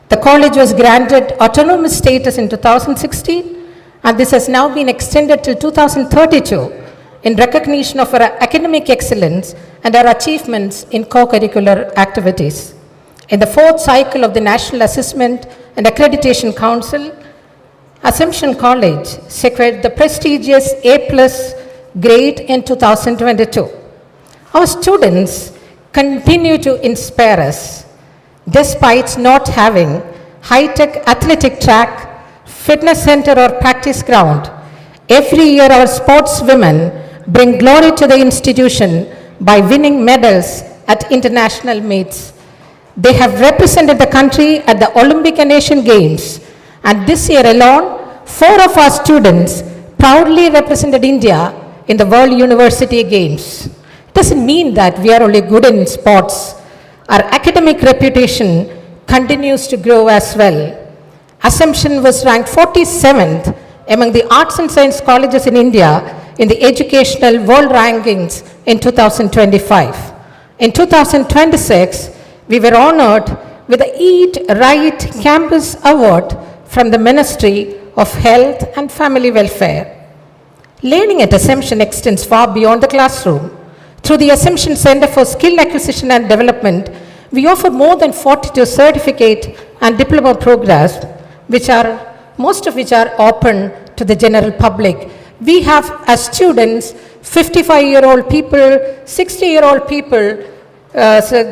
The college was granted autonomous status in 2016, and this has now been extended to 2032 in recognition of our academic excellence and our achievements in co-curricular activities. In the 4th cycle of the National Assessment and Accreditation Council, Assumption College secured the prestigious A+ grade in 2022. Our students continue to inspire us. Despite not having high-tech athletic track, fitness center or practice ground, every year our sportswomen bring glory to the institution by winning medals at international meets. They have represented the country at the Olympic and Asian Games, and this year alone, 4 of our students proudly represented India in the World University Games. It doesn't mean that we are only good in sports. Our academic reputation continues to grow as well. Assumption was ranked 47th among the arts and science colleges in India in the educational world rankings in 2025. In 2026, we were honored with the Eat Right Campus Award from the Ministry of Health and Family Welfare. Learning at Assumption extends far beyond the classroom. Through the Assumption Center for Skill Acquisition and Development, we offer more than 42 certificate and diploma programs, most of which are open to the general public. We have as students 55-year-old people, 60-year-old people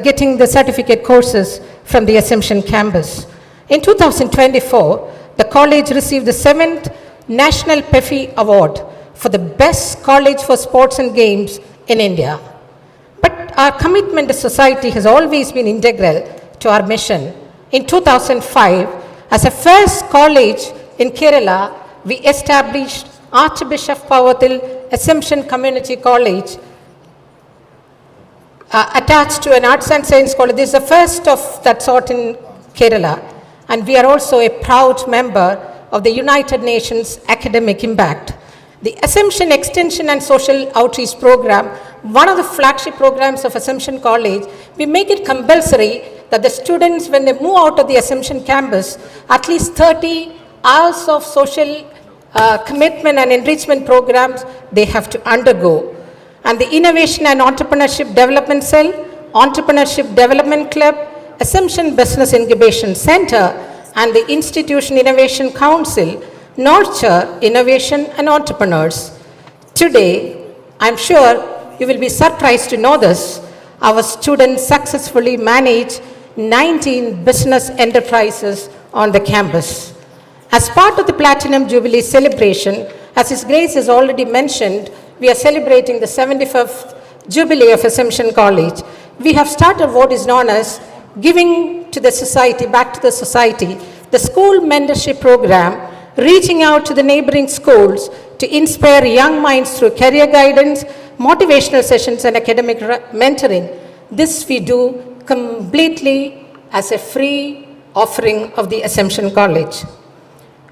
getting the certificate courses from the Assumption campus. In 2024, the college received the 7th National PEFI Award for the best college for sports and games in India. But our commitment to society has always been integral to our mission. In 2005, as a first college in Kerala, we established Archbishop Pavathil Assumption Community College attached to an arts and science college. This is the first of that sort in Kerala. And we are also a proud member of the United Nations Academic Impact. The Assumption Extension and Social Outreach Program, one of the flagship programs of Assumption College, we make it compulsory that the students, when they move out of the Assumption campus, at least 30 hours of social commitment and enrichment programs they have to undergo. And the Innovation and Entrepreneurship Development Cell, Entrepreneurship Development Club, Assumption Business Incubation Center, and the Institution Innovation Council nurture innovation and entrepreneurs. Today, I'm sure you will be surprised to know this, our students successfully manage 19 business enterprises on the campus. As part of the Platinum Jubilee celebration, as His Grace has already mentioned, we are celebrating the 75th Jubilee of Assumption College. We have started what is known as giving to the society, back to the society, the school mentorship program, reaching out to the neighboring schools to inspire young minds through career guidance, motivational sessions, and academic mentoring. This we do completely as a free offering of the Assumption College.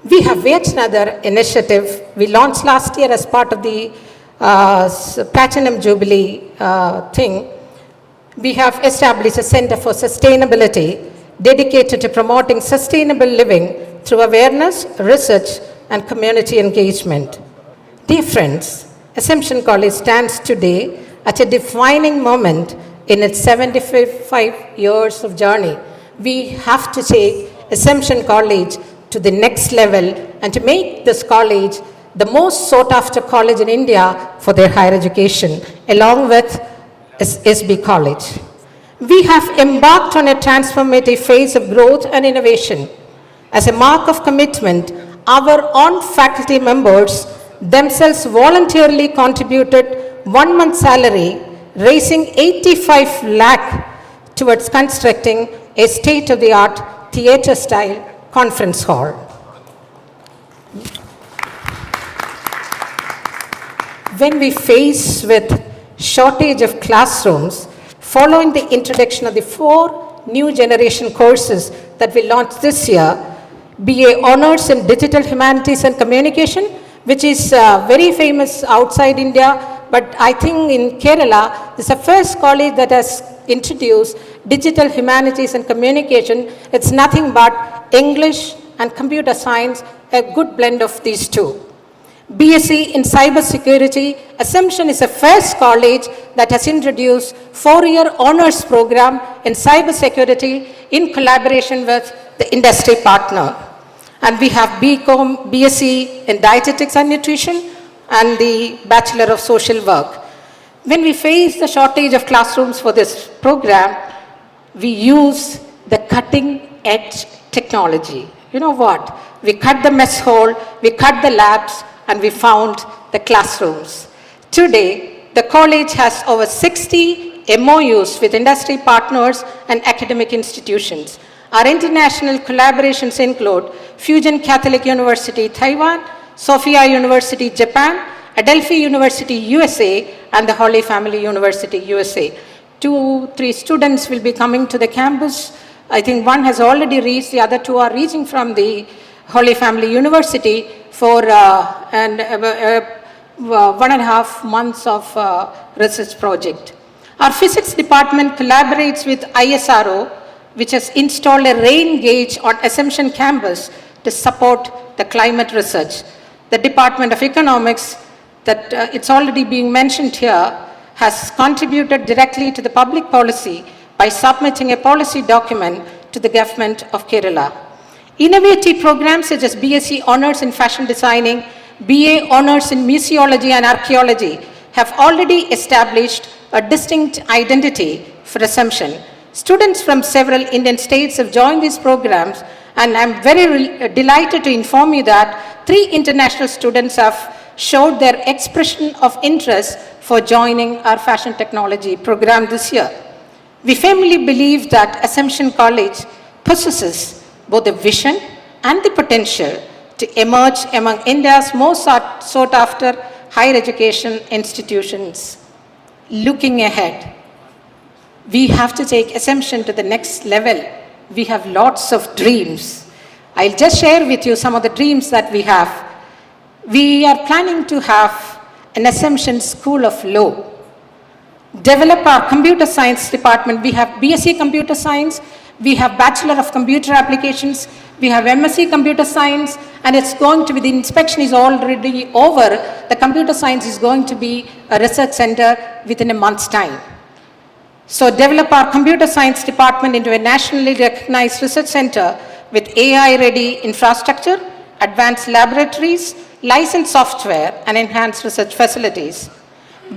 We have yet another initiative we launched last year as part of the Platinum Jubilee thing. We have established a Center for Sustainability dedicated to promoting sustainable living through awareness, research, and community engagement. Dear friends, Assumption College stands today at a defining moment in its 75 years of journey. We have to take Assumption College to the next level and to make this college the most sought after college in India for their higher education, along with SB College. We have embarked on a transformative phase of growth and innovation. As a mark of commitment, our own faculty members themselves voluntarily contributed 1 month's salary, raising 85 lakh towards constructing a state-of-the-art theatre-style conference hall. When we face with shortage of classrooms, following the introduction of the 4 new generation courses that we launched this year, BA Honours in Digital Humanities and Communication, which is very famous outside India, but I think in Kerala, this is the first college that has introduced Digital Humanities and Communication. It's nothing but English and computer science, a good blend of these two. BSc in Cybersecurity, Assumption is the first college that has introduced 4-year honours program in cybersecurity in collaboration with the industry partner. And we have BCom, BSc in Dietetics and Nutrition, and the Bachelor of Social Work. When we face the shortage of classrooms for this program, we use the cutting edge technology. You know what? We cut the mess hall, we cut the labs, and we found the classrooms. Today, the college has over 60 MOUs with industry partners and academic institutions. Our international collaborations include Fujian Catholic University, Taiwan, Sophia University, Japan, Adelphi University, USA, and the Holy Family University, USA. 2-3 students will be coming to the campus. I think one has already reached, the other 2 are reaching from the Holy Family University for 1.5 months of research project. Our physics department collaborates with ISRO, which has installed a rain gauge on Assumption campus to support the climate research. The Department of Economics, that it's already being mentioned here, has contributed directly to the public policy by submitting a policy document to the government of Kerala. Innovative programs such as BSc Honours in Fashion Designing, BA Honours in Museology and Archaeology have already established a distinct identity for Assumption. Students from several Indian states have joined these programs, And I'm very delighted to inform you that 3 international students have showed their expression of interest for joining our fashion technology program this year. We firmly believe that Assumption College possesses both the vision and the potential to emerge among India's most sought after higher education institutions. Looking ahead, we have to take Assumption to the next level. We have lots of dreams. I'll just share with you some of the dreams that we have. We are planning to have an Assumption School of Law. Develop our computer science department. We have BSc Computer Science, we have Bachelor of Computer Applications, we have MSc Computer Science, and it's going to be, the inspection is already over. The computer science is going to be a research center within a month's time. So develop our computer science department into a nationally recognized research center with AI-ready infrastructure, advanced laboratories, licensed software, and enhanced research facilities.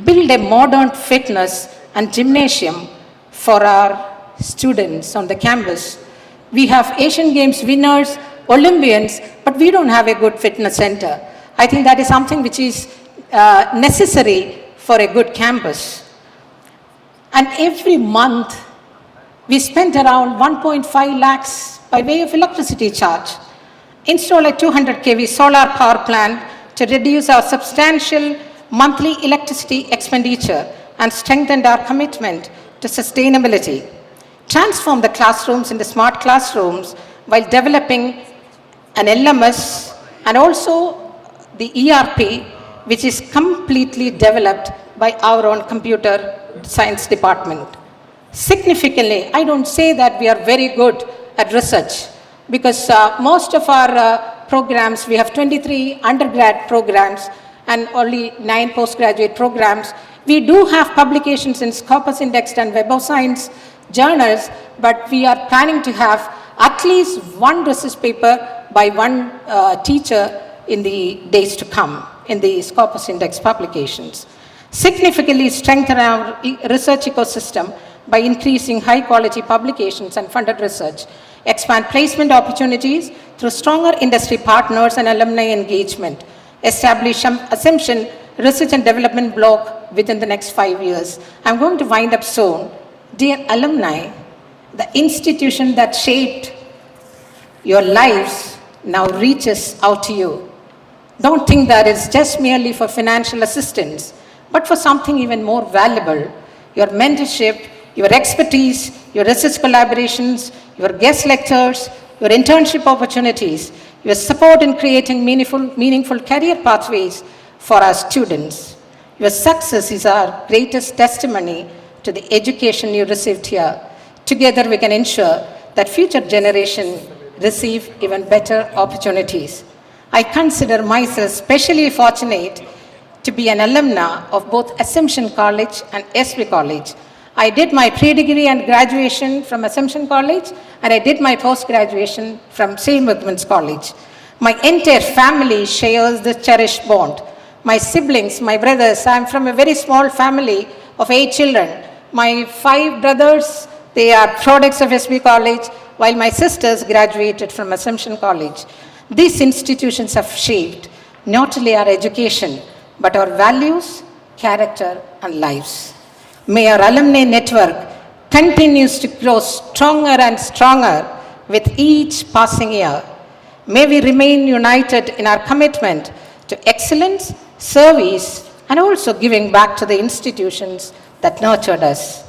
Build a modern fitness and gymnasium for our students on the campus. We have Asian Games winners, Olympians, but we don't have a good fitness center. I think that is something which is necessary for a good campus. And every month, we spend around 1.5 lakhs by way of electricity charge. Install a 200 kV solar power plant to reduce our substantial monthly electricity expenditure and strengthen our commitment to sustainability. Transform the classrooms into smart classrooms while developing an LMS and also the ERP, which is completely developed by our own computer science department. Significantly, I don't say that we are very good at research, because most of our programs, we have 23 undergrad programs and only 9 postgraduate programs. We do have publications in Scopus Indexed and Web of Science journals, but we are planning to have at least 1 research paper by 1 teacher in the days to come in the Scopus Index publications. Significantly strengthen our research ecosystem by increasing high quality publications and funded research. Expand placement opportunities through stronger industry partners and alumni engagement. Establish Assumption Research and Development Block within the next 5 years. I'm going to wind up soon. Dear alumni, the institution that shaped your lives now reaches out to you. Don't think that it's just merely for financial assistance, but for something even more valuable. Your mentorship, your expertise, your research collaborations, your guest lectures, your internship opportunities, your support in creating meaningful career pathways for our students. Your success is our greatest testimony to the education you received here. Together we can ensure that future generations receive even better opportunities. I consider myself especially fortunate to be an alumna of both Assumption College and SV College. I did my pre-degree and graduation from Assumption College, and I did my post-graduation from St. Berchmans College. My entire family shares this cherished bond. My siblings, my brothers, I'm from a very small family of 8 children. My 5 brothers, they are products of SV College, while my sisters graduated from Assumption College. These institutions have shaped not only our education, but our values, character, and lives. May our alumni network continues to grow stronger and stronger with each passing year. May we remain united in our commitment to excellence, service, and also giving back to the institutions that nurtured us.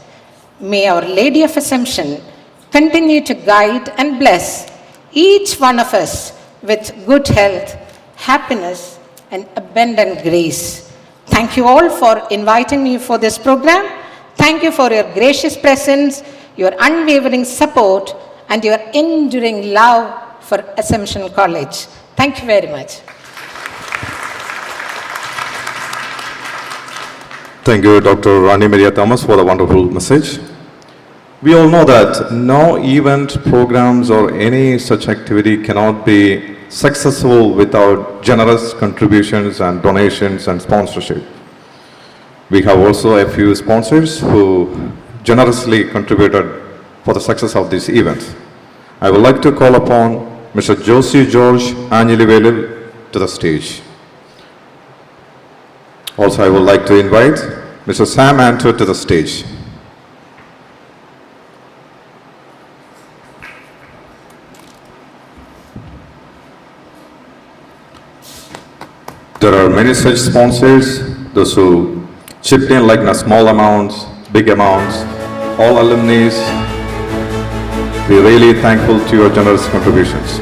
May Our Lady of Assumption continue to guide and bless each one of us with good health, happiness, and abundant grace. Thank you all for inviting me for this program. Thank you for your gracious presence, your unwavering support, and your enduring love for Assumption College. Thank you very much. Thank you, Dr. Rani Maria Thomas, for the wonderful message. We all know that no event, programs, or any such activity cannot be successful without generous contributions and donations and sponsorship. We have also a few sponsors who generously contributed for the success of this event. I would like to call upon Mr. Josie George Anjalivelil to the stage. Also, I would like to invite Mr. Sam Anto to the stage. There are many such sponsors, those who chipped in like small amounts, big amounts, all alumni. We're really thankful to your generous contributions.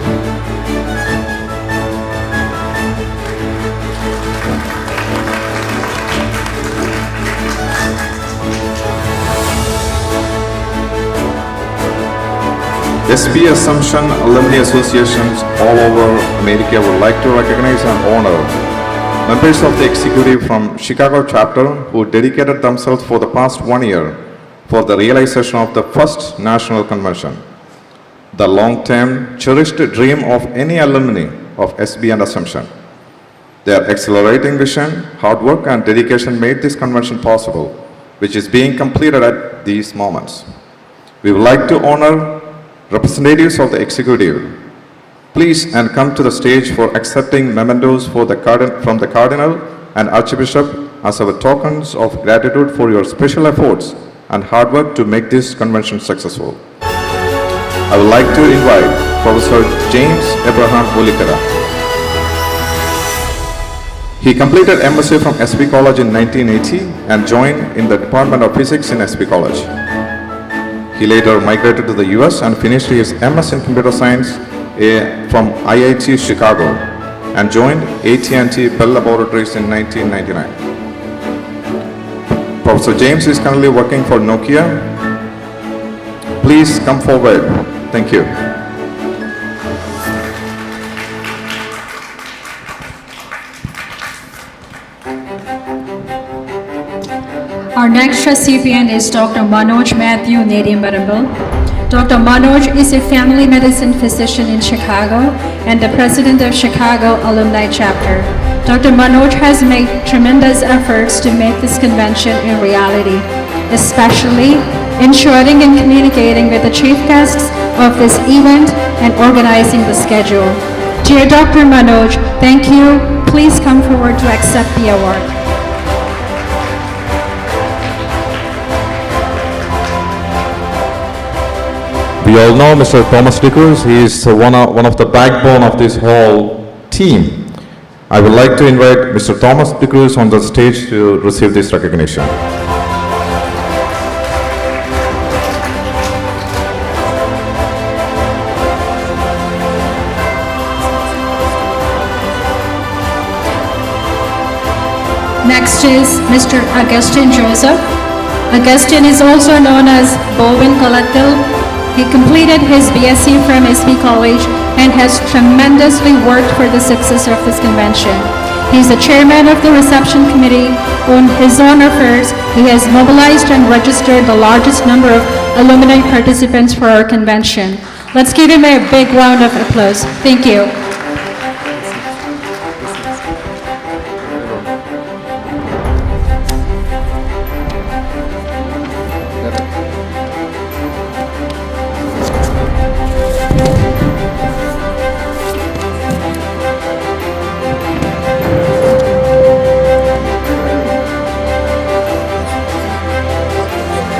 SP Assumption Alumni Associations all over America would like to recognize and honor members of the executive from Chicago chapter who dedicated themselves for the past 1 year for the realization of the first national convention. The long-term cherished dream of any alumni of SB and Assumption. Their accelerating vision, hard work and dedication made this convention possible, which is being completed at these moments. We would like to honor representatives of the executive. Please and come to the stage for accepting mementos from the Cardinal and Archbishop as our tokens of gratitude for your special efforts and hard work to make this convention successful. I would like to invite Professor James Abraham Ulikara. He completed MSc from SB College in 1980 and joined in the Department of Physics in SB College. He later migrated to the US and finished his MS in Computer Science from IIT Chicago and joined AT&T Bell Laboratories in 1999. Professor James is currently working for Nokia. Please come forward. Thank you. Our next recipient is Dr. Manoj Matthew Nediambarambal. Dr. Manoj is a family medicine physician in Chicago and the president of Chicago Alumni Chapter. Dr. Manoj has made tremendous efforts to make this convention a reality, especially ensuring and communicating with the chief guests of this event and organizing the schedule. Dear Dr. Manoj, thank you. Please come forward to accept the award. We all know Mr. Thomas Dickrus. He is one of the backbone of this whole team. I would like to invite Mr. Thomas Dickrus on the stage to receive this recognition. Next is Mr. Augustine Joseph. Augustine is also known as Bovin Kalatil. He completed his BSc from SB College and has tremendously worked for the success of this convention. He is the chairman of the reception committee. On his own affairs, he has mobilized and registered the largest number of alumni participants for our convention. Let's give him a big round of applause. Thank you.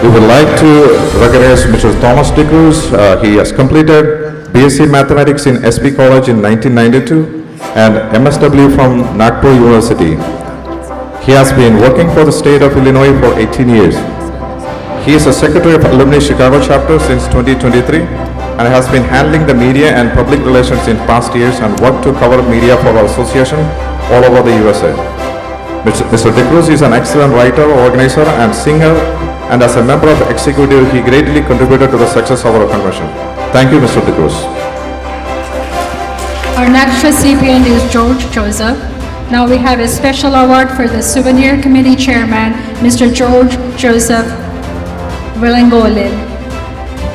We would like to recognize Mr. Thomas Dickrus. He has completed BSc Mathematics in SB College in 1992 and MSW from Nagpur University. He has been working for the state of Illinois for 18 years. He is a secretary of Alumni Chicago chapter since 2023 and has been handling the media and public relations in past years and worked to cover media for our association all over the USA. Mr. Dickrus is an excellent writer, organizer and singer, and as a member of the executive, he greatly contributed to the success of our convention. Thank you, Mr. Dickrus. Our next recipient is George Joseph. Now we have a special award for the Souvenir Committee Chairman, Mr. George Joseph Willengolil.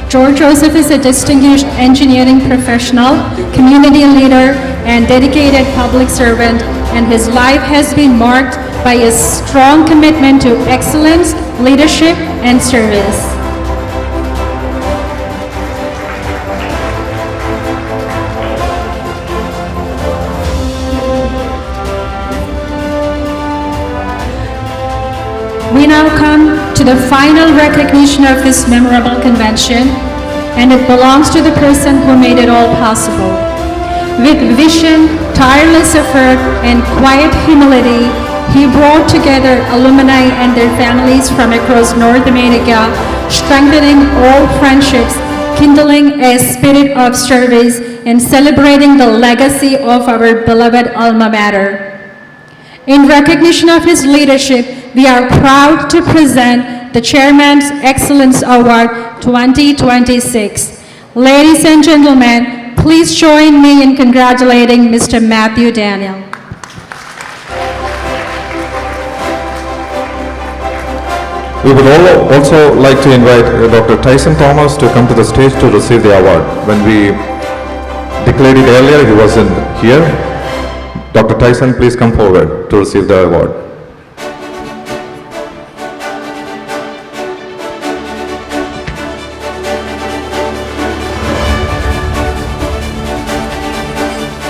George Joseph is a distinguished engineering professional, community leader, and dedicated public servant, and his life has been marked by a strong commitment to excellence, leadership, and service. now come to the final recognition of this memorable convention, and it belongs to the person who made it all possible. With vision, tireless effort, and quiet humility, he brought together alumni and their families from across North America, strengthening all friendships, kindling a spirit of service, and celebrating the legacy of our beloved alma mater. In recognition of his leadership, we are proud to present the Chairman's Excellence Award 2026. Ladies and gentlemen, please join me in congratulating Mr. Matthew Daniel. We would also like to invite Dr. Tyson Thomas to come to the stage to receive the award. When we declared it earlier, he wasn't here. Dr. Tyson, please come forward to receive the award.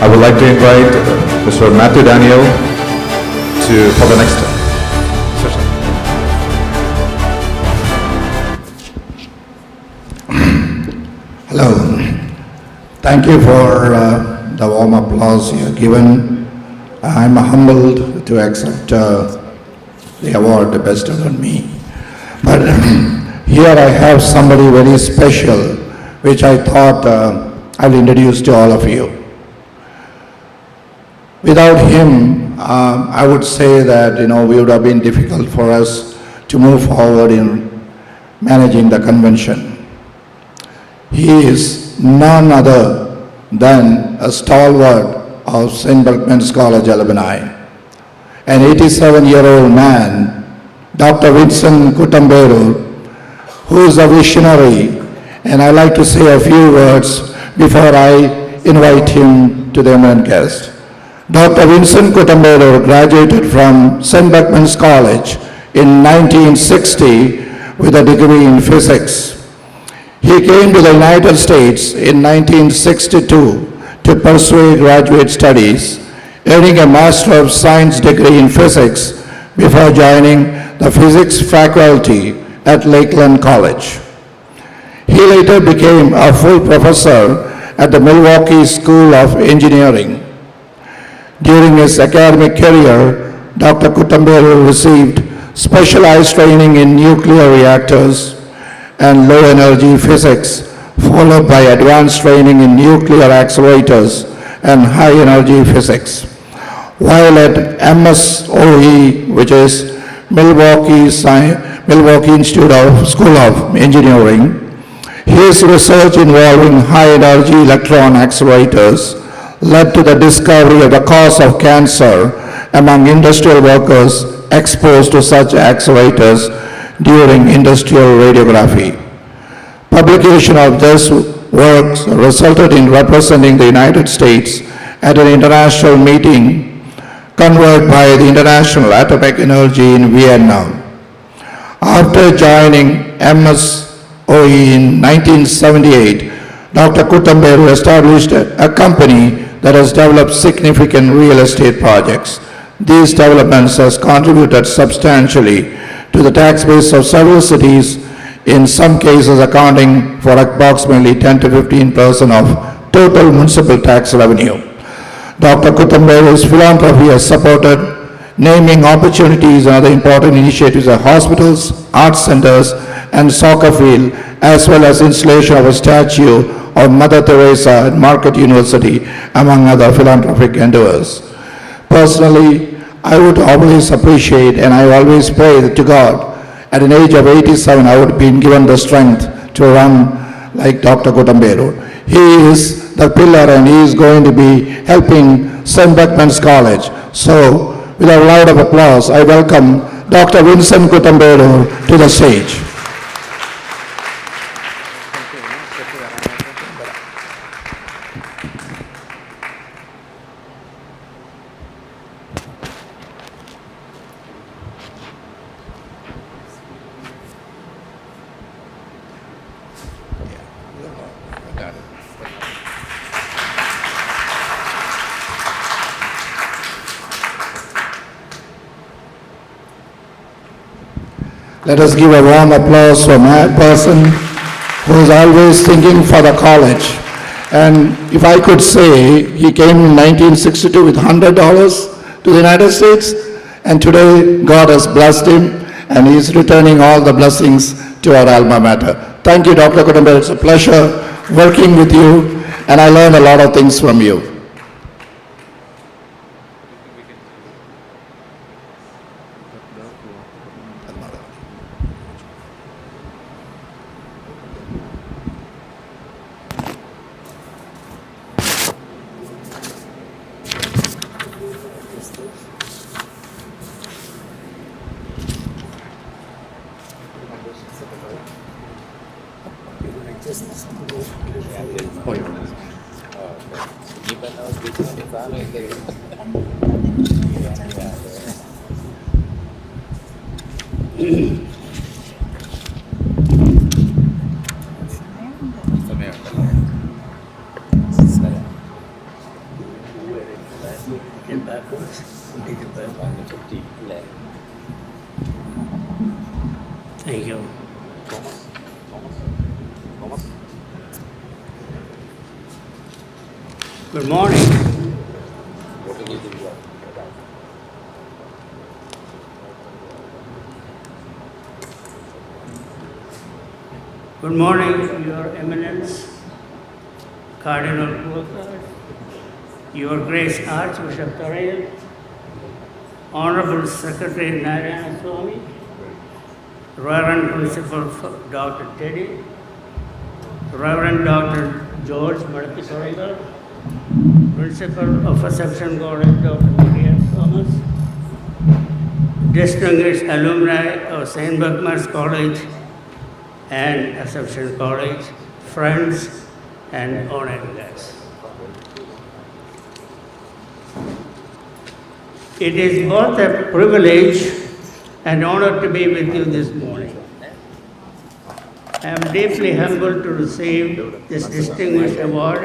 I would like to invite Mr. Matthew Daniel for the next session. Hello. Thank you for the warm applause you have given. I'm humbled to accept the award bestowed on me. But here I have somebody very special, which I thought I'll introduce to all of you. Without him, I would say that, we would have been difficult for us to move forward in managing the convention. He is none other than a stalwart of St. Berchmans College alumni. An 87-year-old man, Dr. Vincent Kutamberu, who is a visionary, and I'd like to say a few words before I invite him to the eminent guest. Dr. Vincent Kutamberu graduated from St. Berchmans College in 1960 with a degree in physics. He came to the United States in 1962 to pursue graduate studies, earning a Master of Science degree in physics before joining the physics faculty at Lakeland College. He later became a full professor at the Milwaukee School of Engineering. During his academic career, Dr. Kutamberu received specialized training in nuclear reactors and low-energy physics, followed by advanced training in nuclear accelerators and high-energy physics. While at MSOE, which is Milwaukee School of Engineering, his research involving high-energy electron accelerators led to the discovery of the cause of cancer among industrial workers exposed to such accelerators during industrial radiography. Publication of this work resulted in representing the United States at an international meeting convened by the International Atomic Energy in Vienna. After joining MSOE in 1978, Dr. Kutamberu established a company that has developed significant real estate projects. These developments has contributed substantially to the tax base of several cities, in some cases accounting for approximately 10 to 15% of total municipal tax revenue. Dr. Kutamberu's philanthropy has supported naming opportunities and other important initiatives at hospitals, art centers, and soccer field, as well as installation of a statue of Mother Teresa at Marquette University, among other philanthropic endeavors. Personally, I would always appreciate and I always pray to God, at an age of 87, I would have been given the strength to run like Dr. Kutamberu. He is the pillar and he is going to be helping St. Berchmans College. So, with a round of applause, I welcome Dr. Vincent Kutamberu to the stage. Let us give a warm applause for a person who is always thinking for the college. And if I could say, he came in 1962 with $100 to the United States, and today God has blessed him, and he is returning all the blessings to our alma mater. Thank you, Dr. Kudumber. It's a pleasure working with you, and I learned a lot of things from you. Thank you. Good morning. Good morning, Your Eminence, Cardinal Kuwakar, Your Grace Archbishop Tarail, Honorable Secretary Narayana Swami, Reverend Principal Dr. Teddy, Reverend Dr. George Madapithoigal, Principal of Assumption College Dr. Maria Thomas, distinguished alumni of St. Berchmans College and Assumption College, friends and honored guests. It is both a privilege and honor to be with you this morning. I am deeply humbled to receive this distinguished award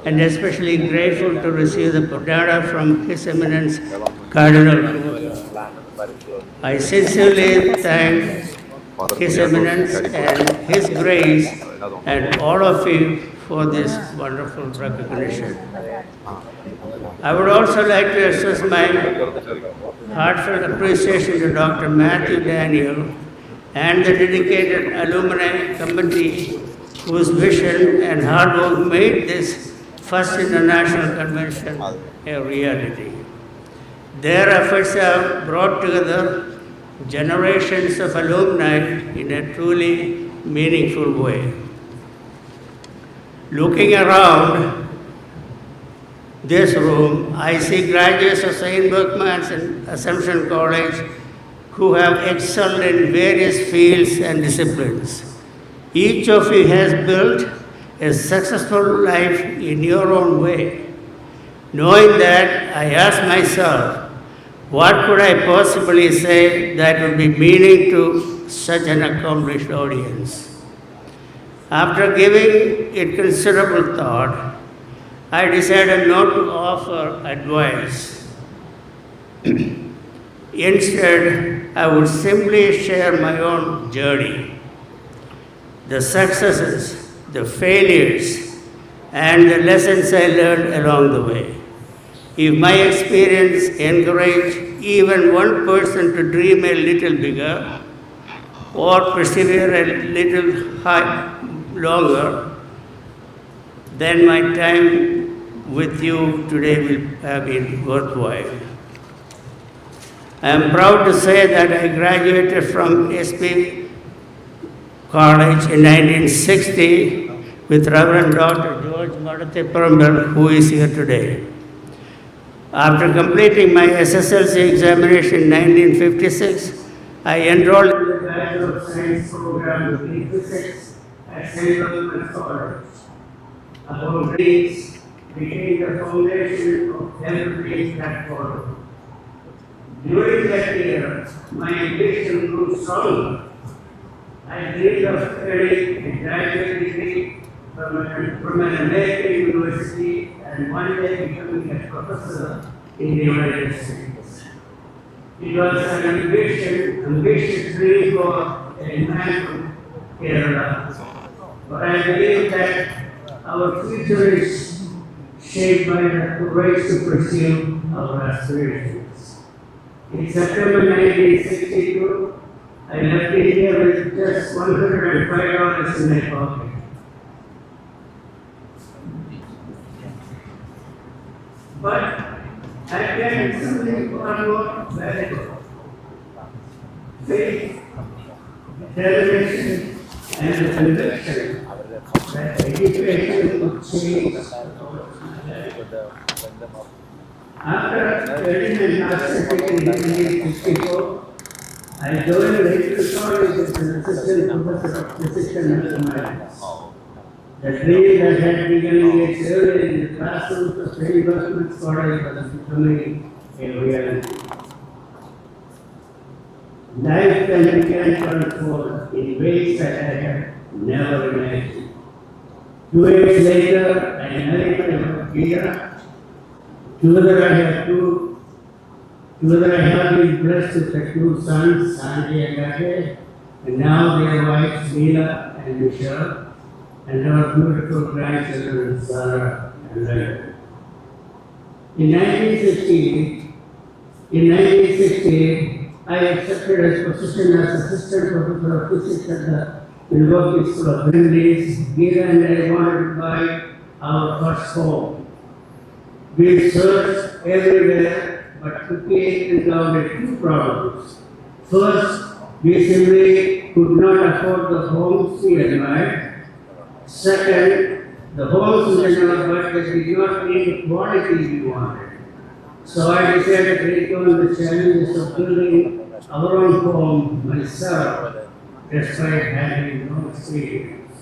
and especially grateful to receive the Pradana from His Eminence Cardinal Kuwakar. I sincerely thank His Eminence and His Grace and all of you for this wonderful recognition. I would also like to express my heartfelt appreciation to Dr. Matthew Daniel and the dedicated alumni committee whose vision and hard work made this first international convention a reality. Their efforts have brought together generations of alumni in a truly meaningful way. Looking around this room, I see graduates of St. Berchmans and Assumption College who have excelled in various fields and disciplines. Each of you has built a successful life in your own way. Knowing that, I ask myself, what could I possibly say that would be meaning to such an accomplished audience? After giving it considerable thought, I decided not to offer advice. Instead, I would simply share my own journey, the successes, the failures, and the lessons I learned along the way. If my experience encouraged even one person to dream a little bigger or persevere a little longer, then my time with you today will have been worthwhile. I am proud to say that I graduated from SP College in 1960 with Reverend Dr. George Madapithoigal, who is here today. After completing my SSLC examination in 1956, I enrolled in the Bachelor of Science program in physics at St. Berchmans College. Our dreams became the foundation of everything that followed. During that year, my ambition grew stronger. I dreamed of earning a graduate degree from an American university and one day becoming a professor in the United States. It was an ambitious dream for a man from Kerala. But I believe that our future is shaped by the courage to pursue our aspirations. In September 1962, I left India with just $105 in my pocket. But I gained something far more valuable. Faith, determination, and the conviction that education would change After getting my master's degree in 1964, I joined the Medical College as an assistant professor of physics and mathematics. The dream that had begun years earlier in the classrooms of St. Berchmans College was becoming a reality. Life then began to unfold in ways that I had never imagined. 2 years later, I married my Gita. Together I have been blessed with the 2 sons, Sanjay and Ake, and now their wives, Leela and Michelle, and our beautiful grandchildren, Sarah and Ryan. In 1968, I accepted a position as assistant professor of physics at the University School of Business. Gita and I wanted to buy our first home. We searched everywhere, but quickly encountered 2 problems. First, we simply could not afford the homes we admired. Second, the homes in our budget did not meet the quality we wanted. So I decided to take on the challenges of building our own home myself, despite having no experience.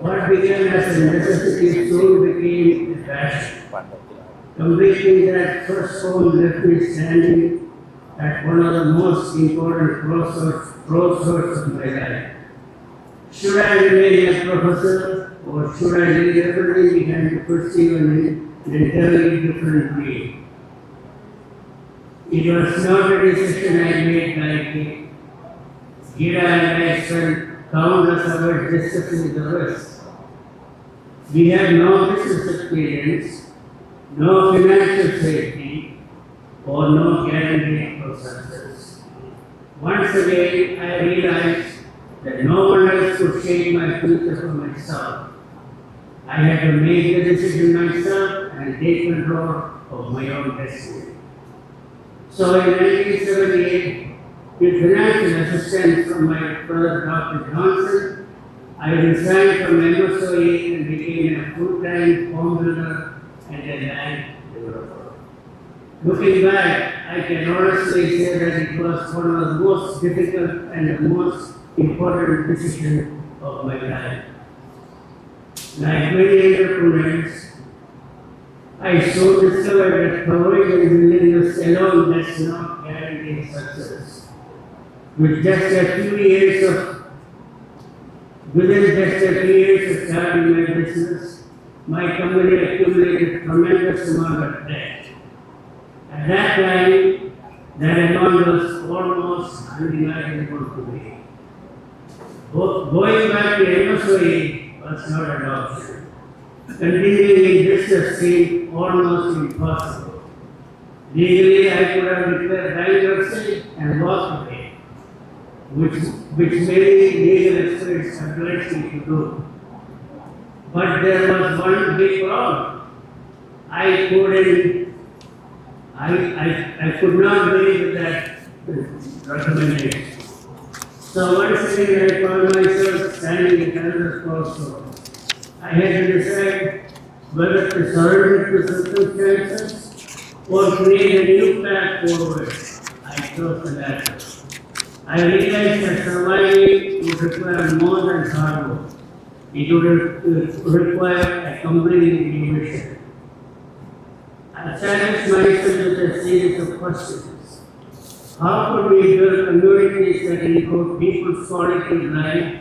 What began as a necessity soon became a passion. Completing that first home left me standing at one of the most important crossroads of my life. Should I remain a professor, or should I leave everything behind to pursue an entirely different way? It was not a decision I made lightly. Gita and I spent countless hours discussing the risk. We had no business experience, no financial safety, or no guarantee for success. Once again, I realized that no one else could shape my future for myself. I had to make the decision myself and take control of my own destiny. So in 1978, with financial assistance from my brother Dr. Johnson, I resigned from MSOE and became a full-time home builder and a land developer. Looking back, I can honestly say that it was one of the most difficult and the most important decision of my life. Like many entrepreneurs, I soon discovered that courage and willingness alone does not guarantee success. Within just a few years of starting my business, my company accumulated tremendous amount of debt. At that time, that amount was almost unimaginable to me. Going back to MSOE was not an option. Continuing in business seemed almost impossible. Legally, I could have declared bankruptcy and walked away, which many legal experts advised me to do. But there was one big problem. I could not believe that recommendation. So once again, I found myself standing at another crossroad. I had to decide whether to surrender to circumstances or create a new path forward. I chose the latter. I realized that surviving would require more than hard work. It would require a completely new mission. I challenged myself with a series of questions. How could we build communities that include people's quality of life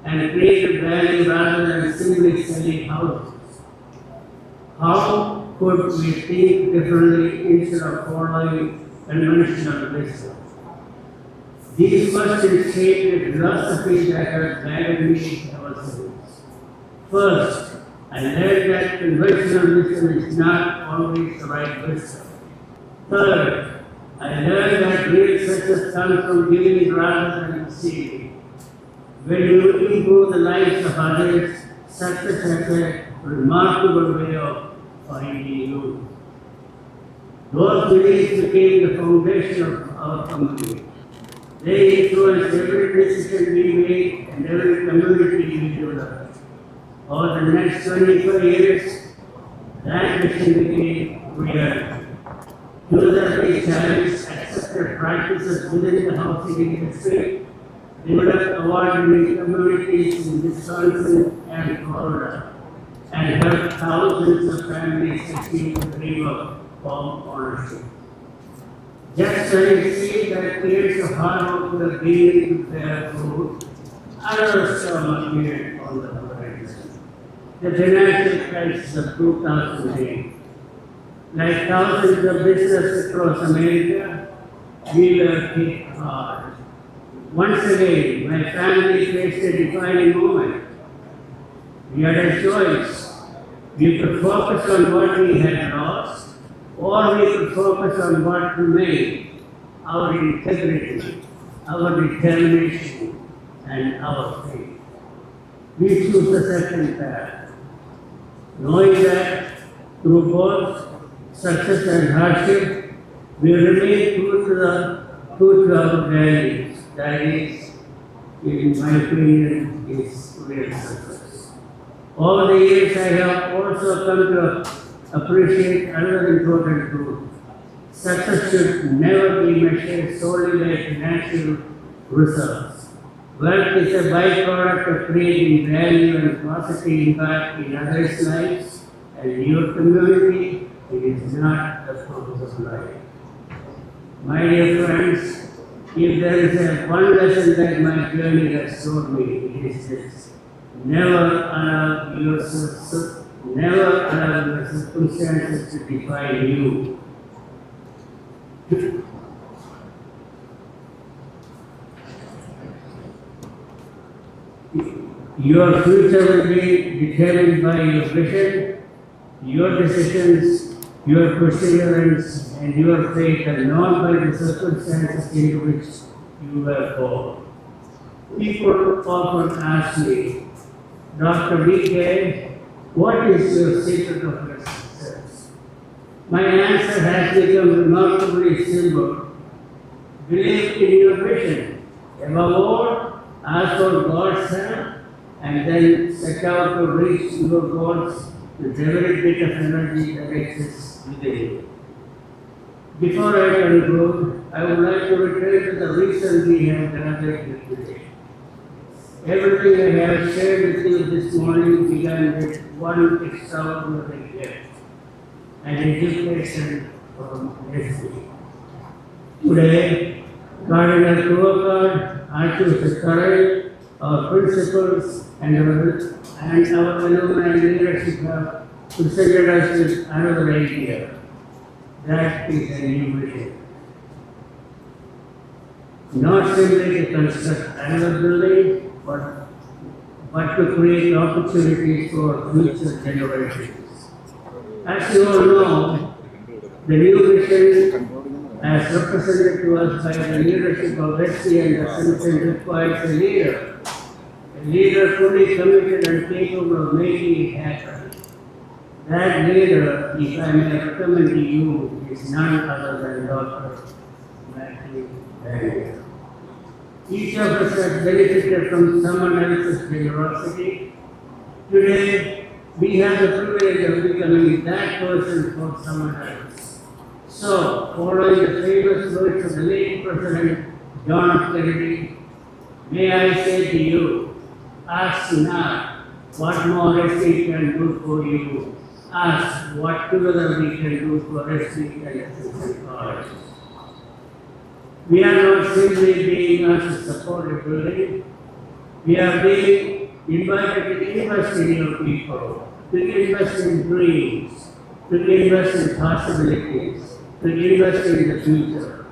and create value rather than simply selling houses? How could we think differently instead of following conventional wisdom? These questions shaped the philosophy that has guided me ever since. First, I learned that conventional wisdom is not always the right wisdom. Third, I learned that real success comes from giving rather than receiving. When you improve the lives of others, success has a remarkable way of finding you. Those beliefs became the foundation of our company. They influence every decision we make and every community we develop. Over the next 25 years, that mission became real. User challenged accepted practices within the housing industry, developed award-winning communities in Wisconsin and Florida, and helped thousands of families achieve the dream of home ownership. Just as I see that years of hard work were beginning to bear fruit, another storm appeared on the horizon. The financial crisis of 2008. Like thousands of businesses across America, we were hit hard. Once again, my family faced a defining moment. We had a choice. We could focus on what we had lost, or we could focus on what remained, our integrity, our determination, and our faith. We choose the second path, knowing that through both success and hardship, we remain true to our values. That is, in my opinion, is real success. Over the years, I have also come to appreciate another important truth. Success should never be measured solely by financial results. Wealth is a byproduct of creating value and positive impact in others' lives and your community. It is not the focus of life. My dear friends, if there is one lesson that my journey has taught me, it is this. Never allow your circumstances to define you. Your future will be determined by your vision, your decisions, your perseverance, and your faith, and not by the circumstances into which you were born. People often ask me, Dr. D.K., what is your secret of your success? My answer has become remarkably simple. Believe in your vision. Above all, ask for God's help, and then set out to reach your goals with every bit of energy that exists within you. Before I conclude, I would like to return to the reason we have gathered here today. Everything I have shared with you this morning began with one extraordinary gift, an education from history. Today, Cardinal Kuvakar, Archbishop Tarai, our principals, and our alumni leadership have presented us with another idea. That is a new vision. Not simply to construct another building, but to create opportunities for future generations. As you all know, the new vision, as represented to us by the leadership of SC and Ascension, requires a leader fully committed and capable of making it happen. That leader, if I may recommend to you, is none other than Dr. Matthew Daniel. Each of us has benefited from someone else's generosity. Today, we have the privilege of becoming that person for someone else. So, following the famous words of the late President John F. Kennedy, may I say to you, ask not what more SC can do for you. Ask what together we can do for SC and Ascension College. We are not simply being asked to support a building. We are being invited to invest in your people, to invest in dreams, to invest in possibilities, to invest in the future.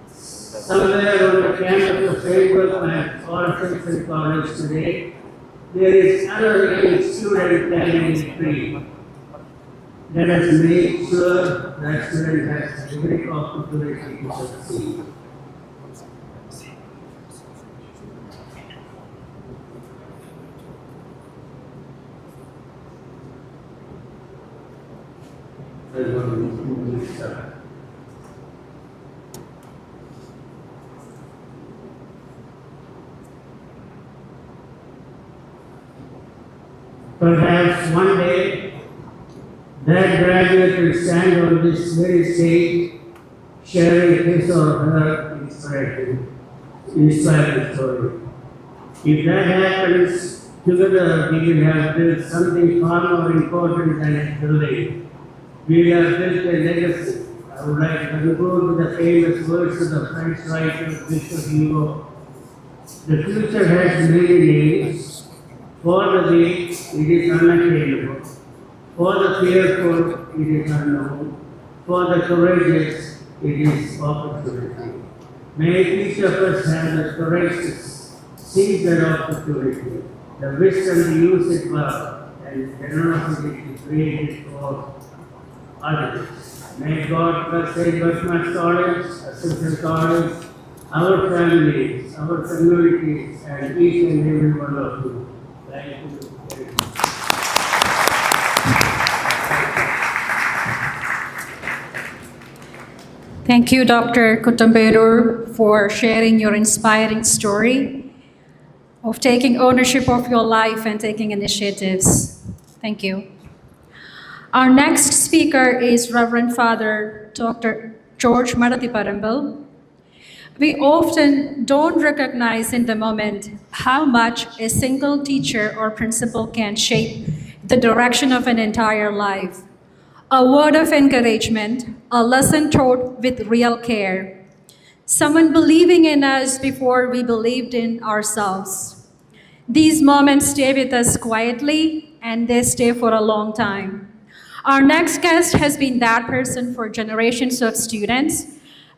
Somewhere on the campus of St. Berchmans or College today, there is another young student planting a tree. Let us make sure that student has every opportunity to succeed. Perhaps one day that graduate will stand on this very stage sharing his or her inspiring story. If that happens, together we will have built something far more important than a building. We have built a legacy. I would like to conclude with the famous words of the French writer Victor Hugo. The future has many names. For the weak, it is unattainable. For the fearful, it is unknown. For the courageous, it is opportunity. May each of us have the courage to seize that opportunity, the wisdom to use it well, and generosity to create it for others. May God bless St. Berchmans College, Assumption College, our families, our communities, and each and every one of you. Thank you. Thank you, Dr. Kutamberur, for sharing your inspiring story of taking ownership of your life and taking initiatives. Thank you. Our next speaker is Reverend Father Dr. George Madathiparambal. We often don't recognize in the moment how much a single teacher or principal can shape the direction of an entire life. A word of encouragement, a lesson taught with real care, someone believing in us before we believed in ourselves. These moments stay with us quietly, and they stay for a long time. Our next guest has been that person for generations of students.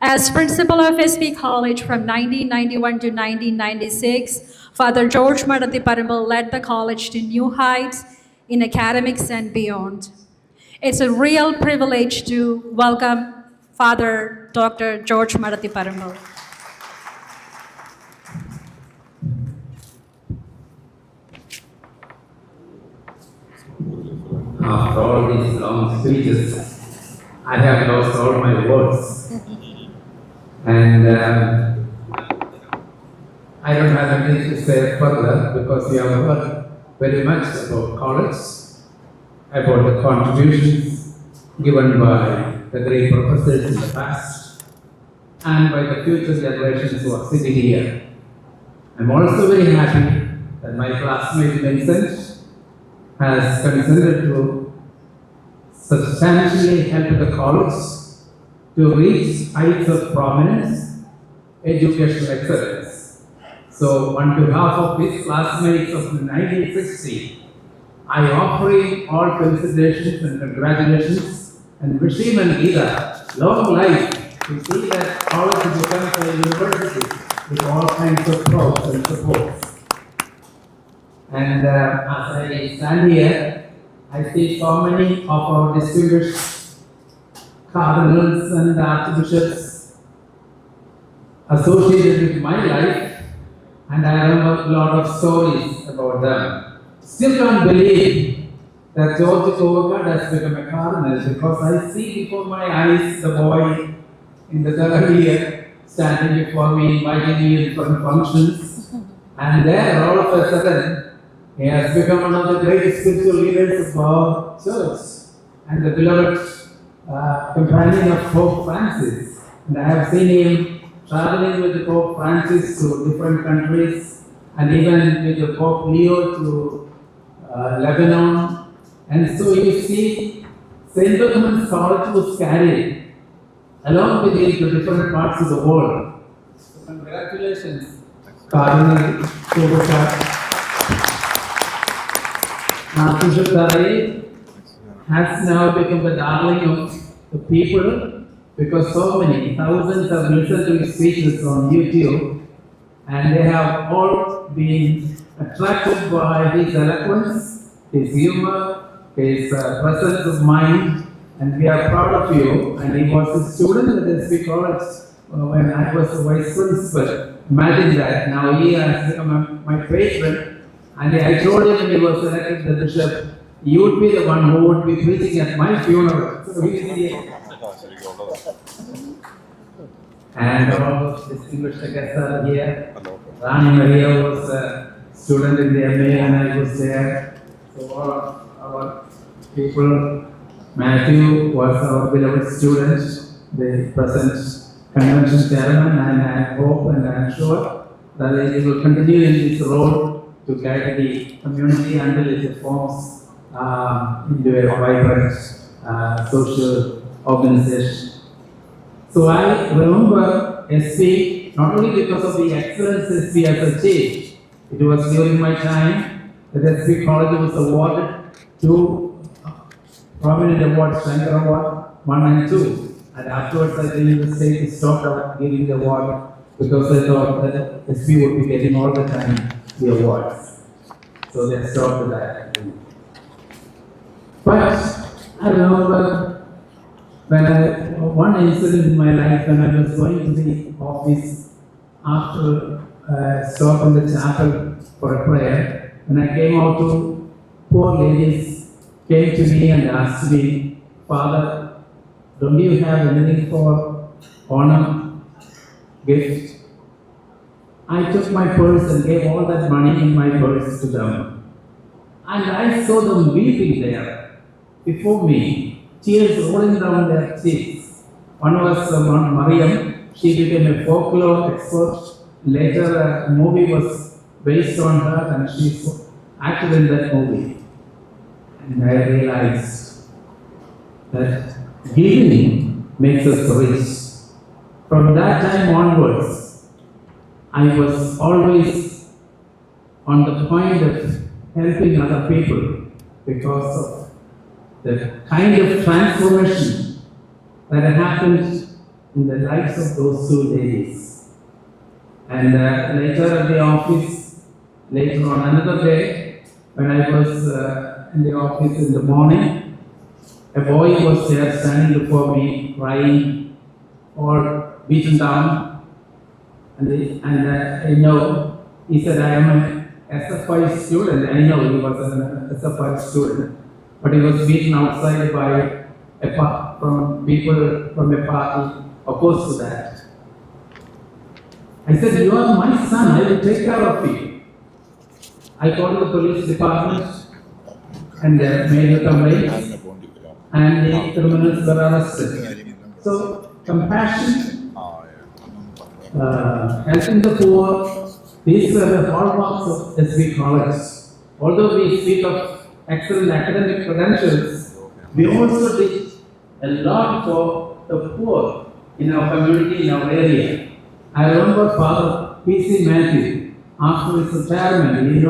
As principal of SB College from 1991 to 1996, Father George Madathiparambal led the college to new heights in academics and beyond. It's a real privilege to welcome Father Dr. George Madathiparambal. After all these long speeches, I have lost all my words. And I don't have anything to say further because we have heard very much about college, about the contributions given by the great professors in the past and by the future generations who are sitting here. I'm also very happy that my classmate Vincent has considered to substantially help the college to reach heights of prominence, educational excellence. So on behalf of his classmates of 1960, I offer him all felicitations and congratulations and wish him and Geeta long life to see that college becomes a university with all kinds of props and supports. And as I stand here, I see so many of our distinguished cardinals and archbishops associated with my life, and I have a lot of stories about them. Still can't believe that George Kovakad has become a cardinal because I see before my eyes the boy in the third year standing before me, inviting me in different functions, and there all of a sudden he has become one of the great spiritual leaders of our church and the beloved companion of Pope Francis. And I have seen him traveling with Pope Francis to different countries and even with the Pope Leo to Lebanon. And so you see, St. Berchmans College was carried along with him to different parts of the world. So congratulations, Cardinal Kovakad. Archbishop Tarai has now become the darling of the people because so many thousands have listened to his speeches on YouTube, and they have all been attracted by his eloquence, his humor, his presence of mind, and we are proud of you. And he was a student at SB College when I was the vice principal. Imagine that. Now he has become my patron, and I told him when he was elected the bishop, you would be the one who would be preaching at my funeral. So he is and all of distinguished guests are here. Rani Maria was a student in the MA and I was there. So all of our people, Matthew was our beloved student, the present convention chairman, and I hope and I am sure that he will continue in this role to guide the community until it forms into a vibrant social organization. So I remember SB not only because of the excellence SB has achieved. It was during my time that SB College was awarded 2 prominent awards, Shankar Award 1 and 2. And afterwards I think the state stopped giving the award because they thought that SB would be getting all the time the awards. So they stopped that. But I remember one incident in my life when I was going to the office after stop in the chapel for a prayer. When I came out, 2 poor ladies came to me and asked me, Father, don't you have anything for honor, gift? I took my purse and gave all that money in my purse to them. And I saw them weeping there before me, tears rolling down their cheeks. One was Mariam. She became a folklore expert. Later, a movie was based on her and she acted in that movie. And I realized that giving makes us rich. From that time onwards, I was always on the point of helping other people because of the kind of transformation that happened in the lives of those 2 ladies. And later at the office, later on another day, when I was in the office in the morning, a boy was there standing before me, crying, all beaten down. And I know, he said, I am an SFI student. I know he was an SFI student. But he was beaten outside by from people from a party opposed to that. I said, you are my son, I will take care of you. I called the police department and made a complaint, and the criminals were arrested. So, compassion, helping the poor, these were the hallmarks of SB College. Although we speak of excellent academic credentials, we also did a lot for the poor in our community, in our area. I remember Father P.C. Matthew, after his retirement,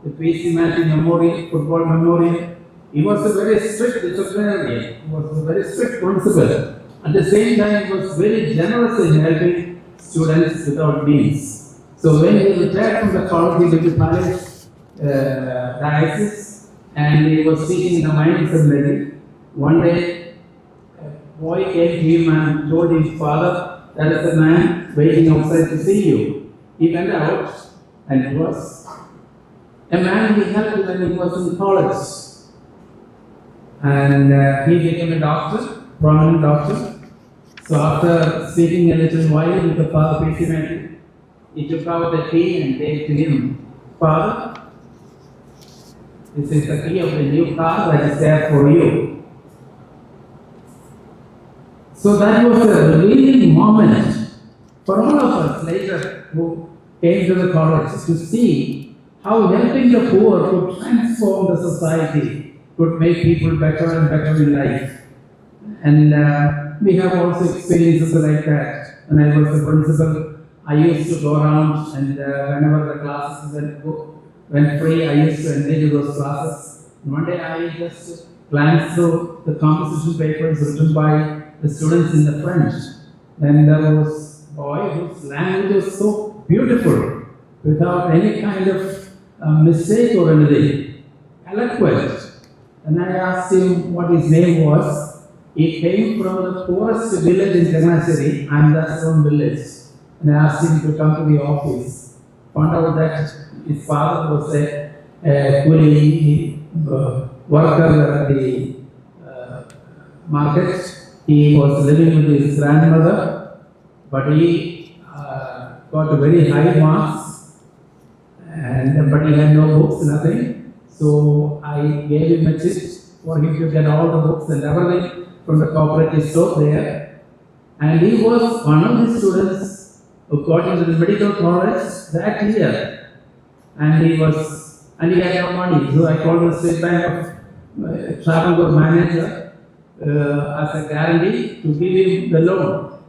the P.C. Matthew Memorial, Football Memorial, he was a very strict disciplinarian, he was a very strict principal. At the same time, he was very generous in helping students without means. So when he retired from the college, he went to Palace Diocese, and he was teaching in the minor seminary. One day, a boy came to him and told his father, there is a man waiting outside to see you. He went out, and it was a man he helped when he was in college. And he became a doctor, prominent doctor. So after speaking a little while with the Father P.C. Matthew, he took out the key and gave to him, Father, this is the key of the new car that is there for you. So that was a revealing moment for all of us later who came to the college to see how helping the poor could transform the society, could make people better and better in life. And we have also experiences like that. When I was the principal, I used to go around and whenever the classes went free, I used to engage those classes. One day I just glance through the composition papers written by the students in the French. Then there was a boy whose language was so beautiful, without any kind of mistake or anything, eloquent. And I asked him what his name was. He came from the poorest village in Chanassery, and that's from village. And I asked him to come to the office. Found out that his father was a coolie worker at the market. He was living with his grandmother, but he got a very high marks, but he had no books, nothing. So I gave him a check for him to get all the books and everything from the cooperative store there. And he was one of the students who got into the medical college that year. And he had no money. So I called the State Bank of Travel manager as a guarantee to give him the loan.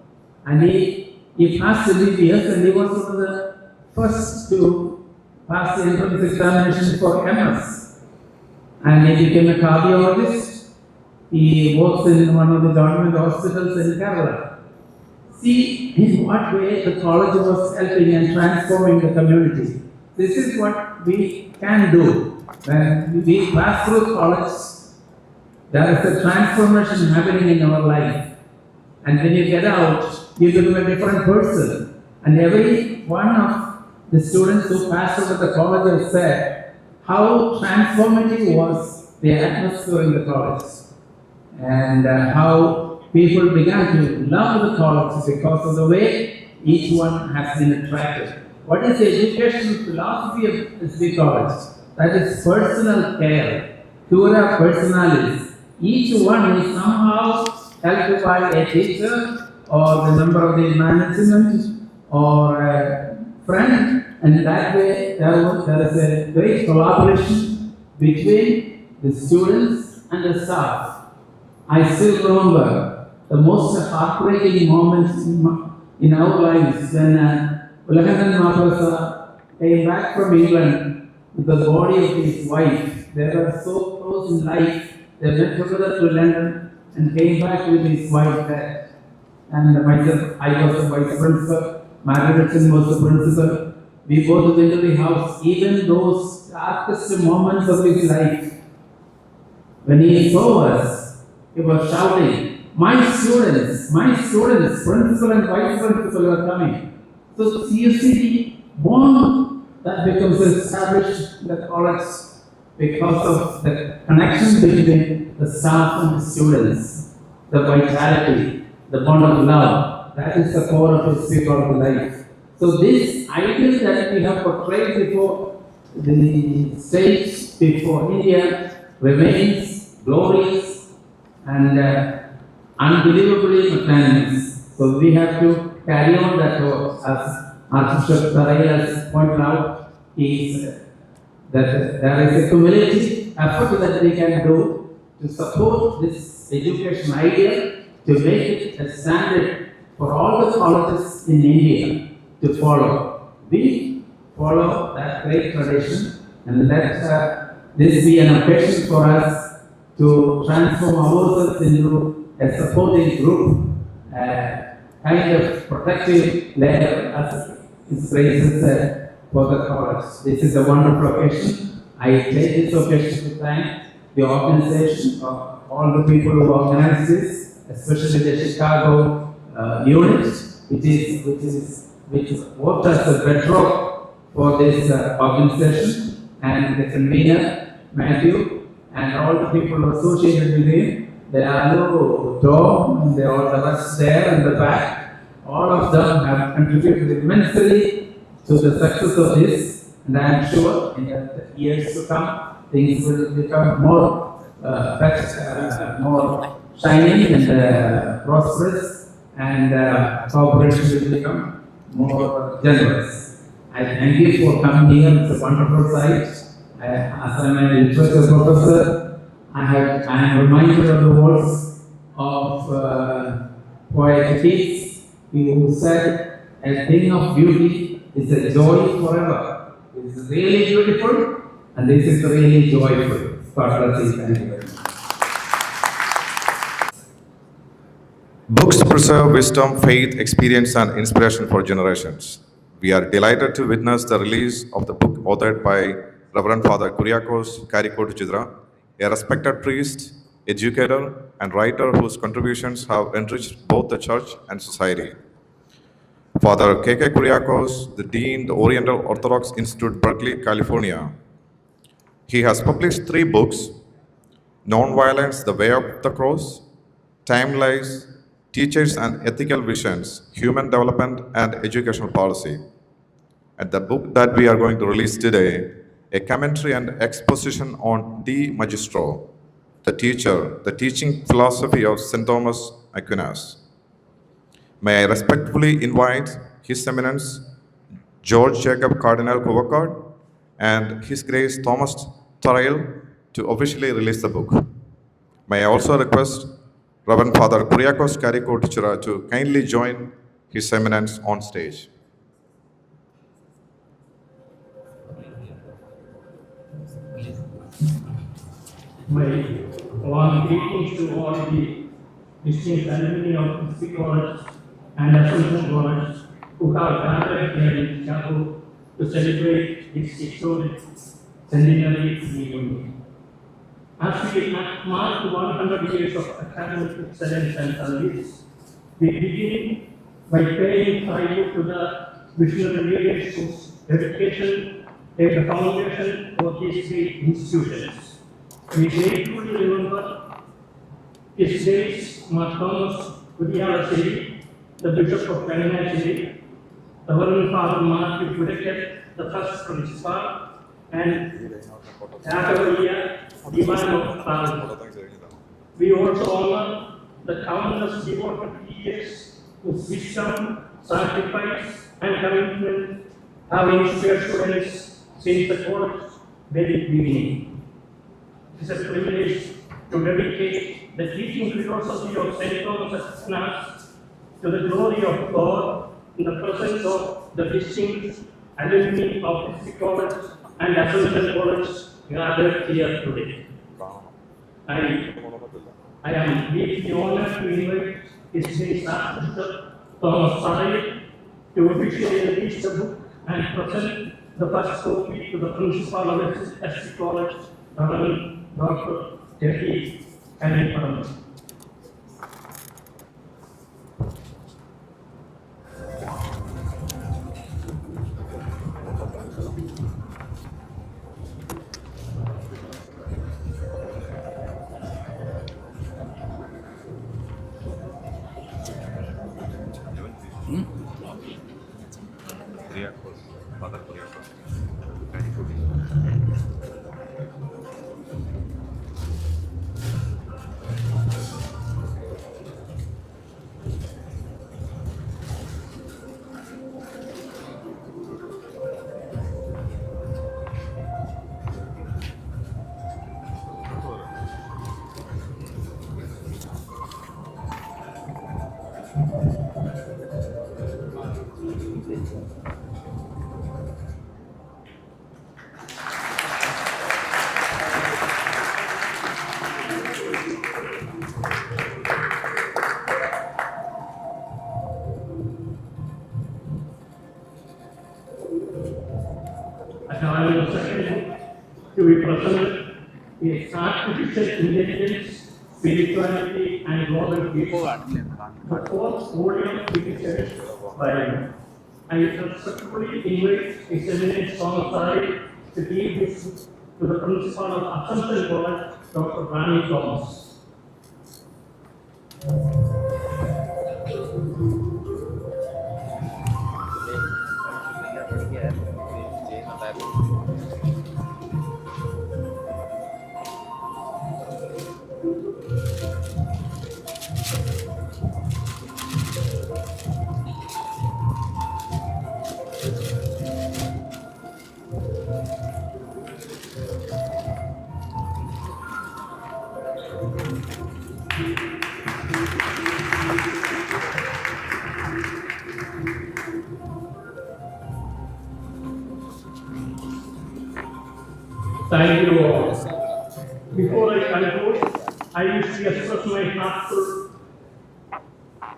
And he passed the BBS, and he was one of the first to pass the entrance examination for MS. And he became a cardiologist. He works in one of the government hospitals in Kerala. See in what way the college was helping and transforming the community. This is what we can do. When we pass through college, there is a transformation happening in our life. And when you get out, you become a different person. And every one of the students who passed out of the college have said how transformative was the atmosphere in the college. And how people began to love the college because of the way each one has been attracted. What is the educational philosophy of SB College? That is personal care, cura personalis. Each one is somehow helped by a teacher or the member of the management or a friend, and that way there is a great collaboration between the students and the staff. I still remember the most heartbreaking moments in our lives when Ulakandan Maharasa came back from England with the body of his wife. They were so close in life. They went together to London and came back with his wife there. And myself, I was the vice principal, Margaretson was the principal. We both went to the house. Even those darkest moments of his life, when he saw us, he was shouting, my students, principal and vice principal are coming. So you see the bond that becomes established in the college because of the connection between the staff and the students, the vitality, the bond of love. That is the core of his spiritual life. So this ideal that we have portrayed before the stage, before India, remains glorious and unbelievably magnanimous. So we have to carry on that work. As Archbishop Tarai has pointed out, that there is a cumulative effort that we can do to support this education idea, to make it a standard for all the colleges in India to follow. We follow that great tradition, and let this be an occasion for us to transform ourselves into a supporting group, kind of protective layer, as His Grace said, for the college. This is a wonderful occasion. I take this occasion to thank the organization of all the people who organized this, especially the Chicago unit, which worked as a bedrock for this organization, and the convener, Matthew, and all the people associated with him. There are no Tom, and there are the rest there in the back. All of them have contributed immensely to the success of this, and I am sure in the years to come, things will become more more shining and prosperous, and cooperation will become more generous. I thank you for coming here. It's a wonderful sight. As I'm a literature professor, I am reminded of the words of poet Keats, who said, "A thing of beauty is a joy forever." It's really beautiful, and this is really joyful. God bless you. Thank you very much. Books preserve wisdom, faith, experience, and inspiration for generations. We are delighted to witness the release of the book authored by Reverend Father Kuriakos Karikotu, a respected priest, educator, and writer whose contributions have enriched both the church and society. Father K.K. Kuriakos, the Dean, the Oriental Orthodox Institute, Berkeley, California. He has published 3 books: Nonviolence, The Way of the Cross, Time Lies, Teachers and Ethical Visions, Human Development and Educational Policy. And the book that we are going to release today, a commentary and exposition on De Magistro, the teacher, the teaching philosophy of St. Thomas Aquinas. May I respectfully invite His Eminence George Jacob Cardinal Kovacard and His Grace Thomas Tarail to officially release the book. May I also request Reverend Father Kuriakos Karikotu to kindly join His Eminence on stage. My warm greetings to all the distinguished alumni of History College and Assumption College who have gathered here in Chicago to celebrate its historic centenary reunion. As we mark 100 years of academic excellence and service, we begin by paying tribute to the visionary leaders whose dedication laid the foundation for these 3 institutions. We gratefully remember his days, Thomas Kudialasiri, the Bishop of Varanasi, the Reverend Father Matthew Kudeket, the first principal, and Yagavia Divan of Pal. We also honor the countless devoted teachers whose wisdom, sacrifice, and commitment have inspired students since the college's very beginning. It is a privilege to dedicate the teaching philosophy of St. Thomas Aquinas to the glory of God in the presence of the distinguished alumni of History College and Assumption College gathered here today. I am deeply honored to invite His Grace Archbishop Thomas Tarail to officially release the book and present the first copy to the Principal of History College, Reverend Dr. Jeffy Kaniparam. To be present is artificial intelligence, spirituality, and global peace. The 4th volume features by I respectfully invite His Eminence Thomas Tarail to give this to the Principal of Assumption College, Dr. Rani Thomas. Thank you all. Before I conclude, I wish to express my heartfelt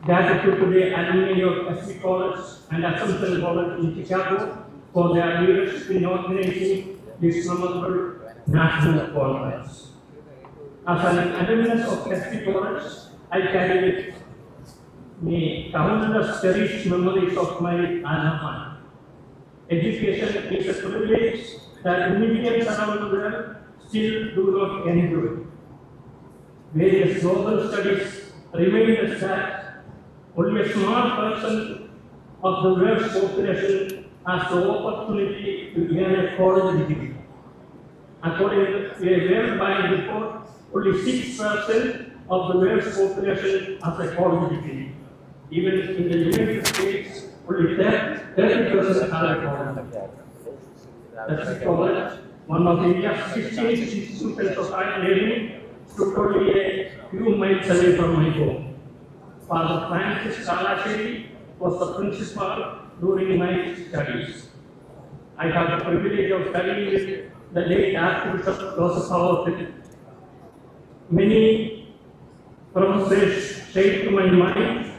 Gratitude to the alumni of SB College and Assumption College in Chicago for their leadership in organizing this memorable national conference. As an alumnus of SB College, I carry with me countless cherished memories of my alma mater. Education is a privilege that Indians around the world still do not enjoy. Various global studies remind us that only a small percent of the world's population has the opportunity to earn a college degree. According to a worldwide report, only 6% of the world's population has a college degree. Even in the United States, only 30% have a college degree. That's college, one of India's 16 institutions of higher learning, stood only a few miles away from my home. Father Francis Kalashiri was the principal during my studies. I had the privilege of studying with the late Archbishop Joseph Howard. Many professors shaped my mind,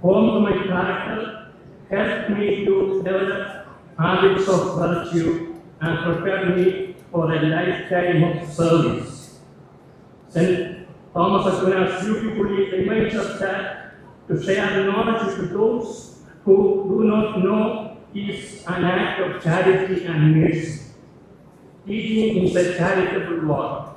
formed my character, helped me to develop habits of virtue, and prepared me for a lifetime of service. St. Thomas Aquinas beautifully reminds us that to share knowledge with those who do not know is an act of charity and mercy. Teaching is a charitable work.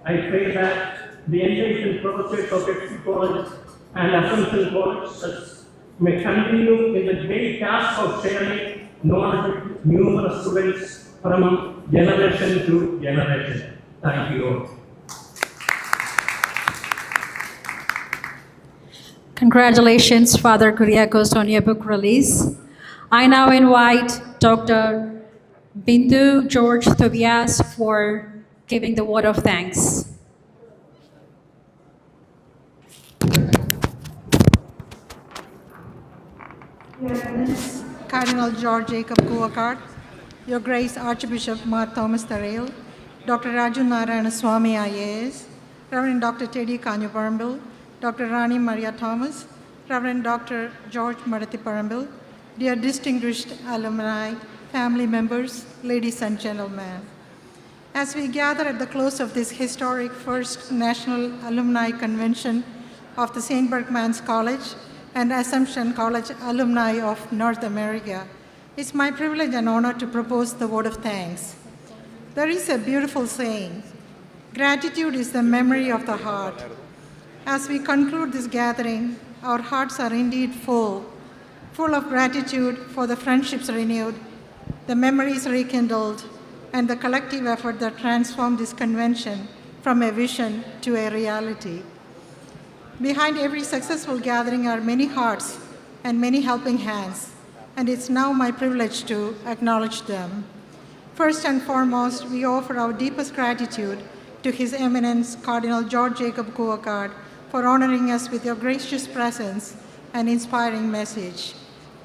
I pray that the enlightened professors of SB College and Assumption College may continue in the great task of sharing knowledge with numerous students from generation to generation. Thank you all. Congratulations, Father Kuriakos, on your book release. I now invite Dr. Bindu George Tobias for giving the word of thanks. Your Eminence, Cardinal George Jacob Kuvakar, Your Grace Archbishop Mar Thomas Tarail, Dr. Raju Narayana Swami IAS, Reverend Dr. Teddy Kanyaparambil, Dr. Rani Maria Thomas, Reverend Dr. George Marathi Parambil, dear distinguished alumni, family members, ladies and gentlemen. As we gather at the close of this historic first National Alumni Convention of the St. Berchmans College and Assumption College Alumni of North America, it's my privilege and honor to propose the word of thanks. There is a beautiful saying, gratitude is the memory of the heart. As we conclude this gathering, our hearts are indeed full of gratitude for the friendships renewed, the memories rekindled, and the collective effort that transformed this convention from a vision to a reality. Behind every successful gathering are many hearts and many helping hands, and it's now my privilege to acknowledge them. First and foremost, we offer our deepest gratitude to His Eminence Cardinal George Jacob Kuvakar for honoring us with your gracious presence and inspiring message.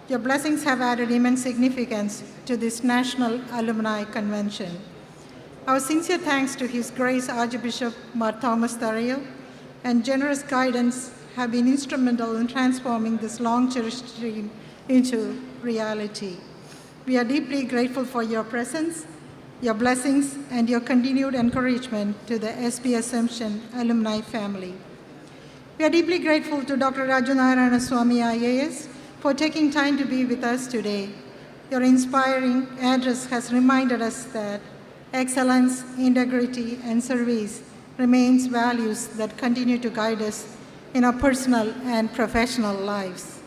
Your blessings have added immense significance to this National Alumni Convention. Our sincere thanks to His Grace Archbishop Mar Thomas Tarail and generous guidance have been instrumental in transforming this long-cherished dream into reality. We are deeply grateful for your presence, your blessings, and your continued encouragement to the SB Assumption alumni family. We are deeply grateful to Dr. Raju Narayana Swami IAS for taking time to be with us today. Your inspiring address has reminded us that excellence, integrity, and service remains values that continue to guide us in our personal and professional lives.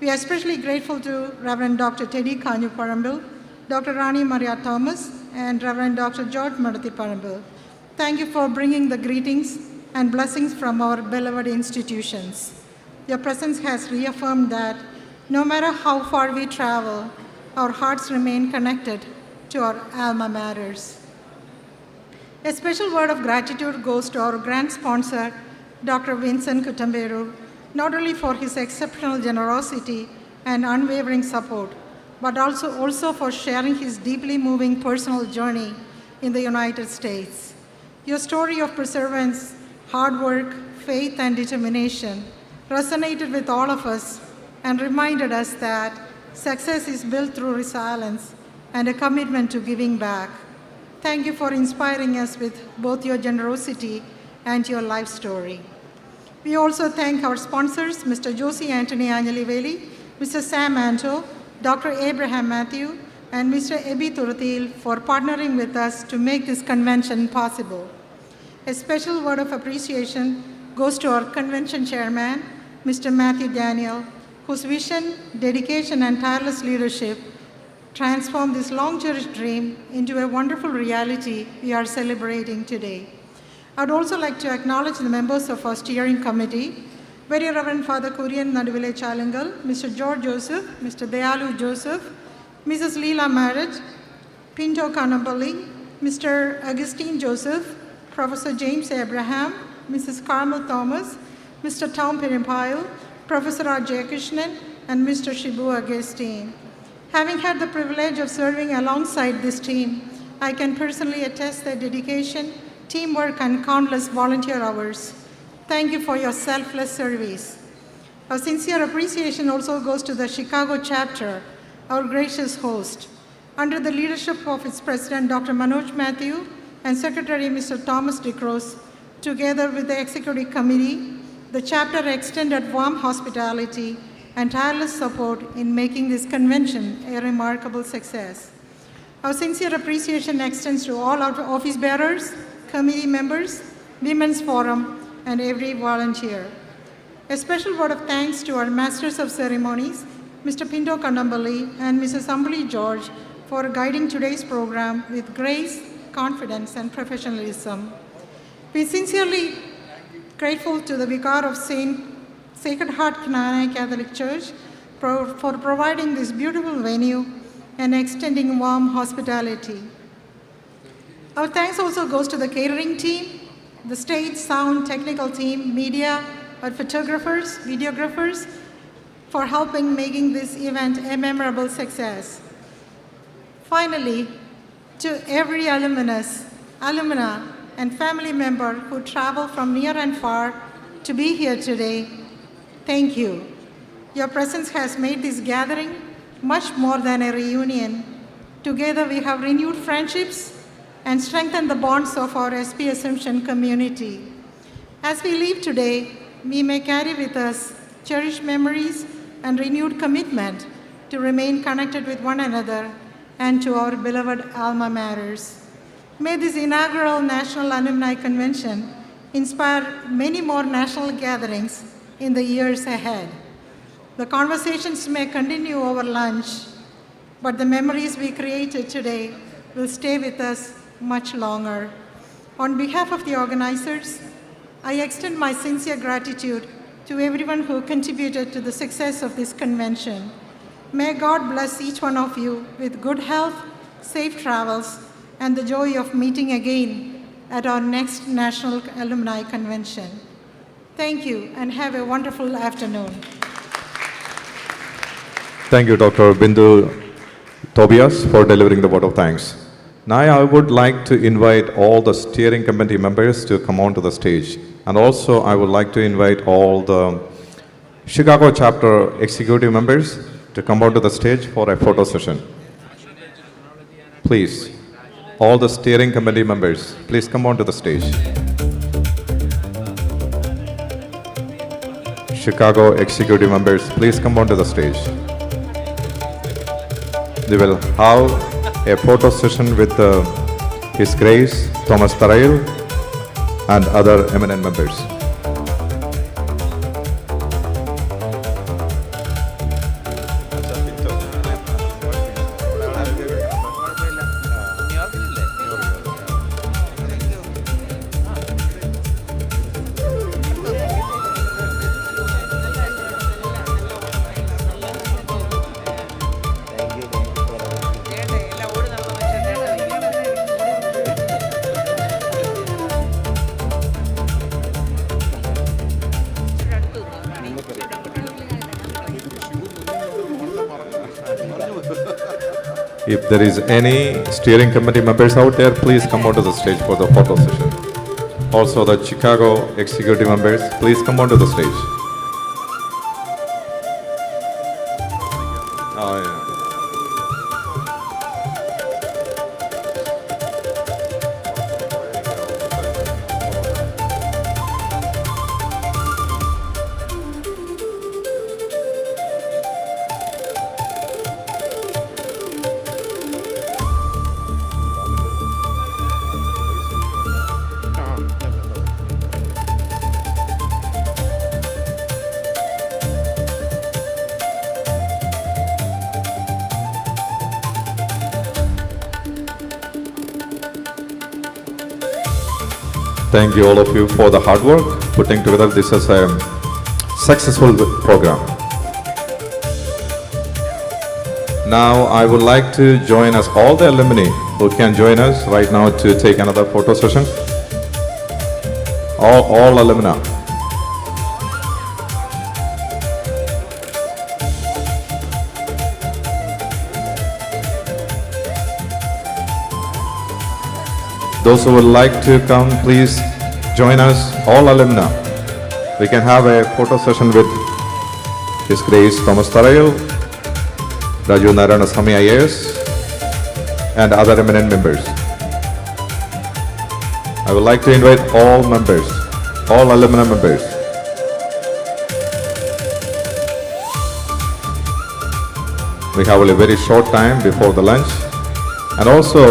We are especially grateful to Reverend Dr. Teddy Kanyaparambil, Dr. Rani Maria Thomas, and Reverend Dr. George Marathi Parambil. Thank you for bringing the greetings and blessings from our beloved institutions. Your presence has reaffirmed that no matter how far we travel, our hearts remain connected to our alma maters. A special word of gratitude goes to our grand sponsor, Dr. Vincent Kutamberu, not only for his exceptional generosity and unwavering support, but also for sharing his deeply moving personal journey in the United States. Your story of perseverance, hard work, faith, and determination resonated with all of us and reminded us that success is built through resilience and a commitment to giving back. Thank you for inspiring us with both your generosity and your life story. We also thank our sponsors, Mr. Josie Anthony Anjaliveli, Mr. Sam Anto, Dr. Abraham Matthew, and Mr. Ebi Turutil for partnering with us to make this convention possible. A special word of appreciation goes to our convention chairman, Mr. Matthew Daniel, whose vision, dedication, and tireless leadership transformed this long-cherished dream into a wonderful reality we are celebrating today. I'd also like to acknowledge the members of our steering committee, Very Reverend Father Kurian Naduvile Chalangal, Mr. George Joseph, Mr. Deyalu Joseph, Mrs. Leela Marriage, Pinto Kanambali, Mr. Augustine Joseph, Professor James Abraham, Mrs. Carmel Thomas, Mr. Tom Pirimpayal, Professor R. Jayakrishnan, and Mr. Shibu Augustine. Having had the privilege of serving alongside this team, I can personally attest their dedication, teamwork, and countless volunteer hours. Thank you for your selfless service. Our sincere appreciation also goes to the Chicago chapter, our gracious host. Under the leadership of its president, Dr. Manoj Matthew, and Secretary Mr. Thomas DeCruz, together with the executive committee, the chapter extended warm hospitality and tireless support in making this convention a remarkable success. Our sincere appreciation extends to all our office bearers, committee members, Women's Forum, and every volunteer. A special word of thanks to our Masters of Ceremonies, Mr. Pinto Kandambali and Mrs. Ambali George, for guiding today's program with grace, confidence, and professionalism. We sincerely grateful to the Vicar of Sacred Heart Cananite Catholic Church for providing this beautiful venue and extending warm hospitality. Our thanks also goes to the catering team, the stage, sound, technical team, media, our photographers, videographers, for helping making this event a memorable success. Finally, to every alumnus, alumna, and family member who travel from near and far to be here today, thank you. Your presence has made this gathering much more than a reunion. Together we have renewed friendships and strengthened the bonds of our SP Assumption community. As we leave today, we may carry with us cherished memories and renewed commitment to remain connected with one another and to our beloved alma maters. May this inaugural National Alumni Convention inspire many more national gatherings in the years ahead. The conversations may continue over lunch, but the memories we created today will stay with us much longer. On behalf of the organizers, I extend my sincere gratitude to everyone who contributed to the success of this convention. May God bless each one of you with good health, safe travels, and the joy of meeting again at our next National Alumni Convention. Thank you, and have a wonderful afternoon. Thank you, Dr. Bindu Tobias, for delivering the vote of thanks. Now I would like to invite all the steering committee members to come onto the stage. And also I would like to invite all the Chicago chapter executive members to come onto the stage for a photo session. Please, all the steering committee members, please come onto the stage. Chicago executive members, please come onto the stage. They will have a photo session with His Grace Thomas Tarail and other eminent members. If there is any steering committee members out there, please come onto the stage for the photo session. Also the Chicago executive members, please come onto the stage. Thank you all of you for the hard work putting together this as a successful program. Now I would like to join us, all the alumni who can join us right now to take another photo session. All alumni. Those who would like to come, please join us, all alumni. We can have a photo session with His Grace Thomas Tarail, Raju Narayana Swami IAS, and other eminent members. I would like to invite all members, all alumni members. We have only a very short time before the lunch, and also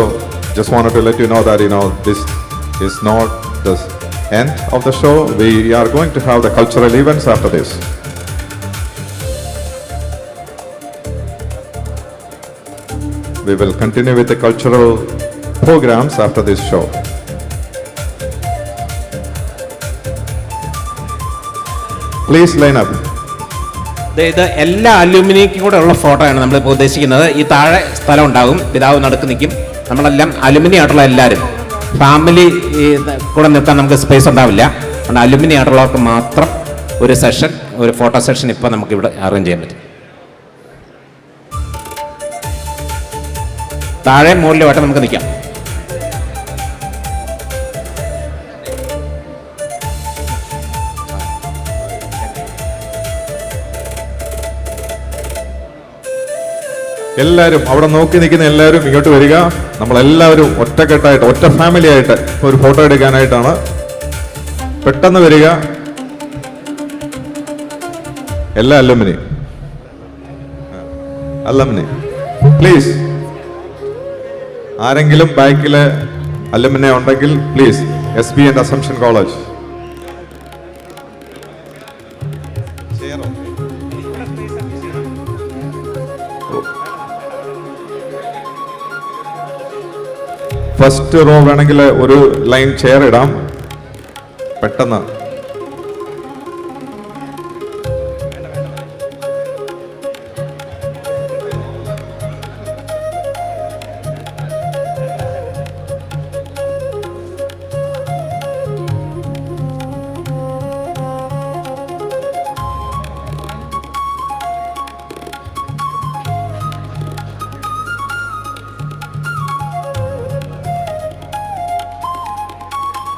just wanted to let you know that this is not the end of the show. We are going to have the cultural events after this. We will continue with the cultural programs after this show. Please line up. ഇത് എല്ലാ അലുമിനിക്കും കൂടെ ഉള്ള photo ആണ് നമ്മളിപ്പോൾ ഉദ്ദേശിക്കുന്നത്. ഈ താഴെ സ്ഥലം ഉണ്ടാകും, പിതാവ് നടുക്ക് നിൽക്കും. നമ്മളെല്ലാം അലുമിനി ആയിട്ടുള്ള എല്ലാവരും, ഫാമിലി കൂടെ നിൽക്കാൻ നമുക്ക് സ്പേസ് ഉണ്ടാവില്ല. അതുകൊണ്ട് അലുമിനി ആയിട്ടുള്ളവർക്ക് മാത്രം ഒരു സെഷൻ, ഒരു ഫോട്ടോ സെഷൻ ഇപ്പോൾ നമുക്കിവിടെ അറേഞ്ച് ചെയ്യാൻ പറ്റും. താഴെ മുകളിലുമായിട്ട് നമുക്ക് നിൽക്കാം. എല്ലാവരും അവിടെ നോക്കി നിൽക്കുന്ന എല്ലാവരും ഇങ്ങോട്ട് വരിക. നമ്മളെല്ലാവരും ഒറ്റക്കെട്ടായിട്ട്, ഒറ്റ ഫാമിലി ആയിട്ട് ഒരു ഫോട്ടോ എടുക്കാനായിട്ടാണ്. പെട്ടെന്ന് വരിക എല്ലാ അലുമിനി പ്ലീസ്. ആരെങ്കിലും ബാക്കിലെ അലുമിനി ഉണ്ടെങ്കിൽ please. SB and Assumption College. First row വേണമെങ്കിൽ ഒരു ലൈൻ ചെയർ ഇടാം പെട്ടെന്ന്.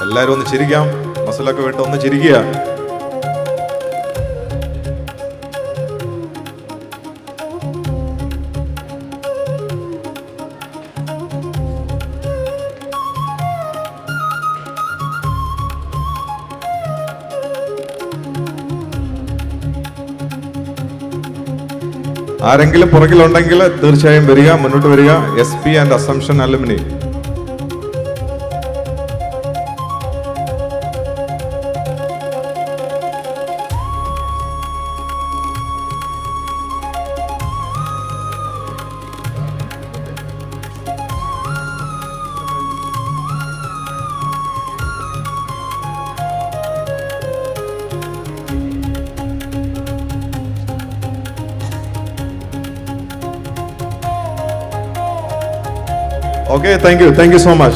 എല്ലാവരും ഒന്ന് ചിരിക്കാം, മസിലൊക്കെ വിട്ട് ഒന്ന് ചിരിക്കുക. ആരെങ്കിലും പുറകിലുണ്ടെങ്കിൽ തീർച്ചയായും വരിക, മുന്നോട്ട് വരിക. SB and Assumption Alumni. Okay, thank you so much.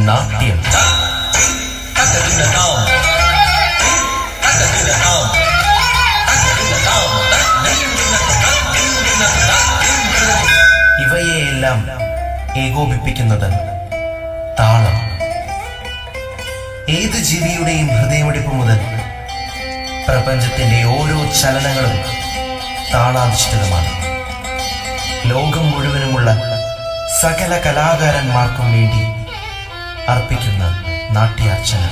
നാട്യം ഇവയെയെല്ലാം ഏകോപിപ്പിക്കുന്നത് താളം. ഏത് ജീവിയുടെയും ഹൃദയമിടിപ്പ് മുതൽ പ്രപഞ്ചത്തിന്റെ ഓരോ ചലനങ്ങളും താളാധിഷ്ഠിതമാണ്. ലോകം മുഴുവനുമുള്ള സകല കലാകാരന്മാർക്കും വേണ്ടി അർപ്പിക്കുന്ന നാട്യാർച്ചന.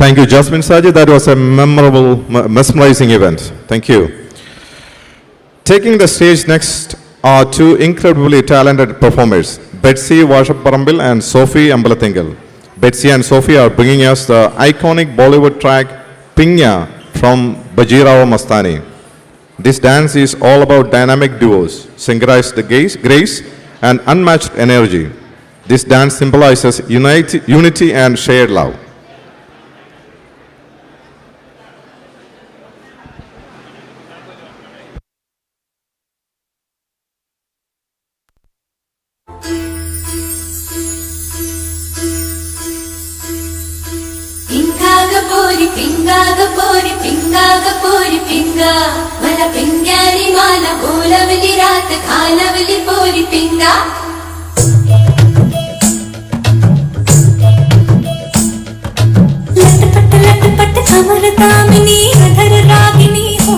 Thank you, Jasmine Saji. That was a memorable, mesmerizing event. Thank you. Taking the stage next are two incredibly talented performers, Betsy Vashaparambil and Sophie Ambalathengel. Betsy and Sophie are bringing us the iconic Bollywood track Pinya from Bajirao Mastani. This dance is all about dynamic duos, synchronized grace and unmatched energy. This dance symbolizes unity and shared love. पिंगा मला पिंग्यारी माला बोलवली रात खालवली पोरी पिंगा लटपट कमर दामिनी अधर रागिनी हो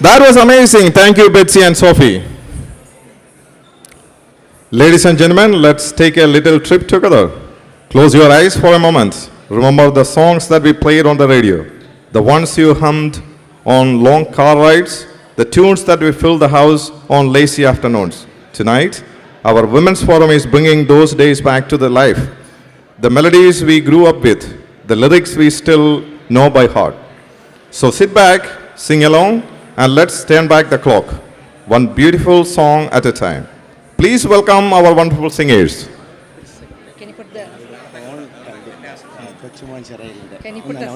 That was amazing. Thank you, Betsy and Sophie. Ladies and gentlemen, let's take a little trip together. Close your eyes for a moment. Remember the songs that we played on the radio, the ones you hummed on long car rides, the tunes that we filled the house on lazy afternoons. Tonight, our Women's Forum is bringing those days back to the life. The melodies we grew up with, the lyrics we still know by heart. So sit back, sing along, and let's turn back the clock, one beautiful song at a time. Please welcome our wonderful singers. Can you put the Can you put the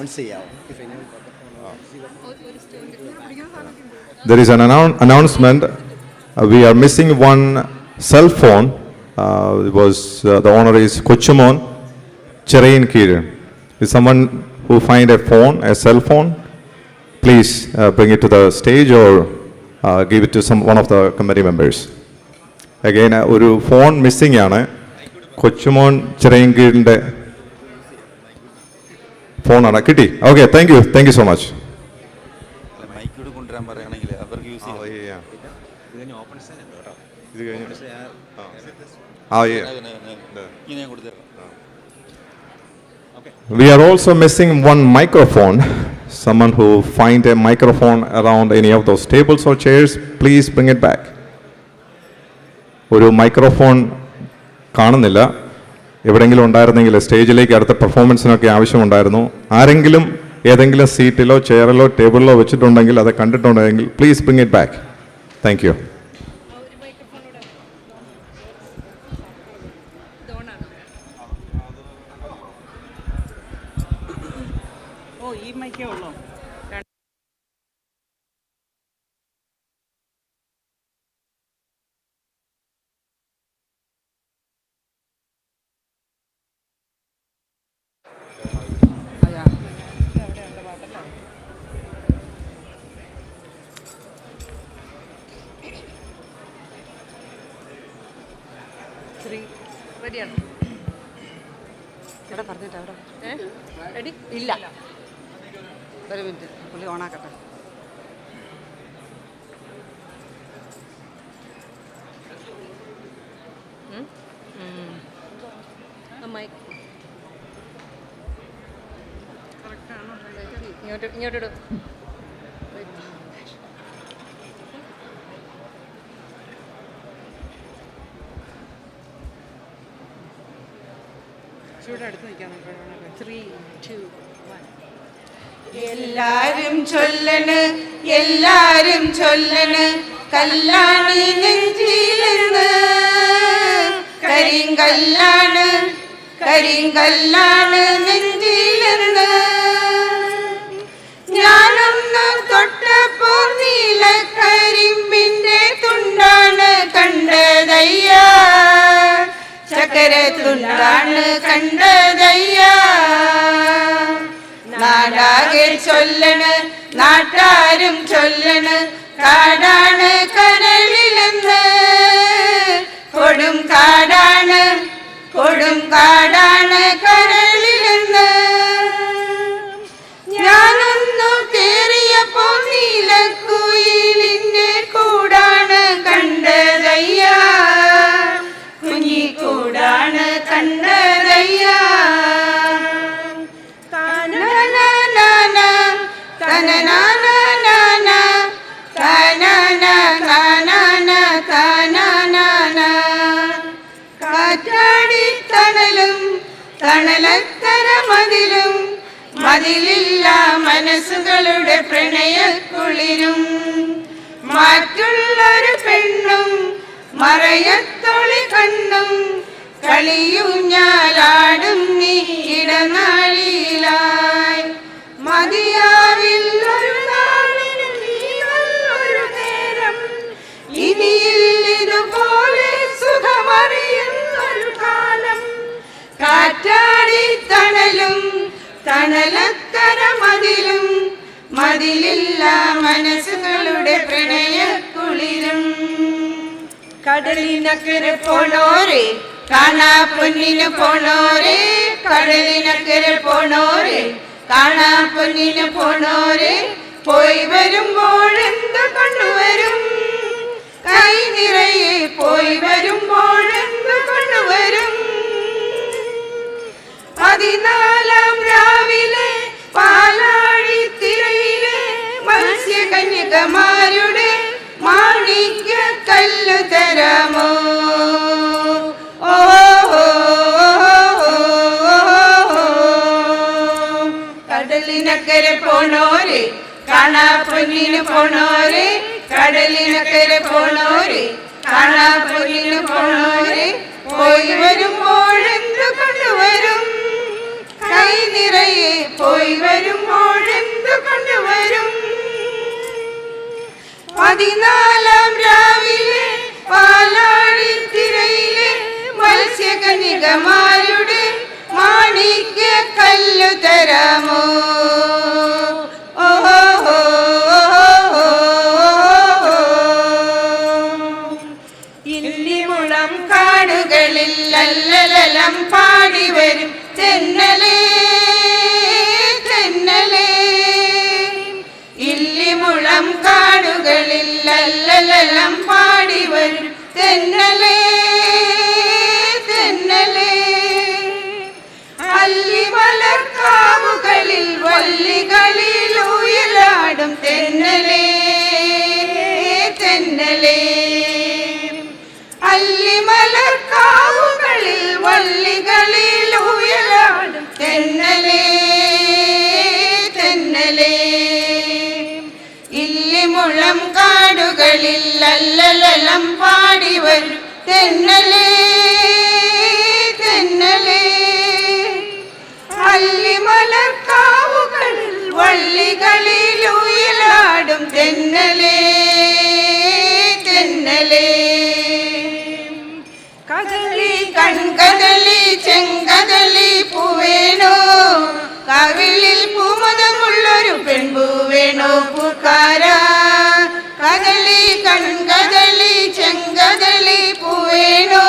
There is an announcement. We are missing one cell phone. It was the owner is Kochumon Cherain Kir. Is someone who find a phone, a cell phone? Please bring it to the stage or give it to one of the committee members. Again, ഒരു phone missing ആണ്. കൊച്ചുമോൻ ചിറയൻകീഴിൻ്റെ ഫോണാണ്. കിട്ടി? Okay, thank you so much. We are also missing one microphone. Someone who find a microphone around any of those tables or chairs, please bring it back. ഒരു microphone കാണുന്നില്ല. എവിടെയെങ്കിലും ഉണ്ടായിരുന്നെങ്കിൽ സ്റ്റേജിലേക്ക് അടുത്ത പെർഫോമൻസിനൊക്കെ ആവശ്യമുണ്ടായിരുന്നു. ആരെങ്കിലും ഏതെങ്കിലും സീറ്റിലോ ചെയറിലോ ടേബിളിലോ വെച്ചിട്ടുണ്ടെങ്കിൽ അത് കണ്ടിട്ടുണ്ടെങ്കിൽ please bring it back. Thank you. ഇല്ല, ഒരു മിനിറ്റ്, പുള്ളി ഓണാക്കട്ടെ. ഇങ്ങോട്ടിടും. എല്ലാരും ചൊല്ലണ്, എല്ലാരും ചൊല്ലണ്, കല്ലാണി നെഞ്ചിലിരുന്ന്, കരിങ്കല്ലാണ്, കരിങ്കല്ലാണ് നെഞ്ചിലിരുന്ന്. ഞാനൊന്ന് തൊട്ടപ്പോ നീലക്കരിമ്പിന്റെ തുണ്ടാണ് കണ്ടതയ്യ, ചക്കര തുണ്ടാണ് കണ്ടതയ്യ. നാടാകെ ചൊല്ലണ്, നാട്ടാരും ചൊല്ലണ്, കാടാണ് കരളിലെന്ന്, കൊടും കാടാണ്, കൊടും കാടാണ് കരളിലെന്ന്. ഞാനൊന്നു കേറിയപ്പോ നീലക്കുയിലിന്റെ കൂടാണ് കണ്ടതയ്യ, കുഞ്ഞിക്കൂടാണ് കണ്ടതയ്യ. കാറ്റാടിത്തണലും തണലത്തര മതിലും, മതിലില്ല മനസ്സുകളുടെ പ്രണയക്കുളിരും, മറ്റുള്ളൊരു പെണ്ണും മറയത്തൊളി കണ്ണും, കളിയൂഞ്ഞാലാടും നീ ഇടനാഴിയിലായി. മതിയാവില്ലൊരു നാളിന് നീവല്ലൊരു നേരം, ഇനിയില്ലിതുപോലെ സുഖമറിയുന്നൊരു കാലം. കാറ്റാടിത്തണലും തണലത്തര മതിലും, മതിലില്ല മനസ്സുകളുടെ പ്രണയക്കുളിരും. കടലിനക്കരെ പോണോരെ, കാണാ പൊന്നിന് പോണോരെ, കടലിനക്കരെ പോണോരെ, കാണാ പൊന്നിന് പോണോരെ, പോയി വരുമ്പോഴെന്ത് കൊണ്ടുവരും കൈ നിറയെ പോയി വരുമ്പോഴെന്തു കൊണ്ടുവരും 14 രാവിലെ പാലാഴിത്തിരയിലെ മത്സ്യകന്യകമാരുടെ മാണിക്യ കല്ലു തരാമോ? കടലിനക്കരെ പോണോരെ കാണാ പൊന്നിന് പോണോരെ കടലിനക്കരെ പോണോരെ കാണാ പൊന്നിന് പോണോരെ പോയി വരുമ്പോഴെന്തു കൊണ്ടുവരും കൈ നിറയെ പോയി വരുമ്പോഴെന്തു കൊണ്ടുവരും 14 രാവിലെ പാലാഴിത്തിരയിലെ മത്സ്യകന്യകമാരുടെ മാണിക്യ കല്ലു തരാമോ? ഇല്ലിമുളം കാടുകളിൽ ലല്ലലലം പാടി വരും തെന്നലേ തെന്നലേ ഇല്ലിമുളം കാടുകളിൽ ലല്ലലലം പാടി വരും തെന്നലേ തെന്നലേ അല്ലിമലർക്കാവുകളിൽ വള്ളികളിൽ ഉയലാടും തെന്നലേ തെന്നലേ അല്ലിമലർക്കാവുകളിൽ വള്ളികളിൽ ഉയലാടും തെന്നലേ തെന്നലേ ഇല്ലിമുളം കാടുകളിൽ ലല്ലലലം പാടി വരും തെന്നലേ തെന്നലേ അല്ലിമലർക്കാവുകളിൽ വള്ളികളിൽ ഉയലാടും തെന്നലേ തെന്നലേ കദളി കൺകദളി ചെങ്കദളി പൂവേണോ കവിളിൽ പൂമതമുള്ളൊരു പെൺപൂവേണോ പൂക്കാരാ കദളി കൺകദളി ചെങ്കദളി പൂവേണോ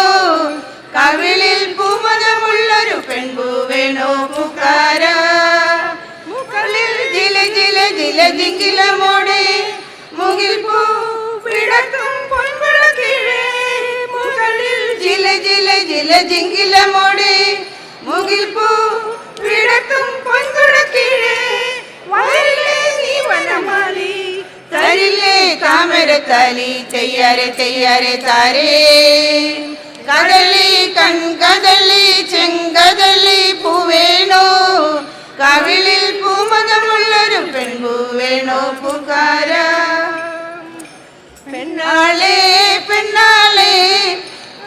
കവിളിൽ പൂമതമുള്ളൊരു പെൺപൂവേണോ പൂക്കാരാ മുകളിൽ ജില ജില ജില ജിങ്കിലമോടെ മുകിൽ പൂ പിടക്കും പൊൻകുളക്കീഴേ മുകളിൽ ജില ജില ജില ജിങ്കിലമോടെ മുകിൽ പൂ പിടക്കും പൊൻകുളക്കീഴേ വരില്ലേ നീ വനമാലി തരില്ലേ താമരത്താലി തെയ്യാരെ തെയ്യാരെ താരേ കദളി കൺകദളി ചെങ്കദളി പൂവേണോ കവിളിൽ പൂമതമുള്ളൊരു പെൺപൂവേണോ പൂക്കാരാ പെണ്ണാളേ പെണ്ണാളേ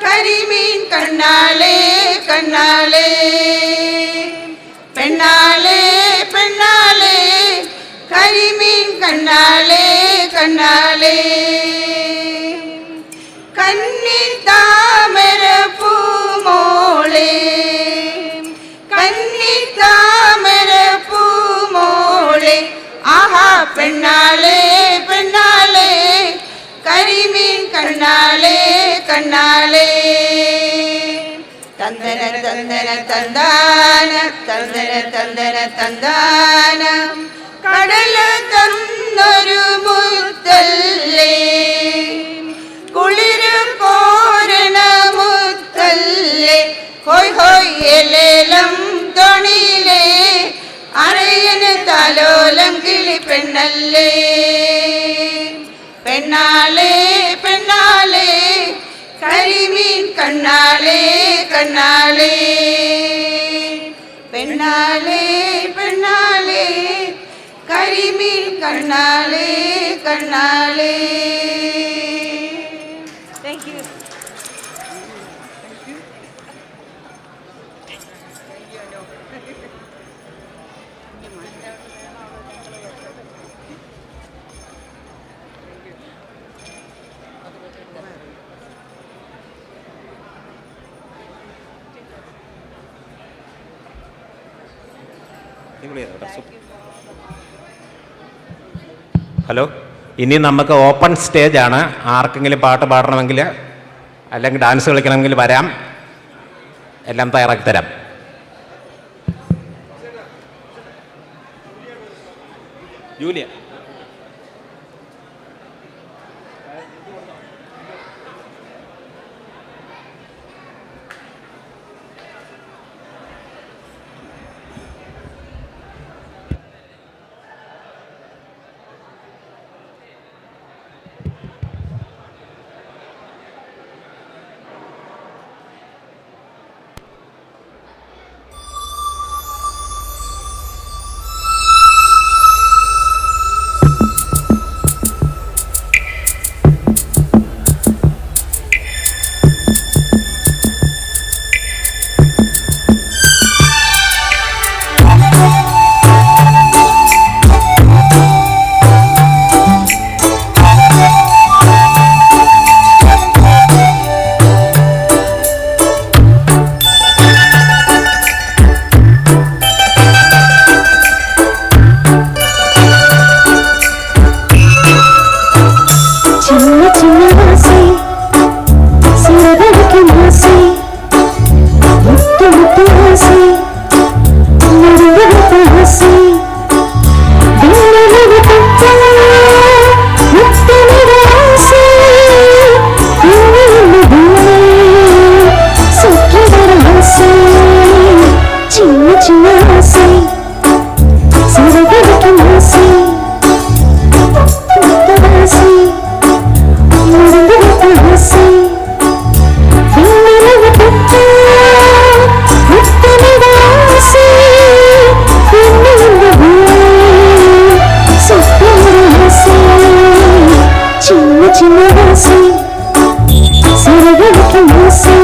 കരിമീൻ കണ്ണാളേ കണ്ണാളേ പെണ്ണാളേ പെണ്ണാളേ കരിമീൻ കണ്ണാളേ കണ്ണാളേ കന്നി താമര പൂമോളേ കന്നി താമര പൂമോളെ ആഹാ പെണ്ണാളേ പെണ്ണാളേ കരിമീൻ കണ്ണാളേ കണ്ണാളേ തന്തന തന്തന തന്താന തന്തന തന്തന തന്താന കടല് തന്നൊരു മുത്തല്ലേ കുളിര് കോരണ മുത്തല്ലേ ഹോയ് ഹോയ് എലേലം തോണിയിലേ അരയന് താലോലം കിളി പെണ്ണല്ലേ പെണ്ണാളേ പെണ്ണാളേ കരിമീൻ കണ്ണാളേ കണ്ണാളേ പെണ്ണാളേ പെണ്ണാളേ കരിമീൻ കണ്ണാളേ കണ്ണാളേ. Thank you. ഹലോ, ഇനി നമുക്ക് ഓപ്പൺ സ്റ്റേജ് ആണ്. ആർക്കെങ്കിലും പാട്ട് പാടണമെങ്കിൽ അല്ലെങ്കിൽ ഡാൻസ് കളിക്കണമെങ്കിൽ വരാം, എല്ലാം തയ്യാറാക്കി തരാം. ജൂലിയ சின்ன சின்ன ஆசை சிறகடிக்கும் ஆசை முத்து முத்து ஆசை நடுவடுத்த ஆசை வெள்ளலவு தொட்ட முத்தமிட ஆசை சுற்றி வர ஆசை சின்ன சின்ன ஆசை சிறகடிக்கும் ஆசை முத்து ஆசை நடுவடுத்த ஆசை வெள்ளலவு தொட்ட முத்தமிட ஆசை சின்ன சின்ன ஆசை சிறகடிக்கும் ஆசை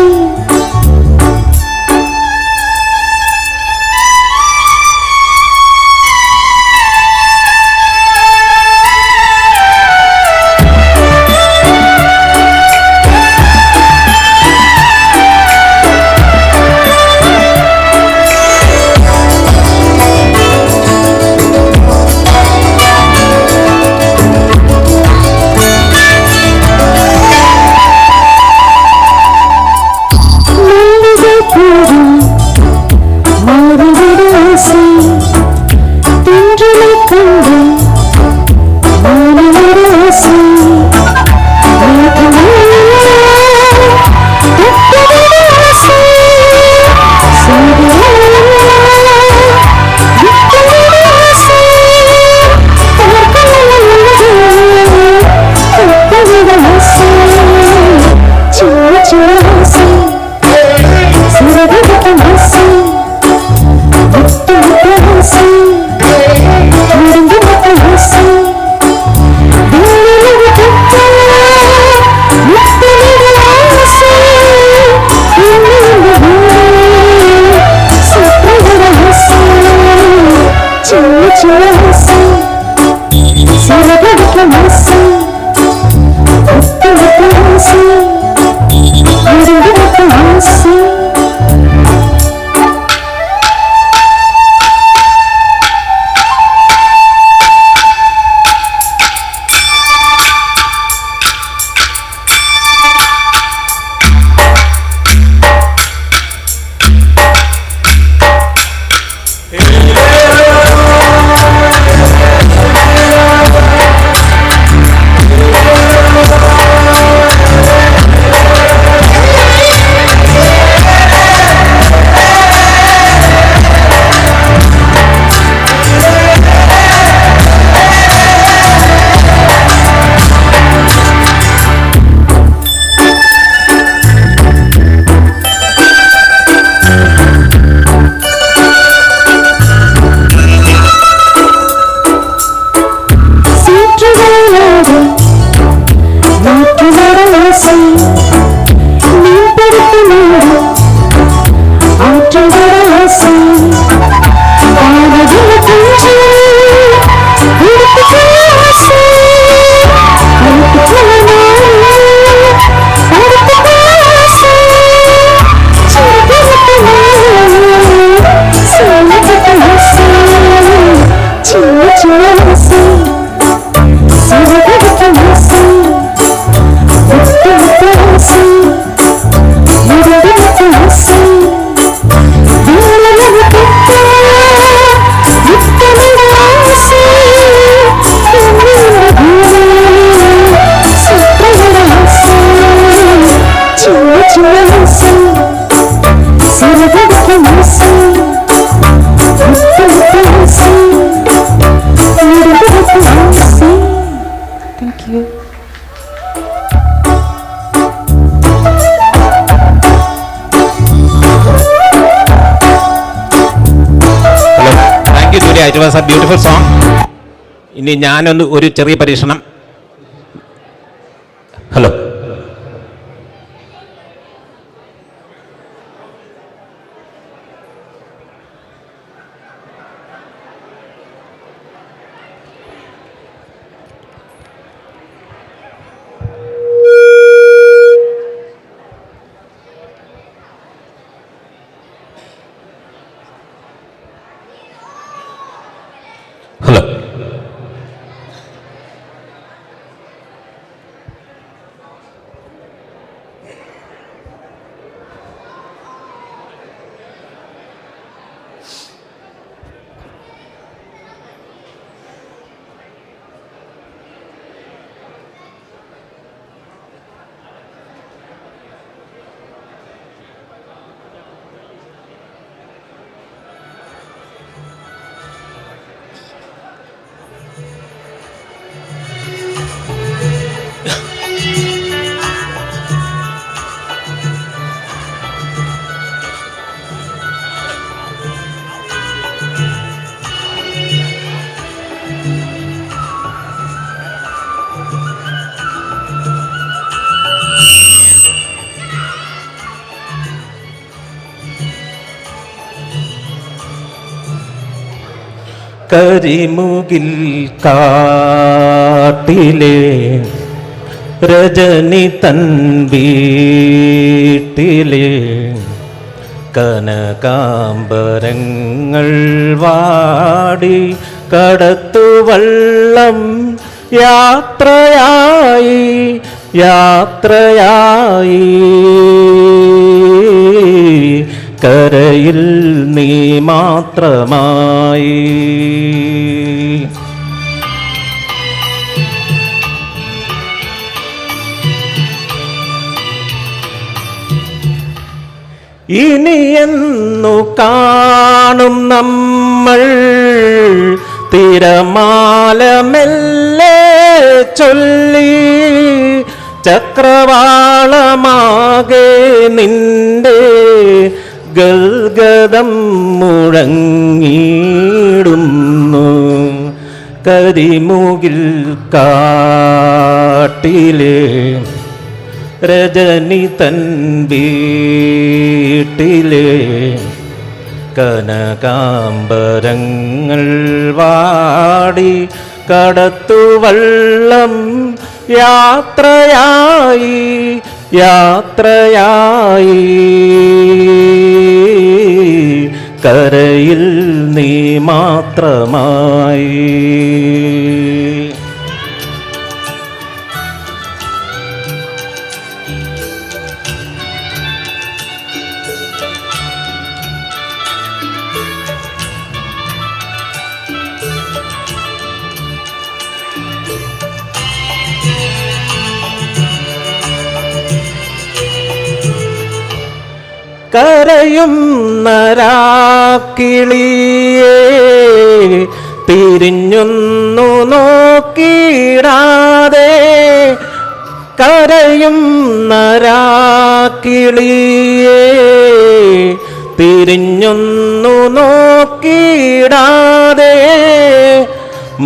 It was a beautiful song. ഇനി ഞാനൊന്ന് ഒരു ചെറിയ പരീക്ഷണം. ഹലോ, കരിമുകിൽ കാട്ടിലെ രജനി തൻ വീട്ടിലെ കനകാംബരങ്ങൾ വാടി കടത്തുവള്ളം യാത്രയായി യാത്രയായി കരയിൽ നീ മാത്രമായി. ഇനി എന്നു കാണും നമ്മൾ തിരമാല മെല്ലെ ചൊല്ലി ചക്രവാളമാകെ നിന്റെ ഗൽഗദം മുഴങ്ങിടുന്നു. കരിമുകിൽ കാട്ടിലെ രജനി തൻ വീട്ടിലെ കനകാംബരങ്ങൾ വാടി കടത്തുവള്ളം യാത്രയായി യാത്രയായി കരയിൽ നീ മാത്രമായി. കരയുന്ന രാക്കിളിയേ തിരിഞ്ഞൊന്നു നോക്കിടാതെ കരയുന്ന രാക്കിളിയേ തിരിഞ്ഞൊന്നു നോക്കിടാതെ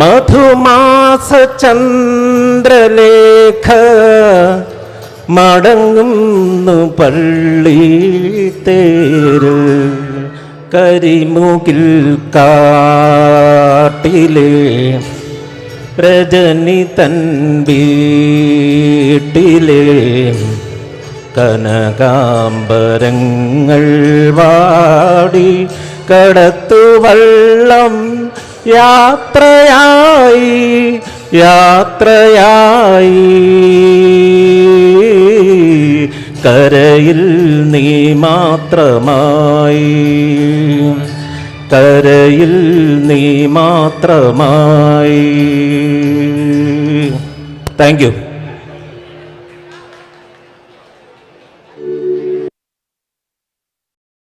മധുമാസ ചന്ദ്രലേഖ മടങ്ങുന്നു പള്ളി തേര്. കരിമുകിൽ കാട്ടിലെ രജനി തൻ വീട്ടിലെ കനകാംബരങ്ങൾ വാടി കടത്തുവള്ളം യാത്രയായി യാത്രയായി കരയിൽ നീ മാത്രമായി കരയിൽ നീ മാത്രമായി. Thank you.